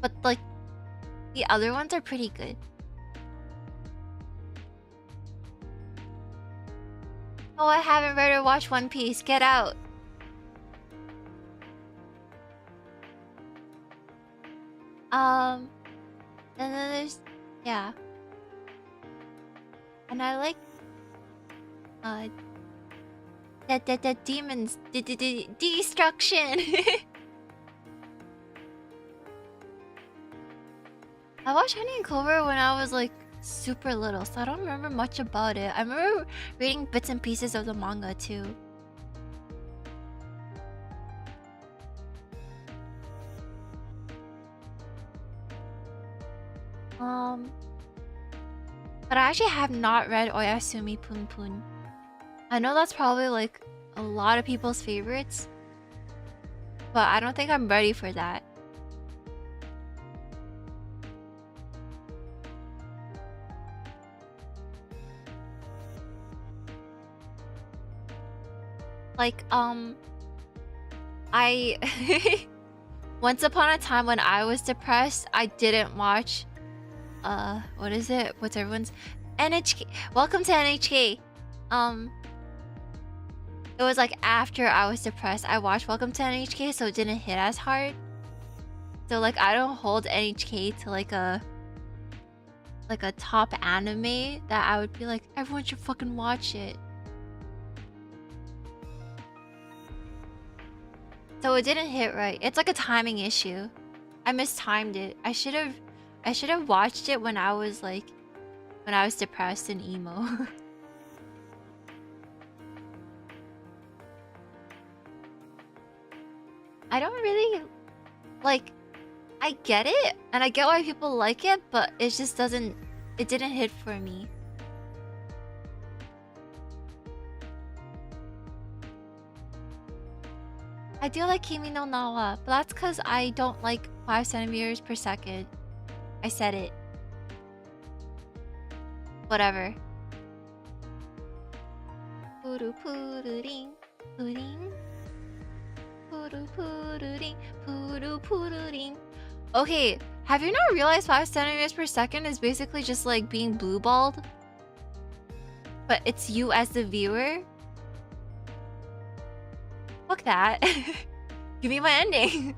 But like the other ones are pretty good. Oh, I haven't read or watched One Piece. Get out. And then there's, yeah. And I like the demons destruction. I watched Honey and Clover when I was like super little, so I don't remember much about it. I remember reading bits and pieces of the manga too. But I actually have not read Oyasumi Pun Pun. I know that's probably like a lot of people's favorites, but I don't think I'm ready for that. Like, I once upon a time when I was depressed, I didn't watch what is it? What's everyone's NHK? Welcome to NHK. It was like after I was depressed, I watched Welcome to NHK, so it didn't hit as hard. So like I don't hold NHK to like a top anime that I would be like, everyone should fucking watch it. So it didn't hit right. It's like a timing issue. I mistimed it. I should have watched it when I was depressed and emo. I don't really like, I get it and I get why people like it, but it just didn't hit for me. I do like Kimi no Nawa, but that's because I don't like 5 centimeters per second. I said it. Whatever. Puru pururing, puring. Puru pururing, puru pururing. Okay, have you not realized 5 centimeters per second is basically just like being blue balled? But it's you as the viewer? Fuck that. Give me my ending.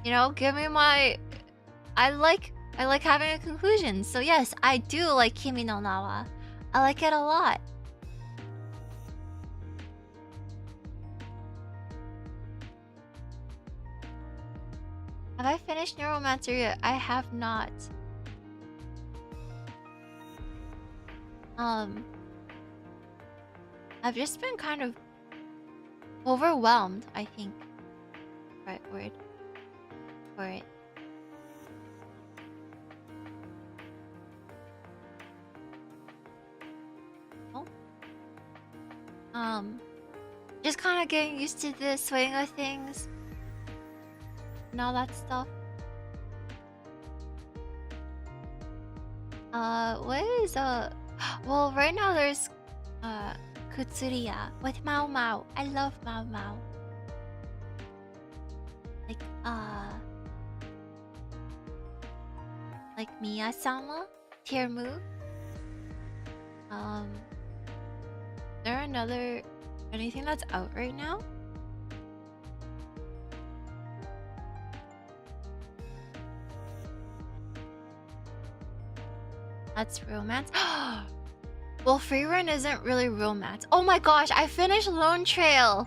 You know, give me my... I like having a conclusion. So yes, I do like Kimi no Nawa. I like it a lot. Have I finished Neuromancer yet? I have not. I've just been kind of overwhelmed, I think. Right word for it. Oh. Just kind of getting used to the swing of things and all that stuff. What is well, right now there's Kutsuriya with Mao Mao. I love Mao Mao. Like Miya-sama, Tearmu. There another anything that's out right now? That's romance. Well, free run isn't really romance. Oh my gosh, I finished Lone Trail.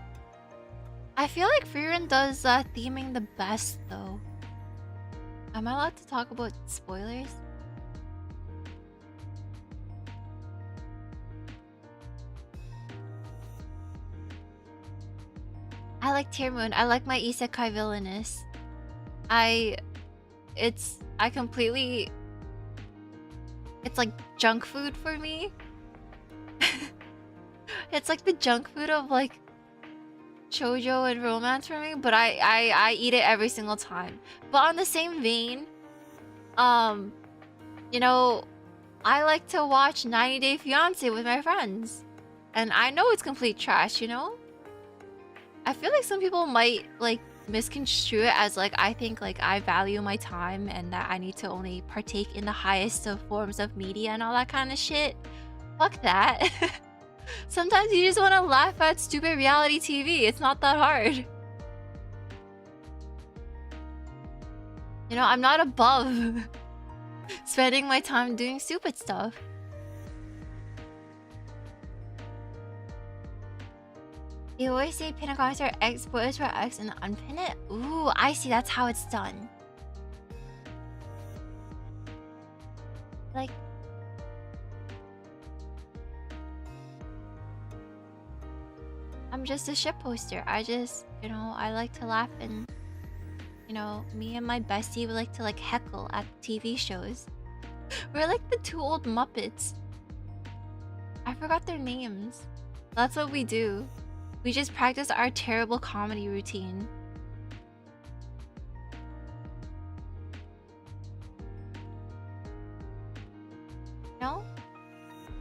I feel like free run does theming the best though. Am I allowed to talk about spoilers? I like Tear Moon. I like my isekai villainess. It's like junk food for me. It's like the junk food of like shoujo and romance for me, but I eat it every single time. But on the same vein, you know, I like to watch 90 Day Fiancé with my friends. And I know it's complete trash, you know? I feel like some people might like misconstrue it as like I think like I value my time and that I need to only partake in the highest of forms of media and all that kind of shit. Fuck that. Sometimes you just want to laugh at stupid reality TV. It's not that hard. You know, I'm not above spending my time doing stupid stuff. You always say pin a comment or X spoilers for X and unpin it? Ooh, I see. That's how it's done. Like... I'm just a shit poster. I just, you know, I like to laugh and, you know, me and my bestie would like to like heckle at TV shows. We're like the two old Muppets. I forgot their names. That's what we do. We just practice our terrible comedy routine. You know?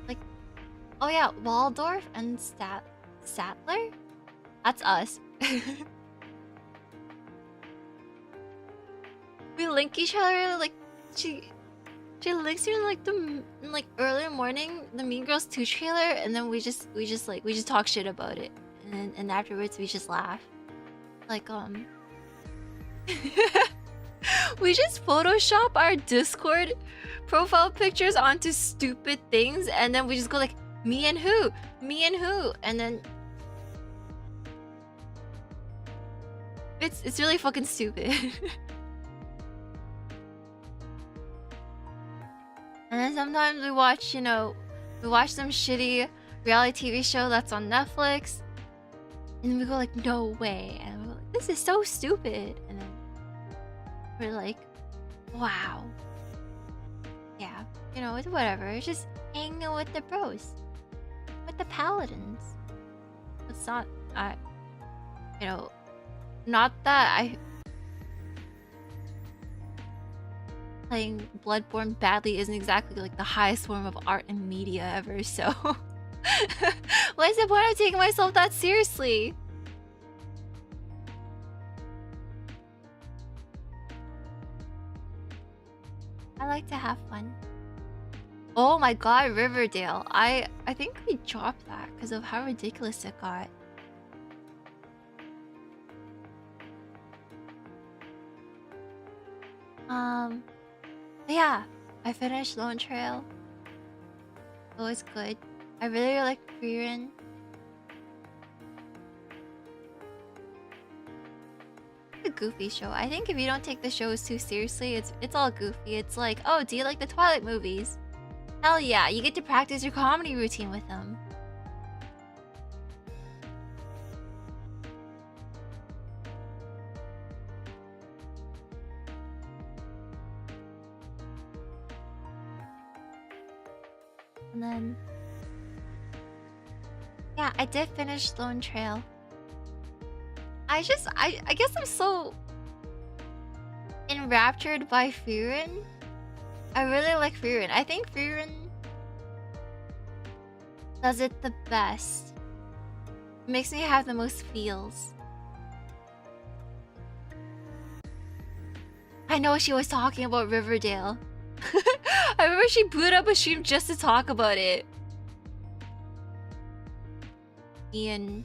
Like, oh yeah, Waldorf and Statler? That's us. We link each other like she links me like the early morning the Mean Girls 2 trailer, and then we just talk shit about it, and afterwards we just laugh. Like we just Photoshop our Discord profile pictures onto stupid things, and then we just go like me and who, and then it's really fucking stupid. And then sometimes we watch, you know, some shitty reality TV show that's on Netflix, and we go like, no way, and we're like, this is so stupid, and then we're like, wow. Yeah, you know, it's whatever. It's just hanging with the bros, with the paladins. It's not, you know, not that playing Bloodborne badly isn't exactly like the highest form of art and media ever, so what is the point of taking myself that seriously? I like to have fun. Oh my god, Riverdale. I think we dropped that because of how ridiculous it got. Yeah, I finished Lone Trail. It was good. I really like Frieren. A goofy show. I think if you don't take the shows too seriously, it's all goofy. It's like, oh, do you like the Twilight movies? Hell yeah, you get to practice your comedy routine with them. And then, yeah, I did finish Lone Trail. I guess I'm so enraptured by Frieren. I really like Frieren. I think Frieren does it the best. It makes me have the most feels. I know she was talking about Riverdale. I remember she put up a stream just to talk about it. Me and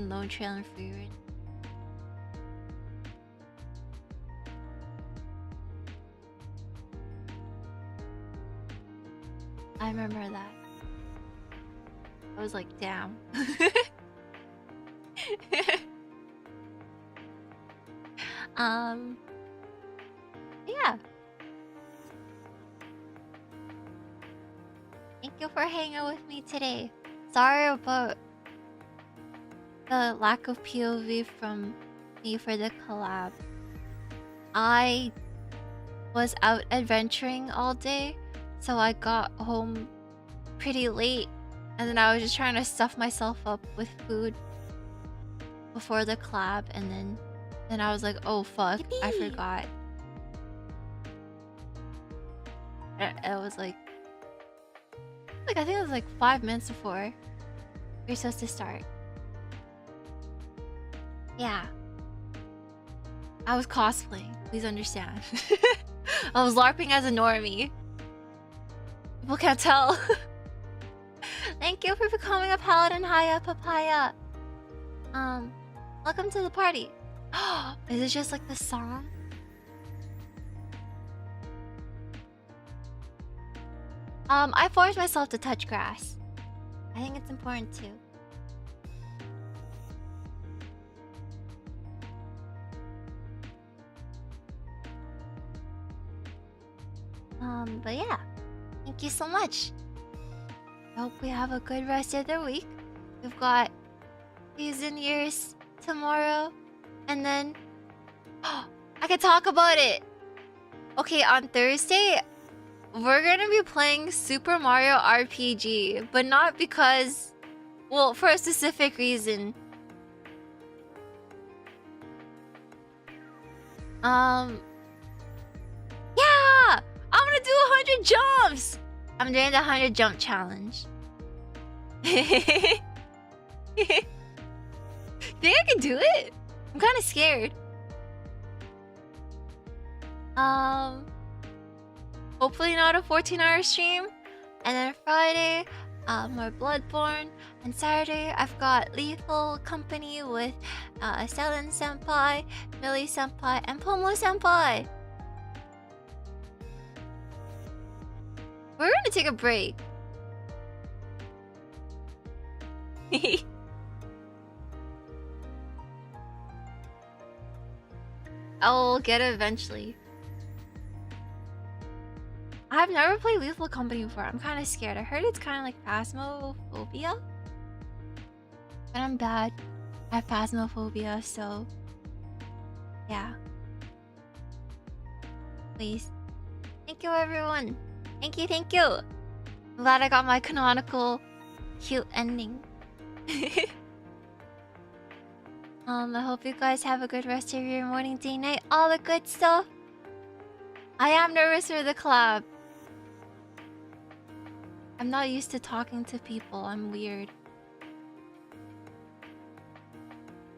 Lone Trail and Frieren. I remember that. I was like, damn. Yeah. Thank you for hanging with me today. Sorry about the lack of POV from me for the collab. I was out adventuring all day, so I got home pretty late, and then I was just trying to stuff myself up with food before the collab, and then I was like, oh fuck, Yippee! I forgot. It was like I think it was like 5 minutes before you're supposed to start. Yeah. I was cosplaying, please understand. I was LARPing as a normie. People can't tell. Thank you for becoming a paladin, Haya Papaya. Welcome to the party. Is it just like the song? I forced myself to touch grass. I think it's important too. But yeah, thank you so much. I hope we have a good rest of the week. We've got season years tomorrow, and then I can talk about it. Okay, on Thursday, we're gonna be playing Super Mario RPG, but not because, well, for a specific reason. Yeah! I'm gonna do 100 jumps! I'm doing the 100 jump challenge. Think I can do it? I'm kind of scared. Hopefully not a 14-hour stream. And then Friday, more Bloodborne. And Saturday, I've got Lethal Company with Selen Senpai, Millie Senpai, and Pomo Senpai. We're gonna take a break. I'll get it eventually. I've never played Lethal Company before. I'm kind of scared. I heard it's kind of like phasmophobia. And I'm bad at phasmophobia, so yeah. Please. Thank you, everyone. Thank you, thank you. I'm glad I got my canonical cute ending. I hope you guys have a good rest of your morning, day, night, all the good stuff. I am nervous for the collab. I'm not used to talking to people. I'm weird.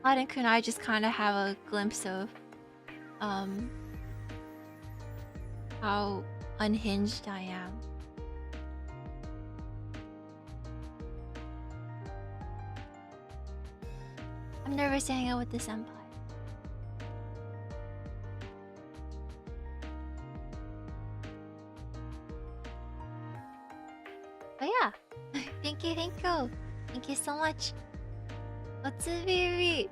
Claude and Kunai just kind of have a glimpse of how unhinged I am. I'm nervous to hang out with the senpai. But yeah, thank you so much. Otsubiri.